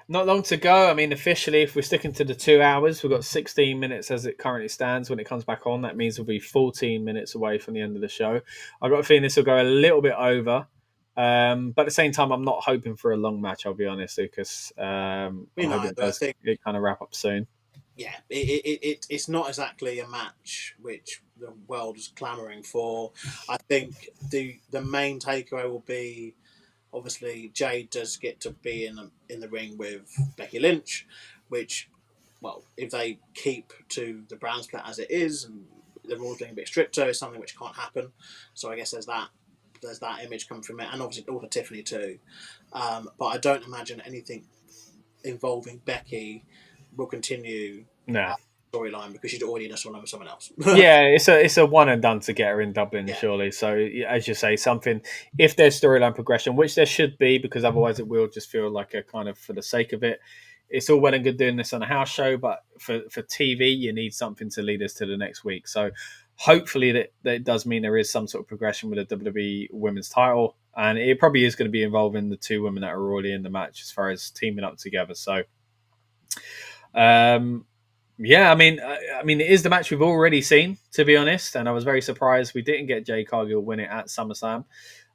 Not long to go. I mean, officially, if we're sticking to the 2 hours, we've got 16 minutes as it currently stands. When it comes back on, that means we'll be 14 minutes away from the end of the show. I've got a feeling this will go a little bit over. But at the same time, I'm not hoping for a long match, I'll be honest, Lucas. I'm hoping it kind of wrap up soon. Yeah, it's not exactly a match which the world is clamouring for. I think the main takeaway will be, obviously, Jade does get to be in the ring with Becky Lynch, which, well, if they keep to the brand split as it is and the rules being a bit stricter, is something which can't happen. So I guess there's that image coming from it, and obviously also Tiffany too. But I don't imagine anything involving Becky will continue storyline because she's already in a storyline with someone else. Yeah, it's a one and done to get her in Dublin, surely. So as you say, something, if there's storyline progression, which there should be, because otherwise it will just feel like a kind of for the sake of it. It's all well and good doing this on a house show, but for TV, you need something to lead us to the next week. So hopefully that does mean there is some sort of progression with the WWE Women's title, and it probably is going to be involving the two women that are already in the match as far as teaming up together. So. Yeah, I mean, it is the match we've already seen, to be honest, and I was very surprised we didn't get Jade Cargill win it at SummerSlam.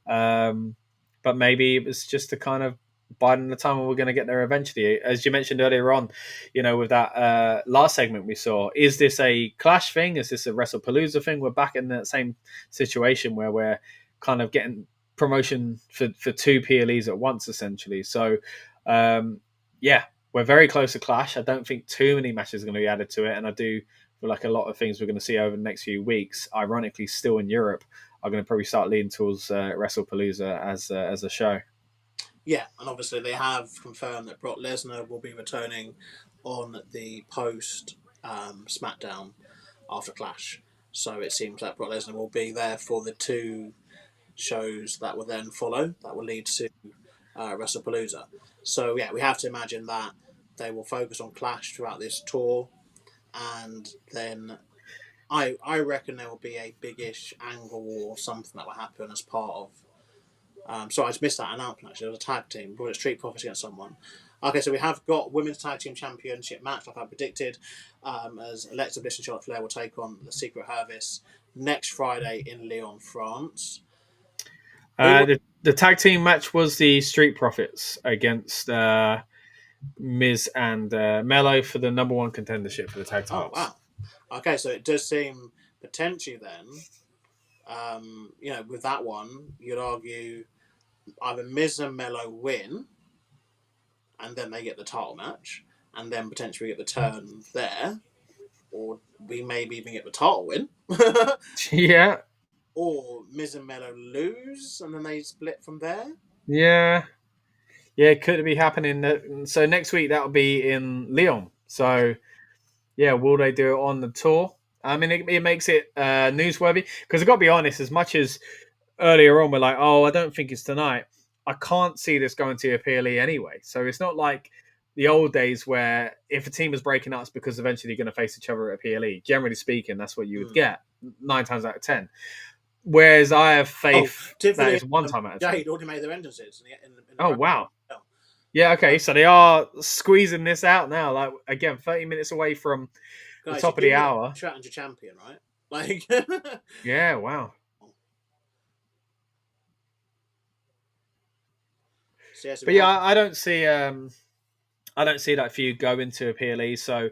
But maybe it was just to kind of biding the time when we're going to get there eventually. As you mentioned earlier on, with that last segment we saw, is this a Clash thing? Is this a WrestlePalooza thing? We're back in that same situation where we're kind of getting promotion for two PLEs at once, essentially. So, yeah. We're very close to Clash. I don't think too many matches are going to be added to it. And I do feel like a lot of things we're going to see over the next few weeks, ironically still in Europe, are going to probably start leading towards WrestlePalooza as a show. Yeah, and obviously they have confirmed that Brock Lesnar will be returning on the post SmackDown after Clash. So it seems like Brock Lesnar will be there for the two shows that will then follow, that will lead to WrestlePalooza. So yeah, we have to imagine that they will focus on Clash throughout this tour, and then I reckon there will be a big-ish angle or something that will happen as part of. Sorry, I just missed that announcement. Actually, there was a tag team, but it's Street Profits against someone. Okay, so we have got Women's Tag Team Championship match, like I predicted, as Alexa Bliss and Charlotte Flair will take on the Secret Service next Friday in Lyon, France. The tag team match was the Street Profits against Miz and Mello for the number one contendership for the tag titles. Oh, wow. Okay, so it does seem potentially then, with that one, you'd argue either Miz and Mello win, and then they get the title match, and then potentially get the turn there, or we maybe even get the title win. Yeah. Or Miz and Mello lose, and then they split from there. Yeah. Yeah, could it be happening? So next week, that'll be in Lyon. So, yeah, will they do it on the tour? I mean, it makes it newsworthy. Because I've got to be honest, as much as earlier on we're like, oh, I don't think it's tonight, I can't see this going to a PLE anyway. So it's not like the old days where if a team is breaking up, it's because eventually you're going to face each other at a PLE. Generally speaking, that's what you would get 9 times out of 10. Whereas I have faith that it's one time at a time. Jade already made their entrances. Oh, wow. Yeah, okay, so they are squeezing this out now. Like, again, 30 minutes away from the top of the hour. Challenger champion, right? Like, yeah, wow. So, but yeah, I don't see that feud go into a PLE. So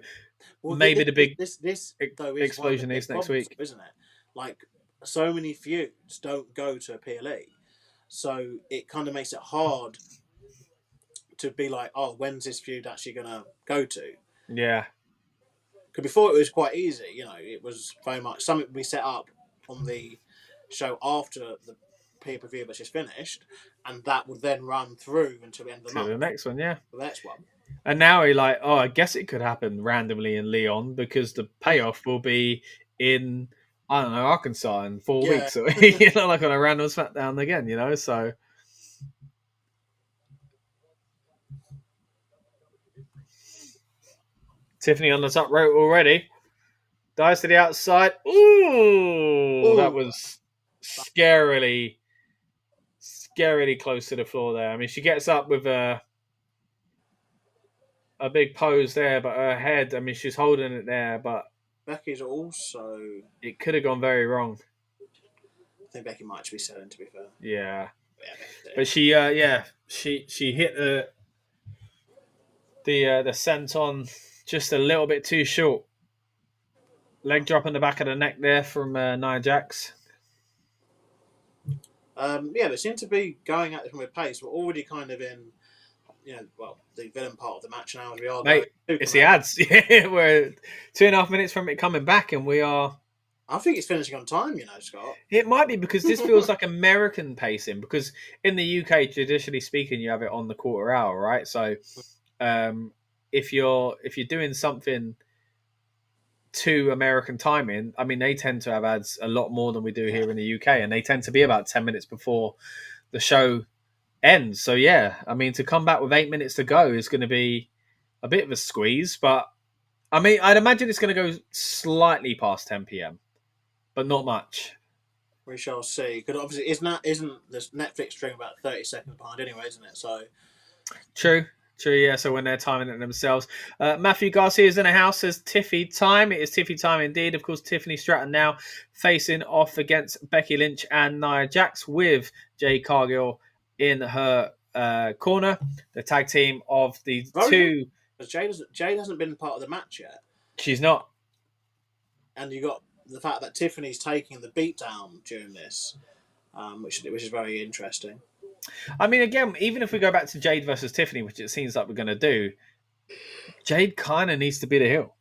maybe the big explosion is next week, isn't it? Like, so many feuds don't go to a PLE, so it kind of makes it hard to be like, oh, when's this feud actually going to go to? Yeah. Because before it was quite easy, it was very much something we set up on the show after the pay-per-view was just finished, and that would then run through until the end of the month. The next one, yeah. The next one. And now you're like, oh, I guess it could happen randomly in Lyon because the payoff will be in, I don't know, Arkansas in 4 weeks. Or, like on a random SmackDown again, so... Tiffany on the top rope already. Dives to the outside. Ooh, that was scarily close to the floor there. I mean, she gets up with a big pose there, but her head, I mean, she's holding it there, but Becky's also... it could have gone very wrong. I think Becky might be selling, to be fair. Yeah. But she hit the senton just a little bit too short. Leg drop in the back of the neck there from Nia Jax. They seem to be going at it from a pace. We're already kind of in, the villain part of the match now as we are. Mate, it's the ads. Yeah, we're 2.5 minutes from it coming back, and we are. I think it's finishing on time, Scott. It might be because this feels like American pacing. Because in the UK, traditionally speaking, you have it on the quarter hour, right? So, if you're doing something to American timing, I mean, they tend to have ads a lot more than we do here in the UK, and they tend to be about 10 minutes before the show ends. So, yeah, I mean, to come back with 8 minutes to go is going to be a bit of a squeeze. But, I mean, I'd imagine it's going to go slightly past 10 p.m., but not much. We shall see. Because obviously, isn't this Netflix stream about 30 seconds behind anyway, isn't it? So True, yeah. So when they're timing it themselves. Matthew Garcia is in the house, says Tiffy time. It is Tiffy time indeed. Of course, Tiffany Stratton now facing off against Becky Lynch and Nia Jax with Jade Cargill in her corner. The tag team of the two. Jade hasn't been part of the match yet. She's not. And you got the fact that Tiffany's taking the beatdown during this, which is very interesting. I mean, again, even if we go back to Jade versus Tiffany, which it seems like we're going to do, Jade kind of needs to be the heel.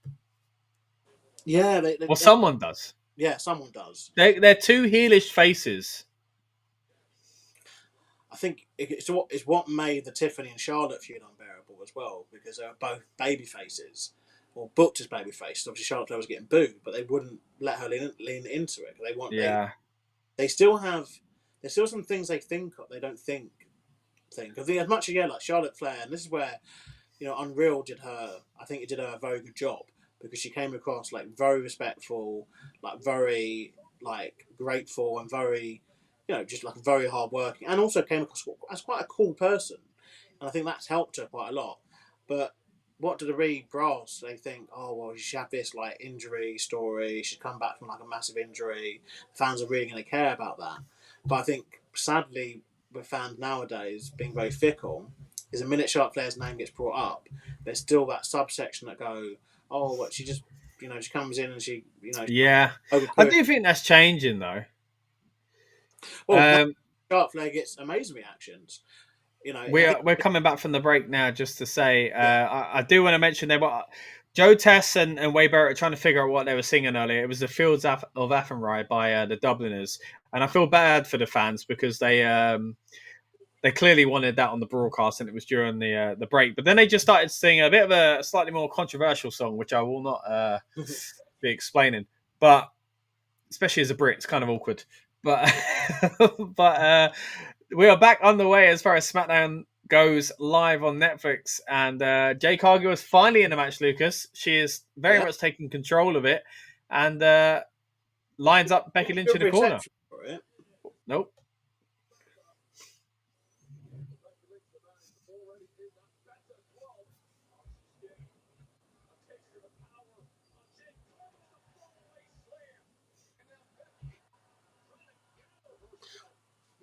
Yeah. Someone does. Yeah, someone does. They're two heelish faces. I think it's what made the Tiffany and Charlotte feud unbearable as well, because they were both baby faces, or booked as baby faces. Obviously, Charlotte Flair was getting booed, but they wouldn't let her lean into it. They want. Yeah. They still have. There's still some things they think of. They don't think. I think as much as like Charlotte Flair, and this is where, Unreal did her. I think it did her a very good job, because she came across like very respectful, like very like grateful, and very, just like very hardworking, and also came across as quite a cool person, and I think that's helped her quite a lot. But what do the Reed brass? They think, oh well, she should have this like injury story. She'd come back from like a massive injury. Fans are really going to care about that. But I think sadly, with fans nowadays being very fickle, is a minute Charlotte Flair's name gets brought up, there's still that subsection that go, oh, what she just, she comes in and she, Yeah, I do think that's changing though. Well, Charlotte Flair gets amazing reactions. We're coming back from the break now, just to say, I do want to mention Joe Tess and Wade Barrett are trying to figure out what they were singing earlier. It was the Fields of Athenry by the Dubliners, and I feel bad for the fans because they clearly wanted that on the broadcast, and it was during the break. But then they just started singing a bit of a slightly more controversial song, which I will not be explaining. But especially as a Brit, it's kind of awkward. But we are back on the way as far as SmackDown goes live on Netflix, and Jade Cargill is finally in the match, Lucas. She is very much taking control of it, and lines up Becky Lynch in the corner. Nope.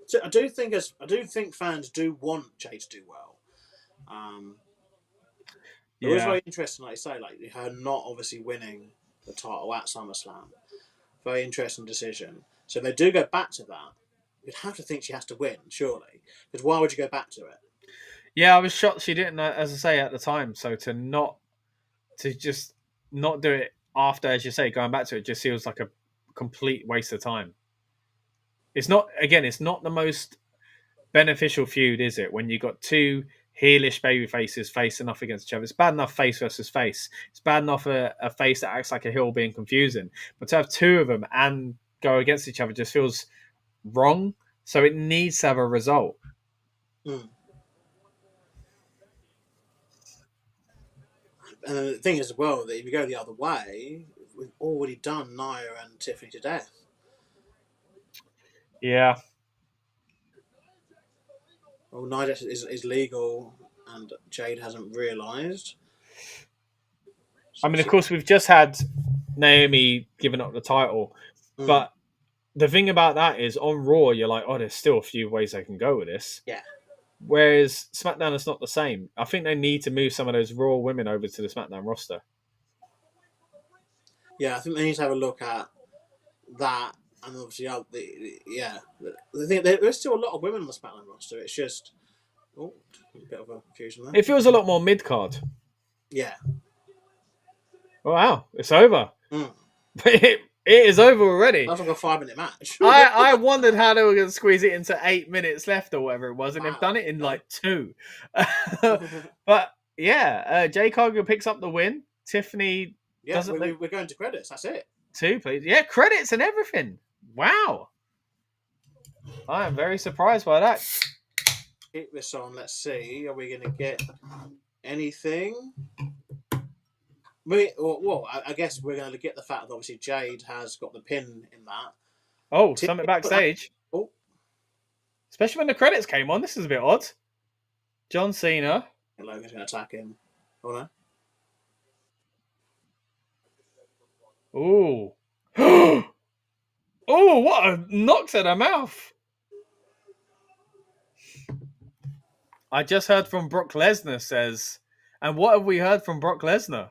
So I do think fans do want Jade to do well. It was very interesting, like you say, like her not obviously winning the title at SummerSlam. Very interesting decision. So if they do go back to that, you'd have to think she has to win, surely. Because why would you go back to it? Yeah, I was shocked she didn't, as I say, at the time. So to just not do it after, as you say, going back to it, just feels like a complete waste of time. It's not the most beneficial feud, is it? When you got two heelish baby faces facing off against each other. It's bad enough face versus face. It's bad enough a face that acts like a heel being confusing. But to have two of them and go against each other just feels wrong. So it needs to have a result. And the thing is as well that if you go the other way, we've already done Nia and Tiffany to death. Yeah. Well, Nia is legal, and Jade hasn't realised. I mean, of course, we've just had Naomi giving up the title, but the thing about that is on Raw, you're like, oh, there's still a few ways they can go with this. Yeah. Whereas SmackDown is not the same. I think they need to move some of those Raw women over to the SmackDown roster. Yeah, I think they need to have a look at that, and obviously, the thing there's still a lot of women on the SmackDown roster. It's just a bit of a confusion there. It feels a lot more mid card. Yeah. Oh, wow, it's over. Mm. It is over already. That's like a 5-minute match. I wondered how they were going to squeeze it into 8 minutes left or whatever it was, and they've done it in like 2. But yeah, Jay Cargill picks up the win. Tiffany doesn't. We're going to credits. That's it. 2, please. Yeah, credits and everything. Wow. I am very surprised by that. Keep this on. Let's see. Are we going to get anything? I guess we're going to get the fact that obviously Jade has got the pin in that. Oh, something backstage. Oh. Especially when the credits came on. This is a bit odd. John Cena. And Logan's going to attack him. Oh, no. Ooh. Oh, what a knock to the mouth. I just heard from Brock Lesnar says, and what have we heard from Brock Lesnar?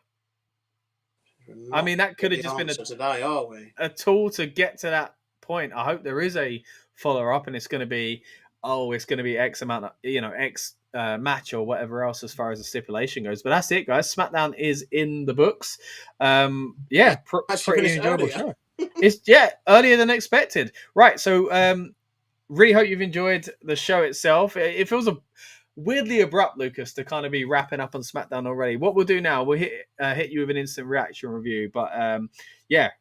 I mean, that could have just been today, are we? A tool to get to that point. I hope there is a follow-up and it's going to be X amount of, X match or whatever else as far as the stipulation goes. But that's it, guys. SmackDown is in the books. Pretty enjoyable show. It's earlier than expected. Right, so really hope you've enjoyed the show itself. It feels weirdly abrupt, Lucas, to kind of be wrapping up on SmackDown already. What we'll do now, we'll hit you with an instant reaction review. But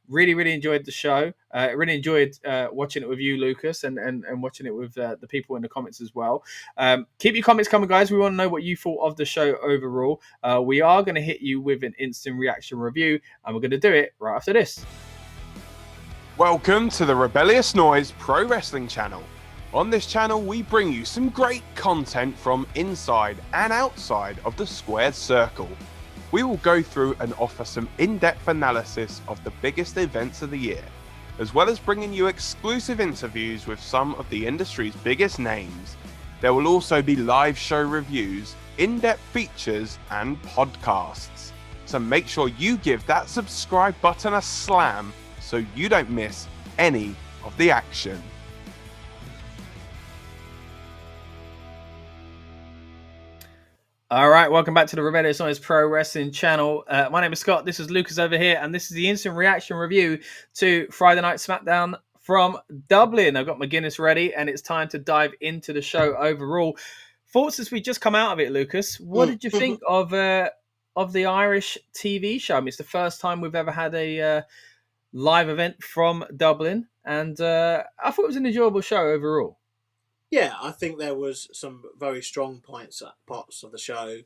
really enjoyed the show. Really enjoyed watching it with you, Lucas, and watching it with the people in the comments as well. Keep your comments coming, guys. We want to know what you thought of the show overall. We are going to hit you with an instant reaction review, and we're going to do it right after this. Welcome to the Rebellious Noise Pro Wrestling channel. On this channel, we bring you some great content from inside and outside of the squared circle. We will go through and offer some in-depth analysis of the biggest events of the year, as well as bringing you exclusive interviews with some of the industry's biggest names. There will also be live show reviews, in-depth features, and podcasts. So make sure you give that subscribe button a slam so you don't miss any of the action. All right, welcome back to the Rebellious Noise Pro Wrestling channel. My name is Scott. This is Lucas over here, and this is the instant reaction review to Friday Night SmackDown from Dublin. I've got my Guinness ready, and it's time to dive into the show overall. Thoughts as we just come out of it, Lucas. What did you think of the Irish TV show? I mean, it's the first time we've ever had a live event from Dublin, and I thought it was an enjoyable show overall. Yeah, I think there was some very strong parts of the show.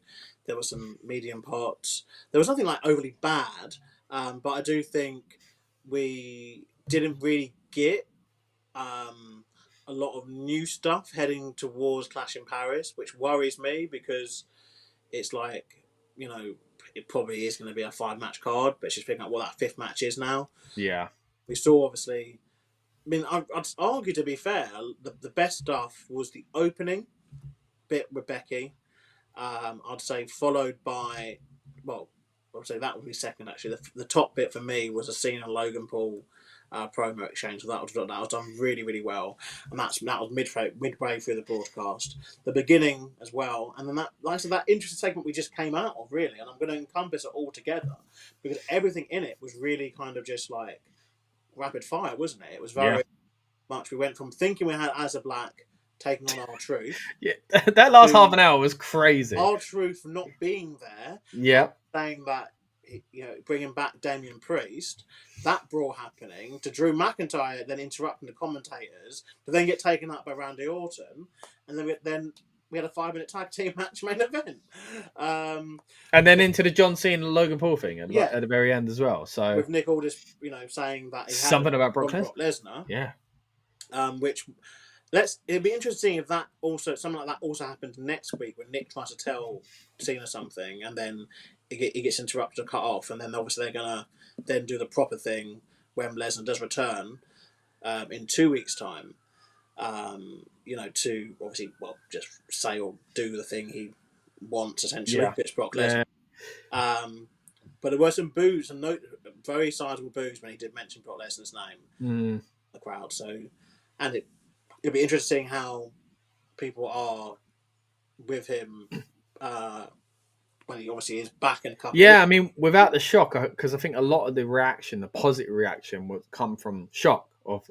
There were some medium parts. There was nothing like overly bad, but I do think we didn't really get a lot of new stuff heading towards Clash in Paris, which worries me because it's like, it probably is going to be a 5-match card, but it's just figuring out what that 5th match is now. Yeah. We saw, obviously... I mean, I'd argue, to be fair, the best stuff was the opening bit with Becky. I'd say followed by, I'd say that would be second, actually. The top bit for me was a Cena and Logan Paul promo exchange. So that was done really, really well. And that was midway through the broadcast. The beginning as well. And then that interesting segment we just came out of, really. And I'm going to encompass it all together because everything in it was really kind of just like rapid fire, wasn't it? It was very much. We went from thinking we had Asa Black taking on R-Truth. Yeah, that last half an hour was crazy. R-Truth not being there. Yeah. Saying that, bringing back Damian Priest, that brawl happening, to Drew McIntyre then interrupting the commentators, to then get taken up by Randy Orton, and then we had a 5-minute tag team match main event. And then into the John Cena and Logan Paul thing at the very end as well. So with Nick Aldis, saying that he had something about Brock Lesnar. Yeah. Which it'd be interesting if that also something like that also happened next week when Nick tries to tell Cena something and then it gets interrupted or cut off, and then obviously they're gonna then do the proper thing when Lesnar does return in 2 weeks' time. To obviously just say or do the thing he wants essentially, which is Brock Lesnar. But there were some boos, some very sizable boos when he did mention Brock Lesnar's name in the crowd. So, and it'll be interesting how people are with him when he obviously is back in a couple. Yeah, I mean, without the shock, because I think a lot of the reaction, the positive reaction, would come from shock of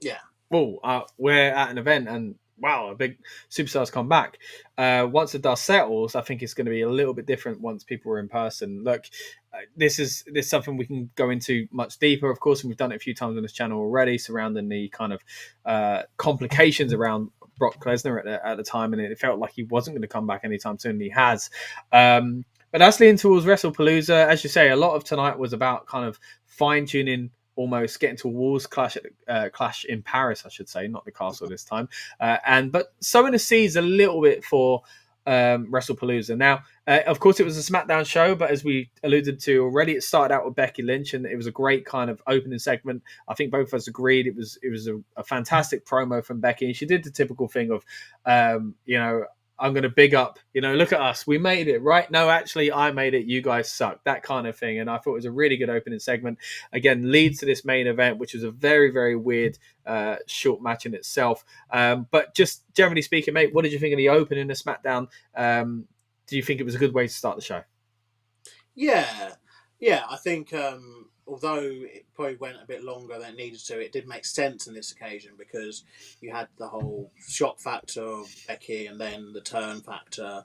we're at an event and wow, a big superstar's come back. Once the dust settles, I think it's going to be a little bit different once people are in person. Look, this is something we can go into much deeper, of course, and we've done it a few times on this channel already, surrounding the kind of complications around Brock Lesnar at the time, and it felt like he wasn't going to come back anytime soon, and he has. But that's leading towards WrestlePalooza. As you say, a lot of tonight was about kind of fine-tuning, almost getting to a Walls clash in Paris, I should say, not the castle this time. But sowing the seeds a little bit for WrestlePalooza. Now, of course, it was a SmackDown show, but as we alluded to already, it started out with Becky Lynch, and it was a great kind of opening segment. I think both of us agreed it was a fantastic promo from Becky, and she did the typical thing of, I'm going to big up, look at us. We made it, right? No, actually, I made it. You guys suck. That kind of thing. And I thought it was a really good opening segment. Again, leads to this main event, which was a very, very weird short match in itself. But just generally speaking, mate, what did you think of the opening of SmackDown? Do you think it was a good way to start the show? Yeah. I think although it probably went a bit longer than it needed to, it did make sense in this occasion because you had the whole shock factor of Becky and then the turn factor.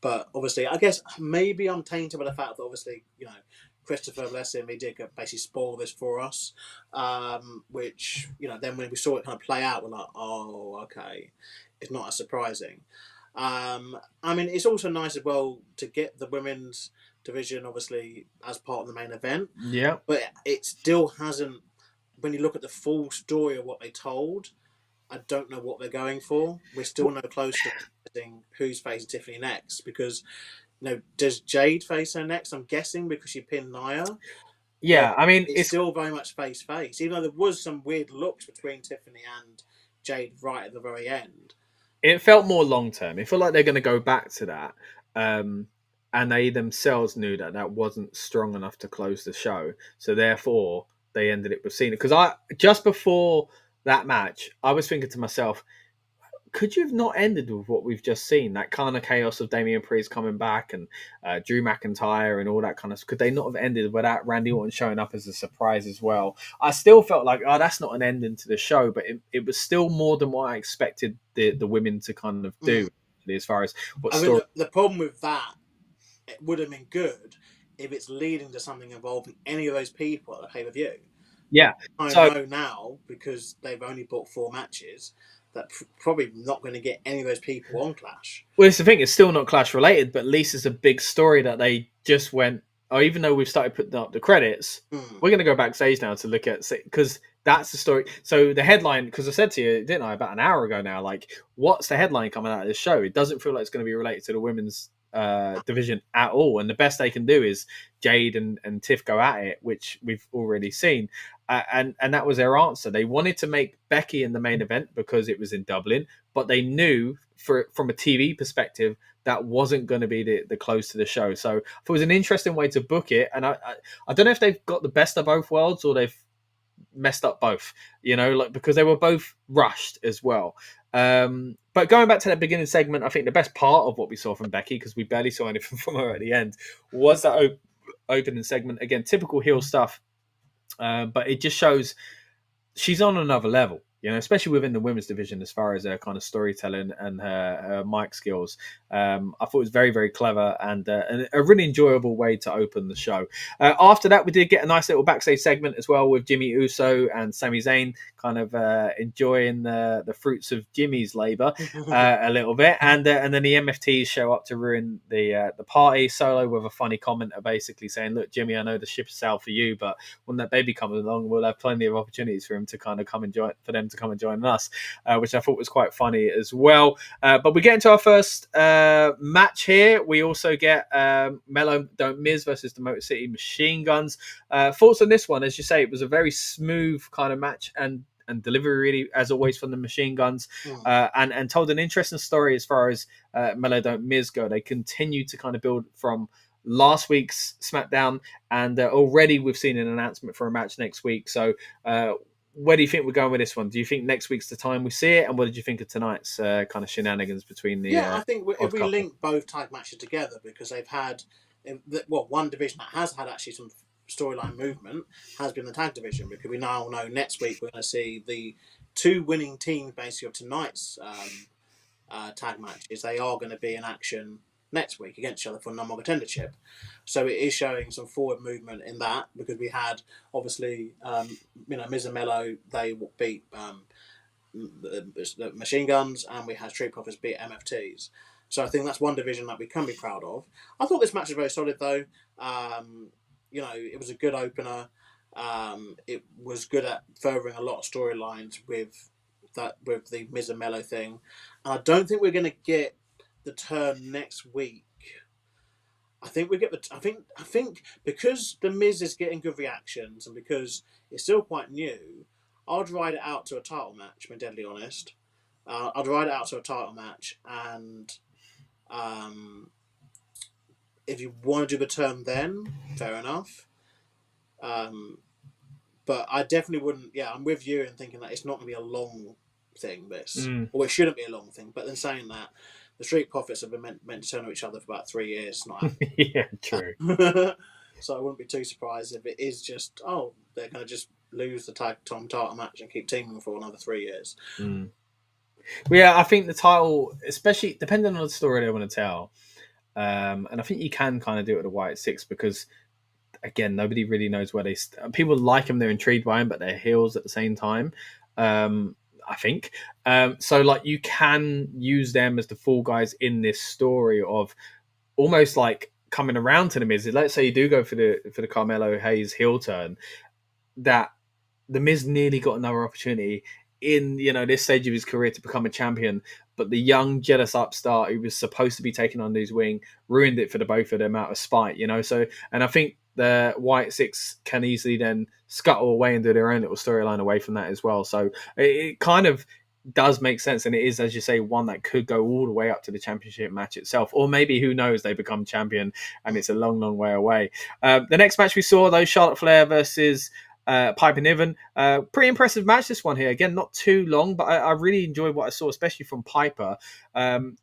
But obviously, I guess maybe I'm tainted by the fact that obviously, Christopher, bless him, he did basically spoil this for us. Which, then when we saw it kind of play out, we're like, oh, okay. It's not as surprising. I mean, it's also nice as well to get the women's division obviously as part of the main event. Yeah. But it still hasn't, when you look at the full story of what they told, I don't know what they're going for. We're still no closer to who's facing Tiffany next because, does Jade face her next? I'm guessing because she pinned Nia. Yeah, but I mean, it's still very much face-face, even though there was some weird looks between Tiffany and Jade right at the very end. It felt more long-term. It felt like they're going to go back to that. And they themselves knew that wasn't strong enough to close the show. So therefore, they ended it with Cena. Because just before that match, I was thinking to myself, could you have not ended with what we've just seen? That kind of chaos of Damian Priest coming back and Drew McIntyre and all that kind of... Could they not have ended without Randy Orton showing up as a surprise as well? I still felt like, that's not an ending to the show, but it was still more than what I expected the women to kind of do as far as what story... The problem with that, it would have been good if it's leading to something involving any of those people at the pay-per-view. Yeah. I know now, because they've only booked 4 matches, that probably not going to get any of those people on Clash. Well, it's the thing, it's still not Clash related, but at least it's a big story that they just went, even though we've started putting up the credits, we're going to go backstage now to look at, because that's the story. So the headline, because I said to you, didn't I, about an hour ago now, like, what's the headline coming out of this show? It doesn't feel like it's going to be related to the women's division at all, and the best they can do is Jade and Tiff go at it, which we've already seen, and that was their answer. They wanted to make Becky in the main event because it was in Dublin, but they knew from a TV perspective that wasn't going to be the close to the show. So it was an interesting way to book it, and I don't know if they've got the best of both worlds or they've messed up both, because they were both rushed as well. But going back to that beginning segment, I think the best part of what we saw from Becky, because we barely saw anything from her at the end, was that opening segment. Again, typical heel stuff, but it just shows she's on another level. You know, especially within the women's division, as far as her kind of storytelling and her mic skills. I thought it was very, very clever and a really enjoyable way to open the show. After that, we did get a nice little backstage segment as well with Jimmy Uso and Sami Zayn kind of enjoying the fruits of Jimmy's labour a little bit. And then the MFTs show up to ruin the party. Solo with a funny comment of basically saying, look, Jimmy, I know the ship has sailed for you, but when that baby comes along, we'll have plenty of opportunities for him to kind of come and join, for them to come and join us, which I thought was quite funny as well. But we get into our first match here. We also get Mello Don't Miz versus the Motor City Machine Guns. Thoughts on this one? As you say, it was a very smooth kind of match and delivery, really, as always, from the Machine Guns, and told an interesting story as far as Mello Don't Miz go. They continue to kind of build from last week's SmackDown, and already we've seen an announcement for a match next week. So where do you think we're going with this one? Do you think next week's the time we see it? And what did you think of tonight's kind of shenanigans between the I think if we link both tag matches together, because they've had one division that has had actually some storyline movement has been the tag division, because we now know next week we're going to see the two winning teams basically of tonight's tag matches. They are going to be in action next week against each other for non contendership. So it is showing some forward movement in that, because we had obviously Miz and Mello, they beat the Machine Guns, and we had Street Profits beat MFTs. So I think that's one division that we can be proud of. I thought this match was very solid though. It was a good opener. It was good at furthering a lot of storylines with the Miz and Mello thing. And I don't think we're going to get the turn next week. I think I think because the Miz is getting good reactions and because it's still quite new, I'd ride it out to a title match. To be deadly honest, I'd ride it out to a title match, and if you want to do the turn, then fair enough. But I definitely wouldn't. Yeah, I'm with you in thinking that it's not going to be a long thing. Or it shouldn't be a long thing. But then saying that, the Street Profits have been meant to turn on each other for about 3 years. Not yeah, true. So I wouldn't be too surprised if it is just they're going to just lose the tag title match and keep teaming for another 3 years. Well, yeah, I think the title, especially depending on the story they want to tell, and I think you can kind of do it with the White Six, because again, nobody really knows where people like them, they're intrigued by them, but they're heels at the same time. I think so. Like, you can use them as the fall guys in this story of almost like coming around to the Miz. Let's say you do go for the Carmelo Hayes heel turn, that the Miz nearly got another opportunity in this stage of his career to become a champion, but the young jealous upstart who was supposed to be taking on his wing ruined it for the both of them out of spite. So, and I think the White Six can easily then scuttle away and do their own little storyline away from that as well. So it kind of does make sense, and it is, as you say, one that could go all the way up to the championship match itself, or maybe, who knows, they become champion and it's a long, long way away. The next match we saw, though, Charlotte Flair versus Piper Niven. Pretty impressive match, this one here. Again, not too long, but I really enjoyed what I saw, especially from Piper,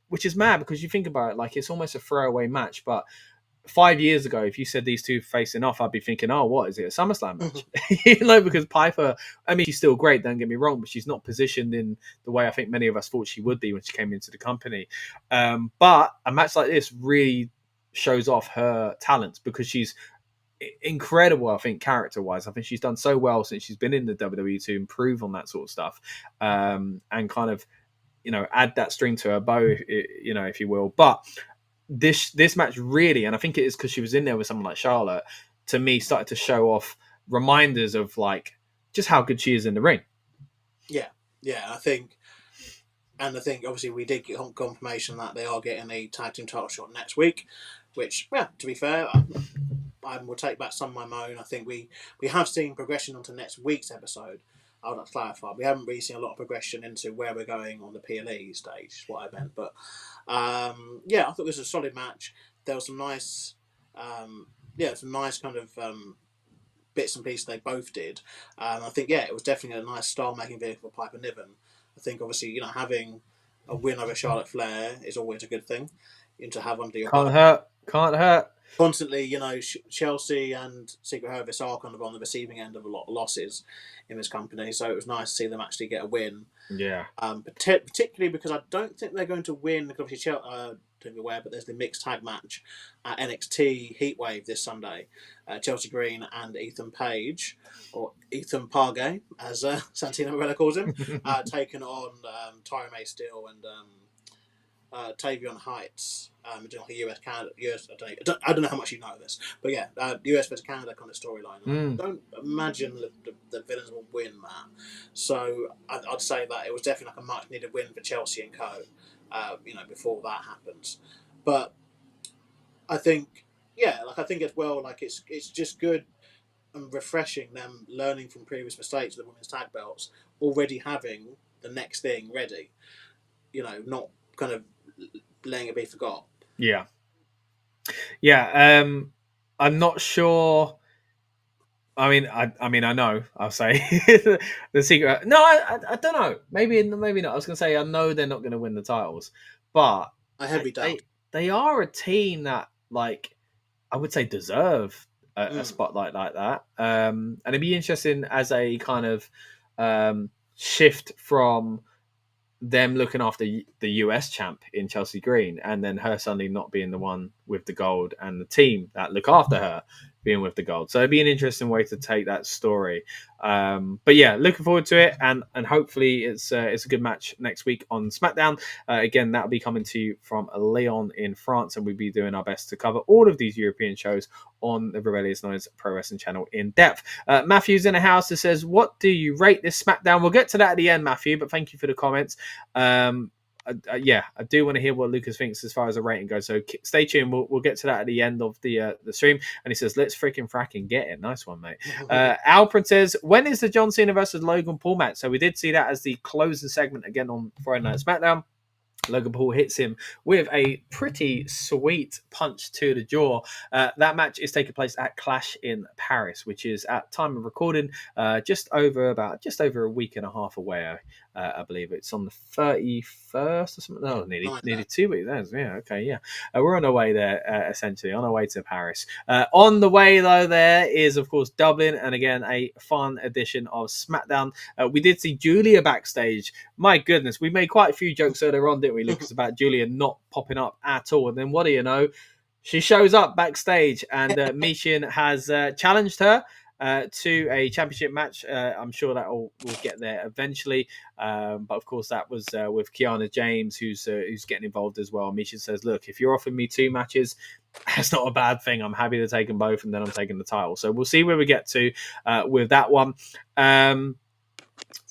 which is mad because you think about it, like, it's almost a throwaway match, but 5 years ago, if you said these two facing off, I'd be thinking, oh, what is it, a SummerSlam match? Because Piper, I mean, she's still great, don't get me wrong, but she's not positioned in the way I think many of us thought she would be when she came into the company. But a match like this really shows off her talents, because she's incredible, I think, character-wise. I think she's done so well since she's been in the WWE to improve on that sort of stuff, and kind of, add that string to her bow, if you will. But this match really, and I think it is because she was in there with someone like Charlotte, to me started to show off reminders of like just how good she is in the ring. Yeah, I think obviously we did get confirmation that they are getting a tag team title shot next week, which, yeah, to be fair, I will take back some of my moan. I think we have seen progression onto next week's episode. I would like to clarify, we haven't really seen a lot of progression into where we're going on the PLE stage, is what I meant. But I thought it was a solid match. There was some nice, kind of bits and pieces they both did. I think, it was definitely a nice style-making vehicle for Piper Niven. I think, obviously, having a win over Charlotte Flair is always a good thing. To have under your can't hurt. constantly, Chelsea and Secret Service are kind of on the receiving end of a lot of losses in this company. So it was nice to see them actually get a win. Yeah. Particularly because I don't think they're going to win. Obviously, don't be aware, but there's the mixed tag match at NXT Heatwave this Sunday. Chelsea Green and Ethan Page, or Ethan Page, as Santino Marella calls him, taking on Tyra May Steele and Tavion Heights, doing like a US Canada. I don't know how much you know of this, but yeah, US versus Canada kind of storyline. I don't imagine the villains will win that. So I'd say that it was definitely like a much needed win for Chelsea and Co. Before that happens. But I think, I think as well, like it's just good and refreshing them learning from previous mistakes with the women's tag belts, already having the next thing ready. Not kind of letting it be forgot. Yeah. I'm not sure. I know. I'll say the secret. No, I don't know. Maybe not. I was going to say I know they're not going to win the titles, but I heavy doubt. They are a team that, like, I would say deserve a spotlight like that. And it'd be interesting as a kind of shift from them looking after the US champ in Chelsea Green, and then her suddenly not being the one with the gold, and the team that look after her being with the gold. So it'd be an interesting way to take that story. But yeah, looking forward to it, and hopefully it's a good match next week on SmackDown. Again, that'll be coming to you from Lyon in France, and we'll be doing our best to cover all of these European shows on the Rebellious Noise Pro Wrestling channel in depth. Matthew's in the house that says, "What do you rate this SmackDown?" We'll get to that at the end, Matthew, but thank you for the comments. I do want to hear what Lucas thinks as far as the rating goes. So stay tuned. We'll get to that at the end of the stream. And he says, "Let's freaking frack and get it." Nice one, mate. Alprin says, "When is the John Cena versus Logan Paul match?" So we did see that as the closing segment again on Friday Night SmackDown. Logan Paul hits him with a pretty sweet punch to the jaw. That match is taking place at Clash in Paris, which is at time of recording just over a week and a half away. I believe it's on the 31st or something. No, nearly 2 weeks. Yeah, okay, yeah. We're on our way there, essentially, on our way to Paris. On the way, though, there is, of course, Dublin, and again, a fun edition of SmackDown. We did see Julia backstage. My goodness, we made quite a few jokes earlier on, didn't we, Lucas, about Julia not popping up at all. And then what do you know? She shows up backstage, and Michin has challenged her to a championship match. I'm sure that will get there eventually. But of course, that was with Kiana James, who's getting involved as well. Misha says, "Look, if you're offering me 2 matches, that's not a bad thing. I'm happy to take them both, and then I'm taking the title." So we'll see where we get to with that one.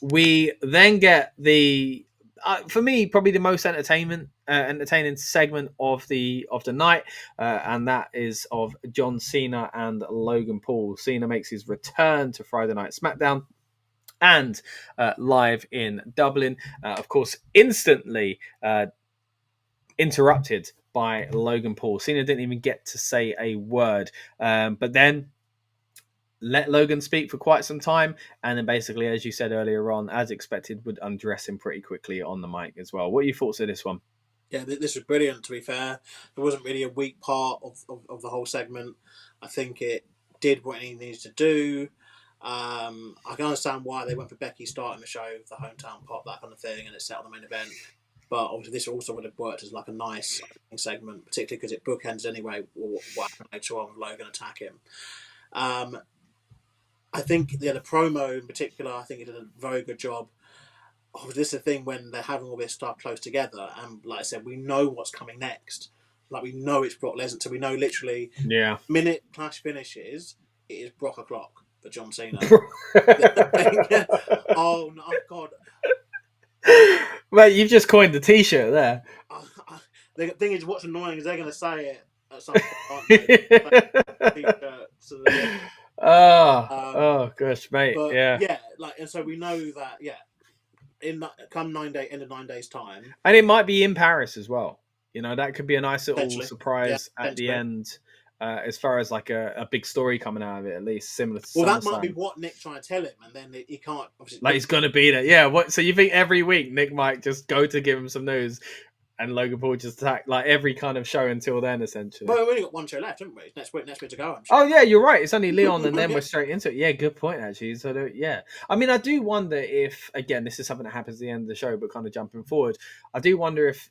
We then get the for me, probably the most entertaining segment of the night, and that is of John Cena and Logan Paul. Cena makes his return to Friday Night SmackDown and live in Dublin. Of course, instantly interrupted by Logan Paul. Cena didn't even get to say a word, but then let Logan speak for quite some time, and then basically, as you said earlier on, as expected, would undress him pretty quickly on the mic as well. What are your thoughts of this one? Yeah, this was brilliant, to be fair. There wasn't really a weak part of the whole segment. I think it did what it needed to do. I can understand why they went for Becky starting the show, the hometown pop, that kind of thing, and it set on the main event. But obviously, this also would have worked as like a nice segment, particularly because it bookends anyway. What later on with Logan attack him. I think the promo in particular, I think it did a very good job. This is the thing when they're having all this stuff close together, and like I said, we know what's coming next. Like we know it's Brock Lesnar, so we know literally. Yeah. Minute Clash finishes, it is Brock o'clock for John Cena. Oh no, God! Mate, you've just coined the T-shirt there. The thing is, what's annoying is they're going to say it at some point, aren't they? Oh gosh, mate. But, yeah, and so we know that. Yeah, come end of 9 days time, and it might be in Paris as well. You know, that could be a nice little surprise at the end, as far as like a big story coming out of it, at least similar to. Well, that might be what Nick trying to tell him, and then he can't. Obviously, like he's gonna be there. Yeah. What? So you think every week Nick might just go to give him some news, and Logan Paul just attacked like every kind of show until then, essentially. But we've only got one show left, haven't we? Next week to go. I'm sure. Oh yeah, you're right. It's only Leon, and then Yeah. we're straight into it. Yeah, good point actually. So yeah, I mean, I do wonder if, again, this is something that happens at the end of the show, but kind of jumping forward, I do wonder if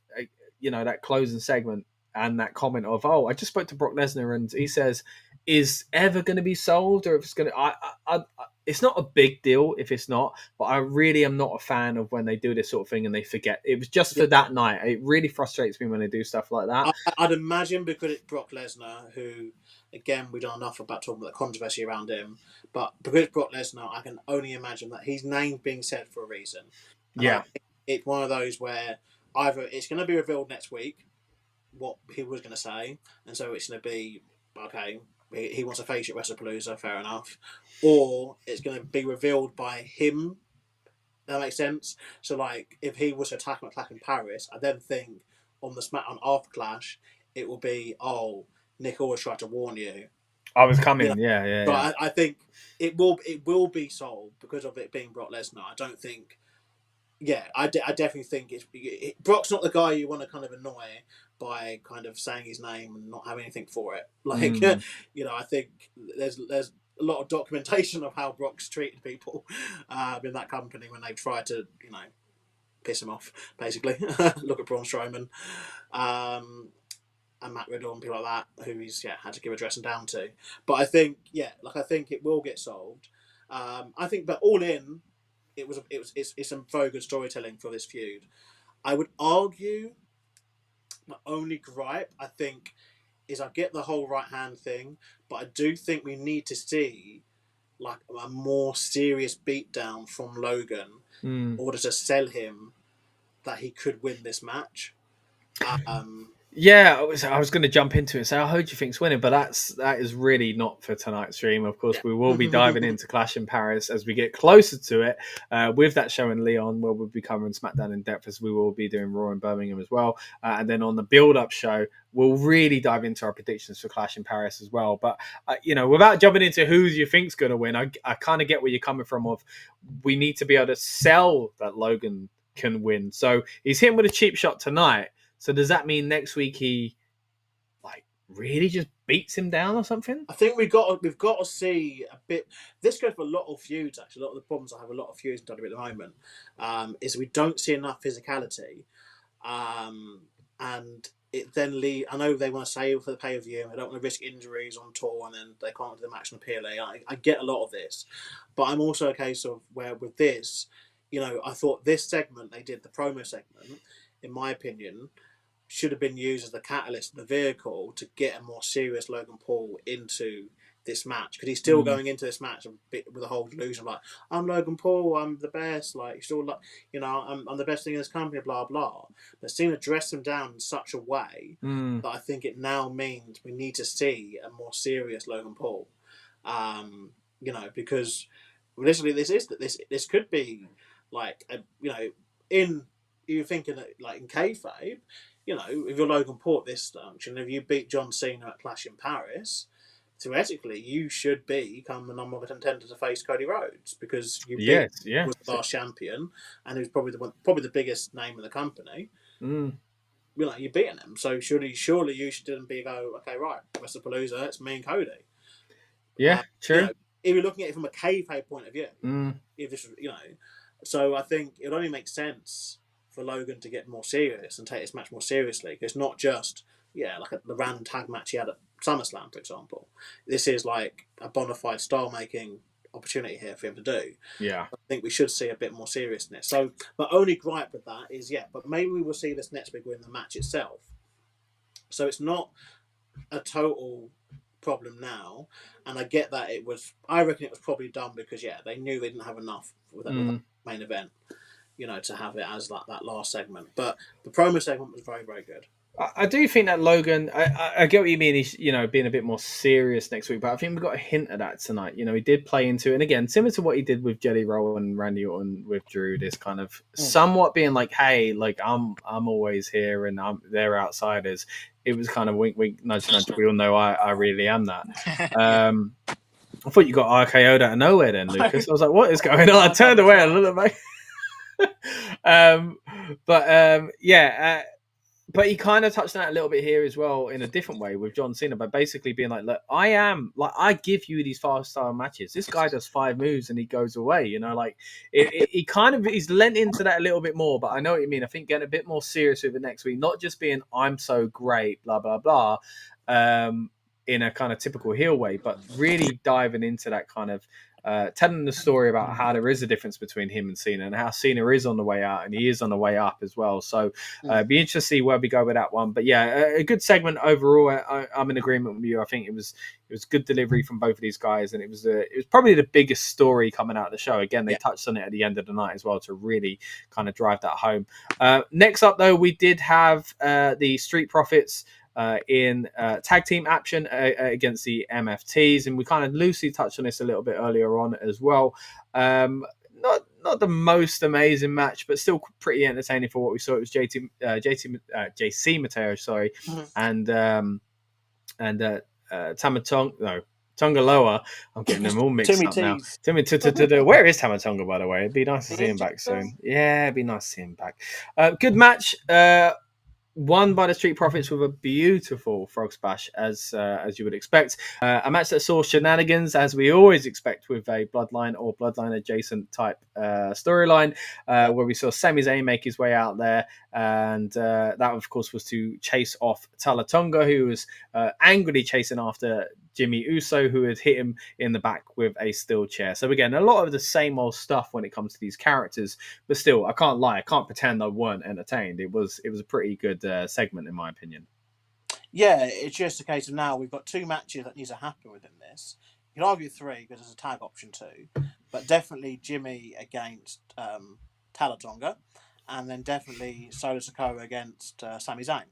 that closing segment and that comment of, oh, I just spoke to Brock Lesnar and he says, is ever going to be solved, or if it's going to, it's not a big deal if it's not, but I really am not a fan of when they do this sort of thing and they forget it was just for that night. It really frustrates me when they do stuff like that. I'd imagine because it's Brock Lesnar, who, again, we've done enough about talking about the controversy around him, but because it's Brock Lesnar, I can only imagine that his name's being said for a reason. And yeah. It's one of those where either it's going to be revealed next week what he was going to say, and so it's going to be, okay, he wants a face at WrestlePalooza, fair enough, or it's going to be revealed by him. That makes sense. So, like, if he was to attack McClack in Paris, I then think on the SmackDown after Clash, it will be, oh, Nick always tried to warn you. I was coming, yeah. But I think it will be solved because of it being Brock Lesnar. I don't think. Yeah, I definitely think Brock's not the guy you want to kind of annoy by kind of saying his name and not having anything for it. Like, I think there's a lot of documentation of how Brock's treated people in that company when they've tried to, piss him off, basically. Look at Braun Strowman and Matt Riddle and people like that, who he's had to give a dressing down to. But I think, I think it will get solved. I think, but all in, it's some very good storytelling for this feud. I would argue my only gripe, I think, is I get the whole right hand thing, but I do think we need to see like a more serious beatdown from Logan in order to sell him that he could win this match. Yeah, I was going to jump into it and say, I hope you think's winning, but that is really not for tonight's stream. Of course, we will be diving into Clash in Paris as we get closer to it with that show in Lyon, where we'll be covering SmackDown in depth, as we will be doing Raw in Birmingham as well. And then on the build-up show, we'll really dive into our predictions for Clash in Paris as well. But, without jumping into who you think's going to win, I kind of get where you're coming from of we need to be able to sell that Logan can win. So he's hitting with a cheap shot tonight. So does that mean next week he, really just beats him down or something? I think we've got to see a bit. This goes for a lot of feuds. Actually, a lot of the problems I have a lot of feuds in WWE at the moment is we don't see enough physicality, and it then I know they want to save for the pay per view. They don't want to risk injuries on tour, and then they can't do the match on the PLA. I get a lot of this, but I'm also a case of where with this, I thought this segment they did, the promo segment, in my opinion, should have been used as the catalyst, the vehicle to get a more serious Logan Paul into this match, because he's still going into this match with a whole delusion like, I'm Logan Paul, I'm the best, like still like I'm the best thing in this company, blah blah. But Cena dressed him down in such a way that I think it now means we need to see a more serious Logan Paul, because literally this could be like in you're thinking that, like in kayfabe. If you're Logan Paul at this stage, and if you beat John Cena at Clash in Paris, theoretically you should become the number one contender to face Cody Rhodes, because you was the last champion, and he was probably the biggest name in the company. You're beating him, so surely you should then go, okay, right, WrestlePalooza, it's me and Cody. Yeah, true. If you're looking at it from a kayfabe point of view, if this, so I think it only makes sense for Logan to get more serious and take this match more seriously. It's not just, like the random tag match he had at SummerSlam, for example. This is like a bona fide style-making opportunity here for him to do. Yeah. I think we should see a bit more seriousness. So my only gripe with that is, but maybe we will see this next week in the match itself. So it's not a total problem now. And I get that I reckon it was probably done because, they knew they didn't have enough with that main event. To have it as that last segment. But the promo segment was very, very good. I do think that Logan, I get what you mean, he's, being a bit more serious next week, but I think we got a hint of that tonight. He did play into it. And again, similar to what he did with Jelly Roll and Randy Orton with Drew, this kind of somewhat being like, hey, like I'm always here and they're outsiders. It was kind of wink, wink, nudge, nudge. We all know I really am that. I thought you got RKO'd out of nowhere then, Lucas. I was like, what is going on? I turned away a little bit. But he kind of touched on that a little bit here as well in a different way with John Cena by basically being like, look, I give you these 5-star matches. This guy does 5 moves and he goes away, like he kind of, he's lent into that a little bit more, but I know what you mean. I think getting a bit more serious with it next week, not just being, I'm so great, blah, blah, blah, in a kind of typical heel way, but really diving into that kind of, telling the story about how there is a difference between him and Cena and how Cena is on the way out and he is on the way up as well. So be interesting to see where we go with that one. But yeah, a good segment overall. I'm in agreement with you. I think it was good delivery from both of these guys, and it was probably the biggest story coming out of the show. Again, they touched on it at the end of the night as well to really kind of drive that home. Next up, though, we did have the Street Profits in tag team action against the MFTs, and we kind of loosely touched on this a little bit earlier on as well. Not the most amazing match, but still pretty entertaining for what we saw. It was JC Mateo, and Tongaloa. I'm getting them all mixed up now. Where is Tamatonga, by the way? It'd be nice to see him back soon. Yeah, it'd be nice to see him back. Good match. Won by the Street Profits with a beautiful frog splash, as you would expect. A match that saw shenanigans, as we always expect with a Bloodline or Bloodline adjacent type storyline, where we saw Sami Zayn make his way out there, and that, of course, was to chase off Talatonga, who was angrily chasing after Jimmy Uso, who had hit him in the back with a steel chair. So again, a lot of the same old stuff when it comes to these characters, but still, I can't lie, I can't pretend I weren't entertained. It was a pretty good segment in my opinion. Yeah, it's just a case of now we've got 2 matches that need to happen within this. You can argue 3 because there's a tag option too, but definitely Jimmy against Talatonga, and then definitely Solo Sikoa against Sami Zayn.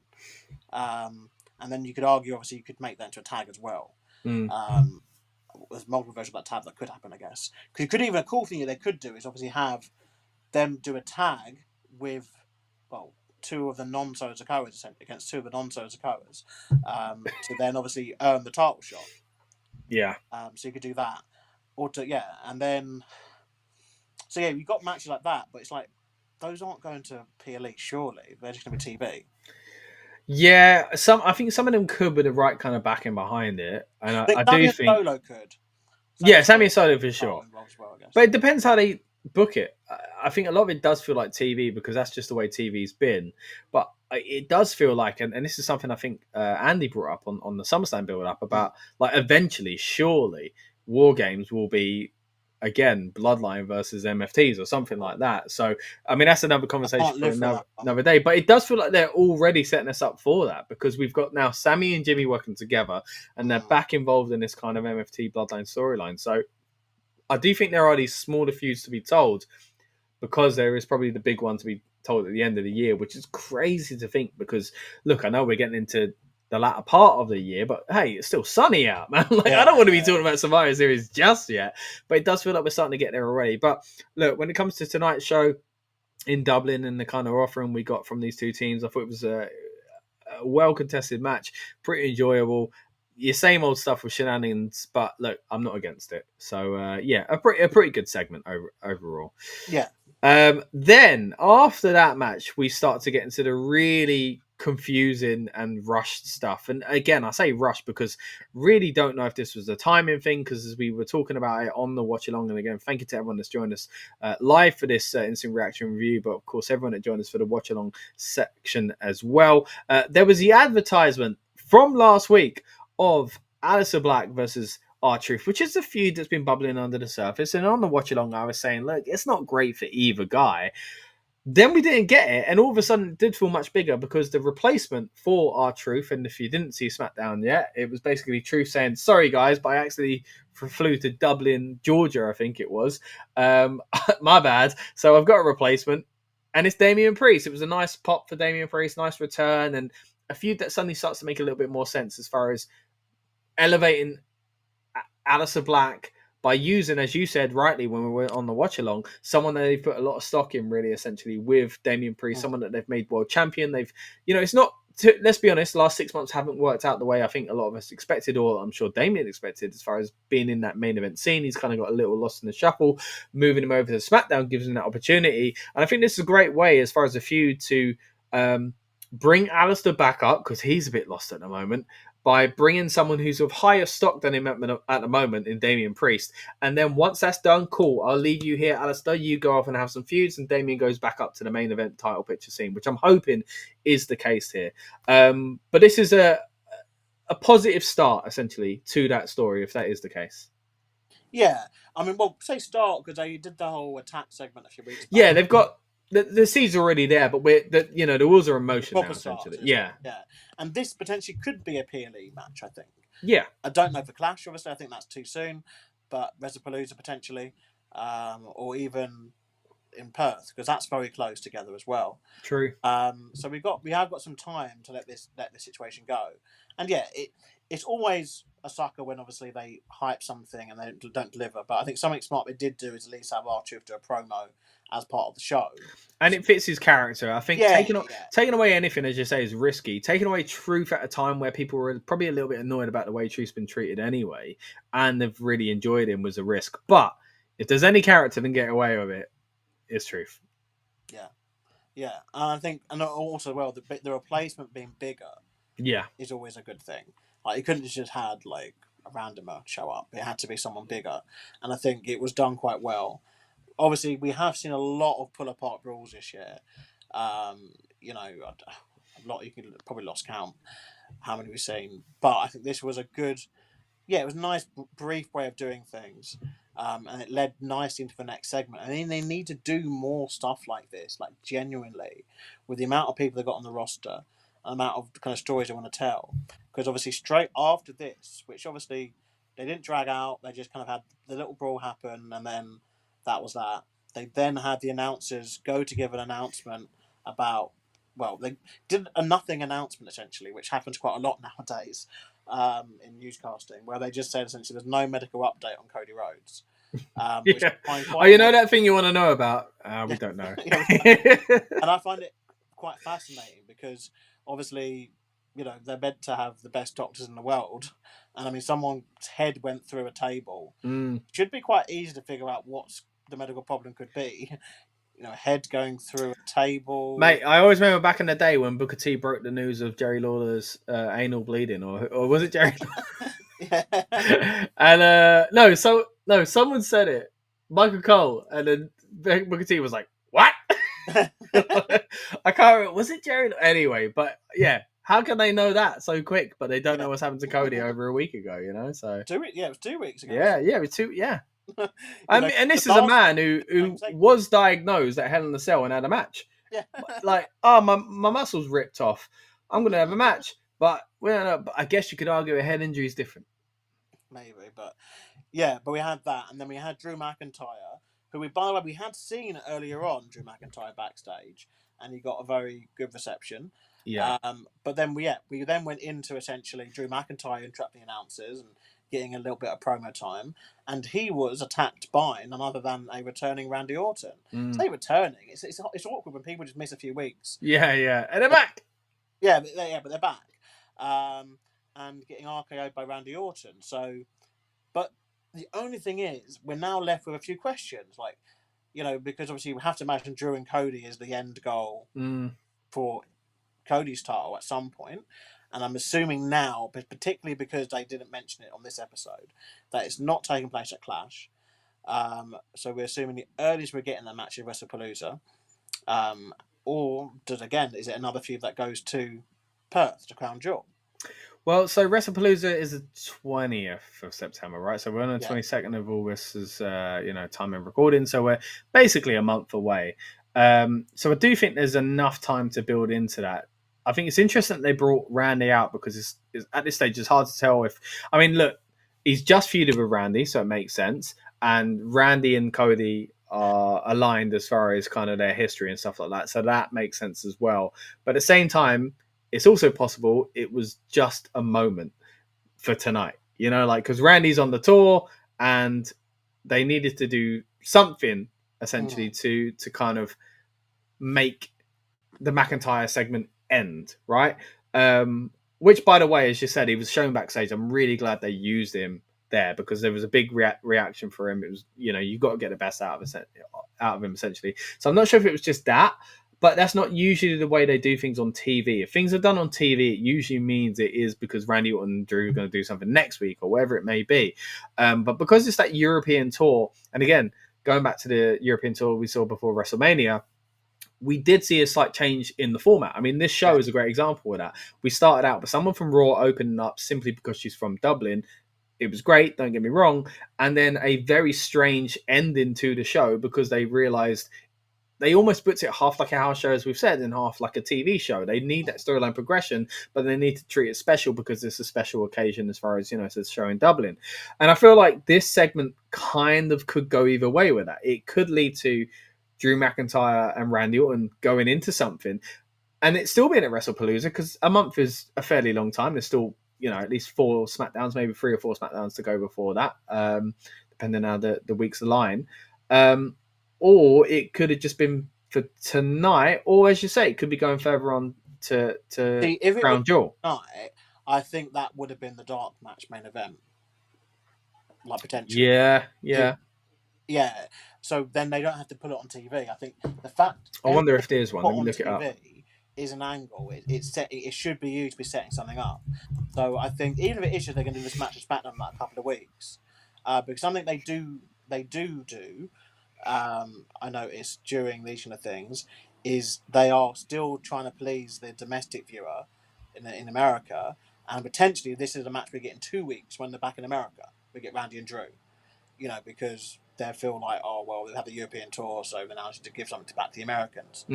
And then you could argue, obviously, you could make that into a tag as well. There's multiple versions of that tag that could happen, I guess. A cool thing they could do is obviously have them do a tag with, 2 of the non-Solo Sikoas against 2 of the non-Solo Sikoas, to then obviously earn the title shot. Yeah. So you could do that, and then you've got matches like that, but it's like those aren't going to PLE. Surely they're just going to be TV. Yeah, I think some of them could with the right kind of backing behind it, and I do think Solo could. Sami and Solo for sure. Well, but it depends how they book it. I think a lot of it does feel like TV because that's just the way TV's been. But it does feel like, and this is something I think Andy brought up on the SummerSlam build up about, like, eventually, surely, War Games will be, again, Bloodline versus MFTs or something like that. So, I mean, that's another conversation for another day. But it does feel like they're already setting us up for that because we've got now Sami and Jimmy working together and they're back involved in this kind of MFT Bloodline storyline. So I do think there are these smaller feuds to be told because there is probably the big one to be told at the end of the year, which is crazy to think because, look, I know we're getting into the latter part of the year, but hey, it's still sunny out, man. I don't want to be talking about Survivor Series just yet, but it does feel like we're starting to get there already. But look, when it comes to tonight's show in Dublin and the kind of offering we got from these 2 teams, I thought it was a well-contested match, pretty enjoyable. Your same old stuff with shenanigans, but look, I'm not against it. So a pretty good segment overall. Yeah. Then after that match, we start to get into the really confusing and rushed stuff. And again, I say rushed because really don't know if this was a timing thing, because as we were talking about it on the watch along, and again, thank you to everyone that's joined us live for this instant reaction review, but of course everyone that joined us for the watch along section as well. There was the advertisement from last week of Aleister Black versus R-Truth, which is a feud that's been bubbling under the surface. And on the watch along, I was saying, look, it's not great for either guy. Then we didn't get it, and all of a sudden it did feel much bigger because the replacement for R-Truth, and if you didn't see SmackDown yet, it was basically Truth saying, sorry guys, but I actually flew to Dublin, Georgia, I think it was. My bad. So I've got a replacement, and it's Damian Priest. It was a nice pop for Damian Priest, nice return, and a feud that suddenly starts to make a little bit more sense as far as elevating Aleister Black by using, as you said rightly when we were on the watch along, someone that they've put a lot of stock in, really, essentially, with Damian Priest, someone that they've made world champion. They've, it's not, let's be honest, the last 6 months haven't worked out the way I think a lot of us expected, or I'm sure Damian expected, as far as being in that main event scene. He's kind of got a little lost in the shuffle. Moving him over to SmackDown gives him that opportunity. And I think this is a great way, as far as a feud, to bring Alistair back up because he's a bit lost at the moment by bringing someone who's of higher stock than him at the moment in Damian Priest. And then once that's done, cool, I'll leave you here, Alistair. You go off and have some feuds, and Damian goes back up to the main event title picture scene, which I'm hoping is the case here. But this is a positive start, essentially, to that story, if that is the case. Yeah, I mean, well, say start because they did the whole attack segment a few weeks back. Yeah, they've got the seeds already there, but the wheels are in motion now, essentially. Yeah, and this potentially could be a PLE match. I think. Yeah, I don't know for Clash. Obviously, I think that's too soon, but Wrestlepalooza potentially, or even in Perth because that's very close together as well. True. So we have got some time to let this situation go, and yeah, it's always a sucker when obviously they hype something and they don't deliver. But I think something smart they did do is at least have R-Truth do a promo as part of the show, and it fits his character. I think taking away anything, as you say, is risky. Taking away Truth at a time where people were probably a little bit annoyed about the way Truth's been treated anyway, and they've really enjoyed him, was a risk. But if there's any character that can get away with it, it's Truth. Yeah, and I think, and also the replacement being bigger, is always a good thing. Like you couldn't have just had like a randomer show up; it had to be someone bigger, and I think it was done quite well. Obviously, we have seen a lot of pull apart brawls this year. A lot. You can probably lost count how many we've seen, but I think this was a good. Yeah, it was a nice brief way of doing things. And it led nicely into the next segment. I mean, they need to do more stuff like this, like genuinely, with the amount of people they got on the roster, and the amount of kind of stories they want to tell. Because obviously, straight after this, which obviously they didn't drag out, they just kind of had the little brawl happen, and then that was that. They then had the announcers go to give an announcement about. Well, they did a nothing announcement essentially, which happens quite a lot nowadays in newscasting, where they just said essentially there's no medical update on Cody Rhodes. That thing you want to know about? We don't know. And I find it quite fascinating because obviously, they're meant to have the best doctors in the world. And I mean, someone's head went through a table. It should be quite easy to figure out what the medical problem could be. Head going through a table. Mate, I always remember back in the day when Booker T broke the news of Jerry Lawler's anal bleeding, or was it Jerry? Yeah. And someone said it, Michael Cole, and then Booker T was like, "What?" I can't remember. Was it Jerry? Anyway, but yeah, how can they know that so quick? But they don't know what's happened to Cody over a week ago. So 2 weeks. Yeah, it was 2 weeks ago. Yeah, it was 2. Yeah. And this is a man who was diagnosed at Hell in a Cell and had a match. Yeah. Like, my muscles ripped off. I'm going to have a match. But I guess you could argue a head injury is different. Maybe, but yeah, but we had that. And then we had Drew McIntyre, who by the way, we had seen earlier on Drew McIntyre backstage, and he got a very good reception. Yeah. But then we then went into essentially Drew McIntyre interrupting announcers and getting a little bit of promo time, and he was attacked by none other than a returning Randy Orton. Say returning, it's awkward when people just miss a few weeks. Yeah, and they're back. But they're back, and getting RKO'd by Randy Orton. So, but the only thing is, we're now left with a few questions, like because obviously we have to imagine Drew and Cody is the end goal for Cody's title at some point. And I'm assuming now, particularly because they didn't mention it on this episode, that it's not taking place at Clash. So we're assuming the earliest we're getting that match is Wrestlepalooza. Or, is it another feud that goes to Perth, to Crown Jewel? Well, so Wrestlepalooza is the 20th of September, right? So we're on the 22nd of August as, time of recording. So we're basically a month away. So I do think there's enough time to build into that. I think it's interesting that they brought Randy out because it's at this stage, it's hard to tell if... I mean, look, he's just feuded with Randy, so it makes sense. And Randy and Cody are aligned as far as kind of their history and stuff like that. So that makes sense as well. But at the same time, it's also possible it was just a moment for tonight. Because Randy's on the tour and they needed to do something, essentially, to kind of make the McIntyre segment end, right? Which, by the way, as you said, he was shown backstage. I'm really glad they used him there because there was a big reaction for him. It was, you got to get the best out of him, essentially. So I'm not sure if it was just that, But that's not usually the way they do things on TV. If things are done on TV, it usually means it is because Randy Orton and Drew are going to do something next week or whatever it may be. But because it's that European tour, and again, going back to the European tour we saw before WrestleMania, we did see a slight change in the format. I mean, this show is a great example of that. We started out with someone from Raw opening up simply because she's from Dublin. It was great, don't get me wrong. And then a very strange ending to the show because they realized they almost puts it half like a house show, as we've said, and half like a TV show. They need that storyline progression, but they need to treat it special because it's a special occasion as far as, it's a show in Dublin. And I feel like this segment kind of could go either way with that. It could lead to Drew McIntyre and Randy Orton going into something, and it's still being at WrestlePalooza because a month is a fairly long time. There's still, at least 4 SmackDowns, maybe 3 or 4 SmackDowns to go before that, depending on how the weeks align. Or it could have just been for tonight, or as you say, it could be going further on to Crown Jewel. Tonight, I think that would have been the dark match main event, like potentially. Yeah. So then they don't have to put it on TV. I think the fact. I wonder if there's one. Let me look it up. Is an angle. It should be used to be setting something up. So I think even if it is just they're going to do this match at SmackDown in like a couple of weeks, because something they do. I noticed during these kind of things is they are still trying to please the domestic viewer in America, and potentially this is a match we get in 2 weeks when they're back in America. We get Randy and Drew, because they feel like, oh well, they have the European tour, so they're now need to give something back to the Americans.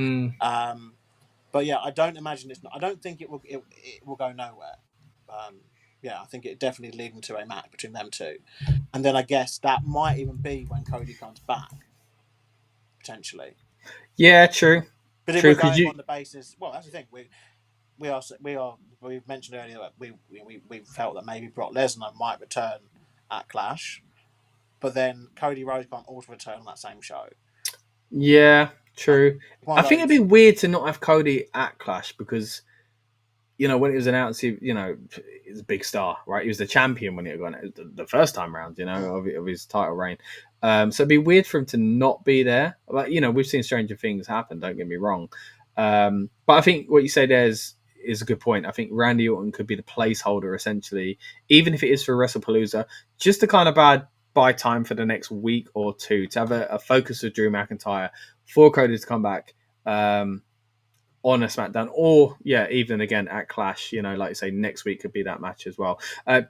But yeah, I don't imagine I don't think it will go nowhere. I think it definitely leading to a match between them two, and then I guess that might even be when Cody comes back. Potentially. Yeah, true. But if we're going on the basis, well, that's the thing. We've mentioned earlier that we felt that maybe Brock Lesnar might return at Clash, but then Cody Rhodes can't also return on that same show. Yeah, true. I think it'd be weird to not have Cody at Clash because, when it was announced, he's a big star, right? He was the champion when it went the first time round, of his title reign. So it'd be weird for him to not be there. But, we've seen stranger things happen, don't get me wrong. But I think what you say there is a good point. I think Randy Orton could be the placeholder, essentially, even if it is for WrestlePalooza, just to kind of buy time for the next week or two, to have a focus of Drew McIntyre for Cody to come back on a SmackDown, or even again at Clash, like you say, next week could be that match as well.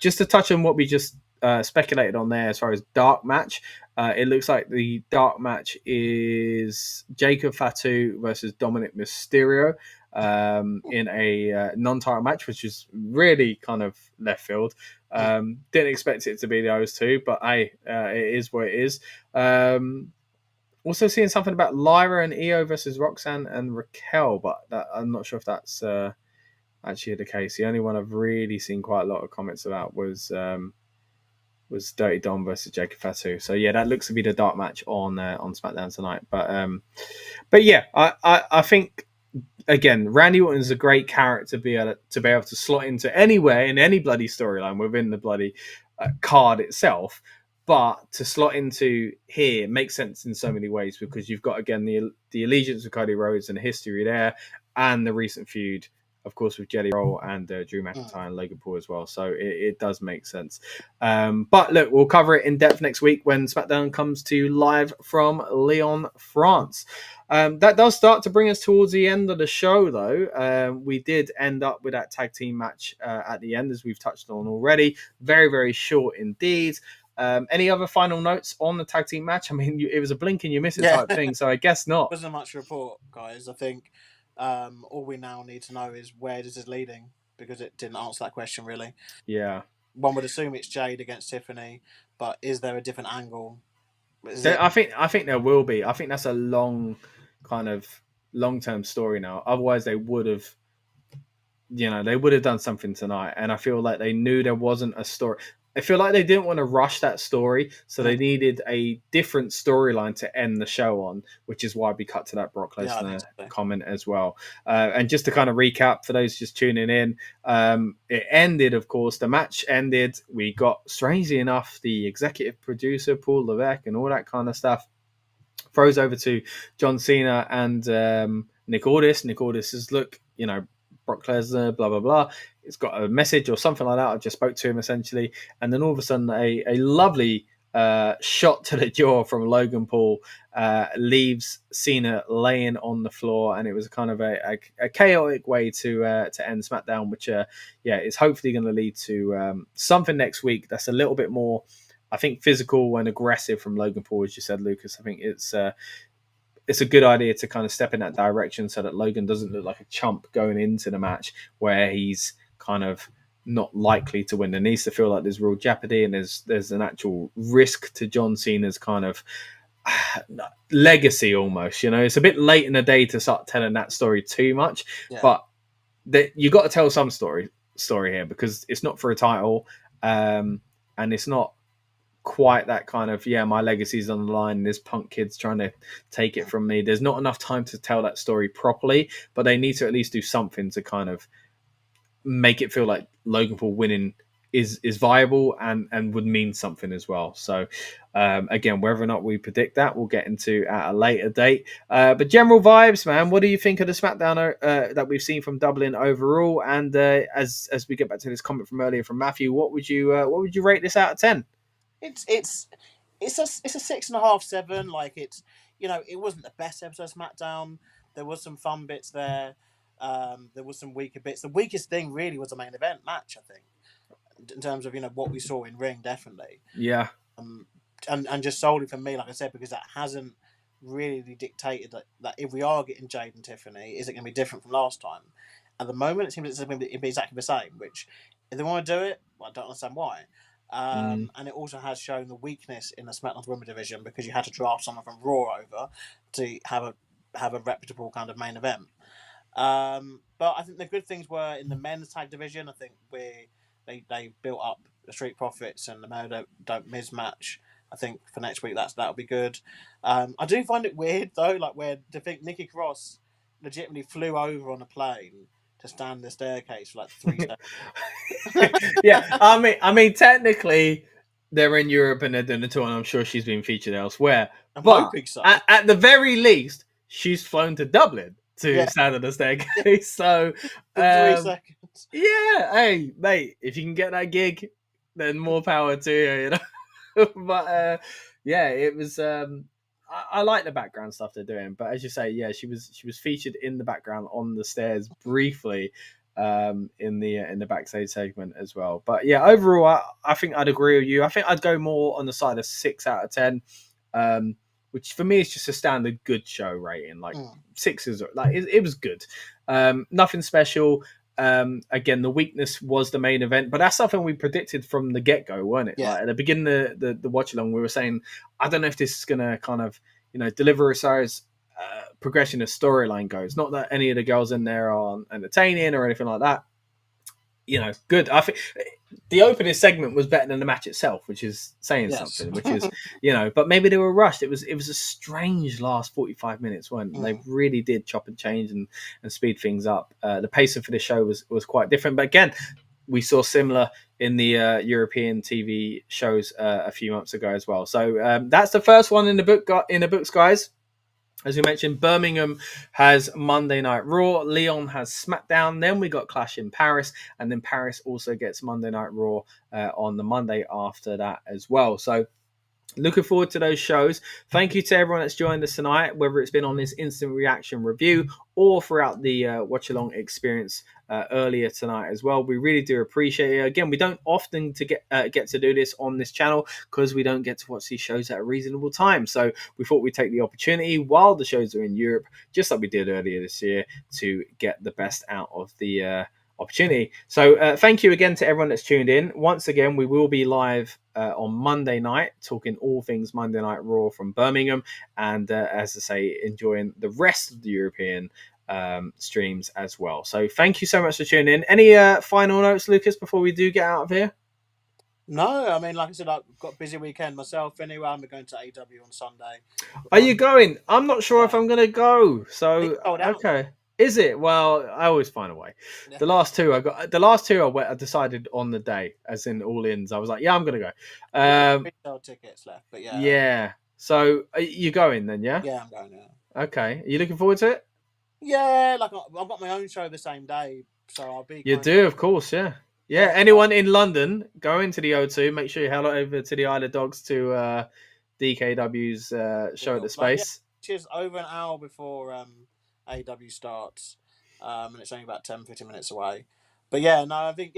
Just to touch on what we just speculated on there as far as dark match, it looks like the dark match is Jacob Fatu versus Dominic Mysterio in a non-title match, which is really kind of left field. Didn't expect it to be those two, but hey, it is what it is. Also seeing something about Lyra and Io versus Roxanne and Raquel, but I'm not sure if that's actually the case. The only one I've really seen quite a lot of comments about was Dirty Dom versus Jacob Fatu. So yeah, that looks to be the dark match on SmackDown tonight. But yeah, I think again, Randy Orton is a great character to be able to slot into anywhere in any bloody storyline within the bloody card itself. But to slot into here makes sense in so many ways because you've got, again, the allegiance of Cody Rhodes and the history there, and the recent feud, of course, with Jelly Roll and Drew McIntyre and Logan Paul as well. So it does make sense. But look, we'll cover it in depth next week when SmackDown comes to you live from Lyon, France. That does start to bring us towards the end of the show, though. We did end up with that tag team match at the end, as we've touched on already. Very, very short indeed. Any other final notes on the tag team match? I mean, it was a blink and you miss it type thing, so I guess not. Wasn't much report, guys. I think all we now need to know is where this is leading, because it didn't answer that question really. Yeah. One would assume it's Jade against Tiffany, but is there a different angle? I think there will be. I think that's a long term story now. Otherwise, they would have. They would have done something tonight, and I feel like they knew there wasn't a story. I feel like they didn't want to rush that story, so they needed a different storyline to end the show on, which is why we cut to that Brock Lesnar comment as well. And just to kind of recap for those just tuning in, it ended, of course, the match ended. We got, strangely enough, the executive producer, Paul Levesque, and all that kind of stuff, throws over to John Cena and Nick Aldis. Nick Aldis says, look, Brock Lesnar, blah, blah, blah. It's got a message or something like that. I just spoke to him essentially. And then all of a sudden, a lovely shot to the jaw from Logan Paul leaves Cena laying on the floor. And it was kind of a chaotic way to end SmackDown, which, is hopefully going to lead to something next week that's a little bit more, I think, physical and aggressive from Logan Paul, as you said, Lucas. I think it's a good idea to kind of step in that direction so that Logan doesn't look like a chump going into the match where he's kind of not likely to win. There needs to feel like there's real jeopardy and there's an actual risk to John Cena's kind of legacy almost. It's a bit late in the day to start telling that story too much, but you got to tell some story here because it's not for a title, and it's not quite that kind of my legacy's on the line. There's punk kids trying to take it from me. There's not enough time to tell that story properly, but they need to at least do something to kind of make it feel like Logan Paul winning is viable and would mean something as well. So again, whether or not we predict that, we'll get into at a later date. But general vibes, man, what do you think of the SmackDown that we've seen from Dublin overall? And as we get back to this comment from earlier from Matthew, what would you rate this out of 10? It's a 6.5, 7. Like it wasn't the best episode of SmackDown. There was some fun bits there. There was some weaker bits. The weakest thing really was the main event match, I think, in terms of what we saw in ring, definitely. Yeah. And just solely for me, like I said, because that hasn't really dictated that if we are getting Jade and Tiffany, is it going to be different from last time? At the moment, it seems it's going to be exactly the same. Which, if they want to do it, I don't understand why. And it also has shown the weakness in the SmackDown Women's division because you had to draft someone from Raw over to have a reputable kind of main event. But I think the good things were in the men's tag division. I think they built up the Street Profits and the Modo Miz match. I think for next week that'll be good. I do find it weird though, like where to think Nikki Cross legitimately flew over on a plane to stand the staircase for like 3 seconds. Yeah, I mean, technically they're in Europe and they're doing the tour, and I'm sure she's been featured elsewhere. I'm but hoping so. At the very least, she's flown to Dublin to stand on the staircase. So, 3 seconds. Yeah, hey, mate, if you can get that gig, then more power to you. But it was. I like the background stuff they're doing, but as you say, she was featured in the background on the stairs briefly in the backstage segment as well. But overall, I think I'd agree with you. I think I'd go more on the side of 6 out of 10, which for me is just a standard good show rating. Like 6 is like it was good, nothing special. Again, the weakness was the main event, but that's something we predicted from the get-go, weren't it? Like at the beginning of the watch along, we were saying, I don't know if this is going to kind of deliver as far as progression of storyline goes. Not that any of the girls in there are entertaining or anything like that. Good. I think the opening segment was better than the match itself, which is saying something. Which is, but maybe they were rushed. It was a strange last 45 minutes, weren't they? They really did chop and change and speed things up. The pacing for the show was quite different, but again, we saw similar in the European TV shows a few months ago as well. So that's the first one in the books, guys. As we mentioned, Birmingham has Monday Night Raw. Lyon has SmackDown. Then we got Clash in Paris. And then Paris also gets Monday Night Raw on the Monday after that as well. So looking forward to those shows. Thank you to everyone that's joined us tonight, whether it's been on this instant reaction review or throughout the watch-along experience earlier tonight as well. We really do appreciate it. Again, we don't often get to do this on this channel because we don't get to watch these shows at a reasonable time. So we thought we'd take the opportunity while the shows are in Europe, just like we did earlier this year, to get the best out of the opportunity. So thank you again to everyone that's tuned in. Once again, we will be live on Monday night talking all things Monday Night Raw from Birmingham, and as I say, enjoying the rest of the European streams as well. So thank you so much for tuning in. Any final notes, Lucas, before we do get out of here? No, I mean, like I said, I've got a busy weekend myself anyway. I'm going to AW on Sunday. Are you going? I'm not sure if I'm going to go. So okay. Is it? Well, I always find a way. Yeah. The last two I decided on the day, as in all ins. I was like, I'm gonna go. No tickets left, but yeah. Yeah. So are you going then? Yeah. Yeah, I'm going. Yeah. Okay. Are you looking forward to it? Yeah, like I've got my own show the same day, so I'll be. You do, of course, yeah. Yeah, anyone in London, go into the O2. Make sure you head over to the Isle of Dogs to DKW's show at the Space. Just over an hour before AW starts, and it's only about 10-15 minutes away. But yeah, no, I think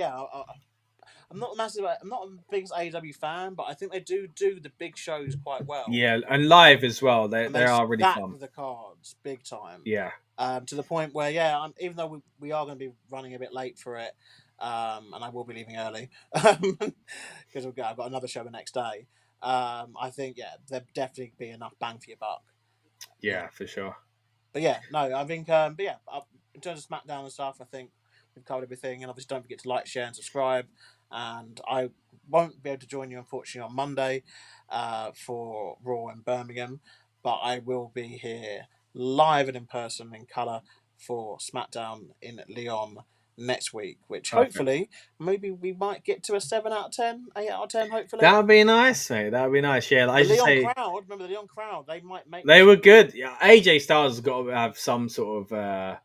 I'm not massive. I'm not the biggest AW fan, but I think they do the big shows quite well. Yeah, and live as well. They are really fun. The cards big time. Yeah. To the point where even though we are going to be running a bit late for it, and I will be leaving early because I've got another show the next day. I think there'd definitely be enough bang for your buck. Yeah, for sure. But yeah, no, I think in terms of SmackDown and stuff, I think we've covered everything. And obviously, don't forget to like, share, and subscribe. And I won't be able to join you, unfortunately, on Monday for Raw in Birmingham, but I will be here live and in person in colour for SmackDown in Lyon next week, which hopefully maybe we might get to a 7 out of 10, 8 out of 10, hopefully. That would be nice, mate. That would be nice. Yeah, the Lyon crowd, remember the Lyon crowd, they might make... They were good. Yeah, AJ Styles has got to have some sort of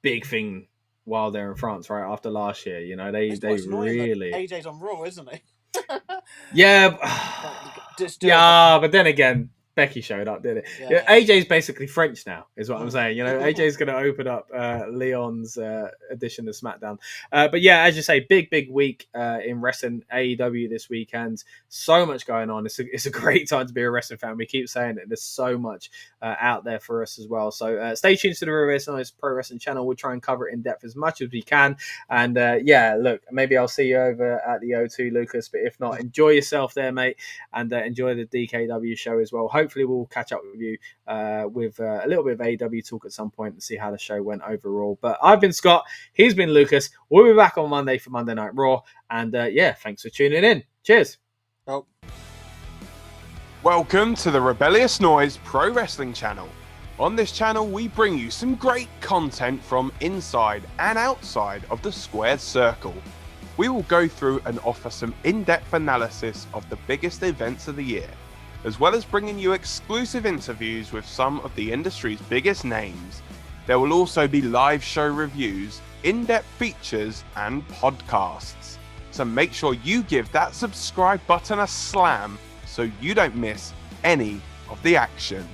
big thing while they're in France, right, after last year. You know, they really... AJ's on Raw, isn't he? Yeah. But then again, Becky showed up, didn't it? Yeah. AJ's basically French now, is what I'm saying. You know, AJ's going to open up Leon's edition of SmackDown. But yeah, as you say, big week in wrestling AEW this weekend. So much going on. It's a great time to be a wrestling fan. We keep saying it. There's so much out there for us as well. So stay tuned to the Rebellious Noise Pro Wrestling channel. We'll try and cover it in depth as much as we can. And look, maybe I'll see you over at the O2, Lucas. But if not, enjoy yourself there, mate, and enjoy the DKW show as well. Hopefully we'll catch up with you with a little bit of AEW talk at some point and see how the show went overall. But I've been Scott. He's been Lucas. We'll be back on Monday for Monday Night Raw. And thanks for tuning in. Cheers. Oh. Welcome to the Rebellious Noise Pro Wrestling channel. On this channel, we bring you some great content from inside and outside of the squared circle. We will go through and offer some in-depth analysis of the biggest events of the year, as well as bringing you exclusive interviews with some of the industry's biggest names. There will also be live show reviews, in-depth features, and podcasts. So make sure you give that subscribe button a slam so you don't miss any of the action.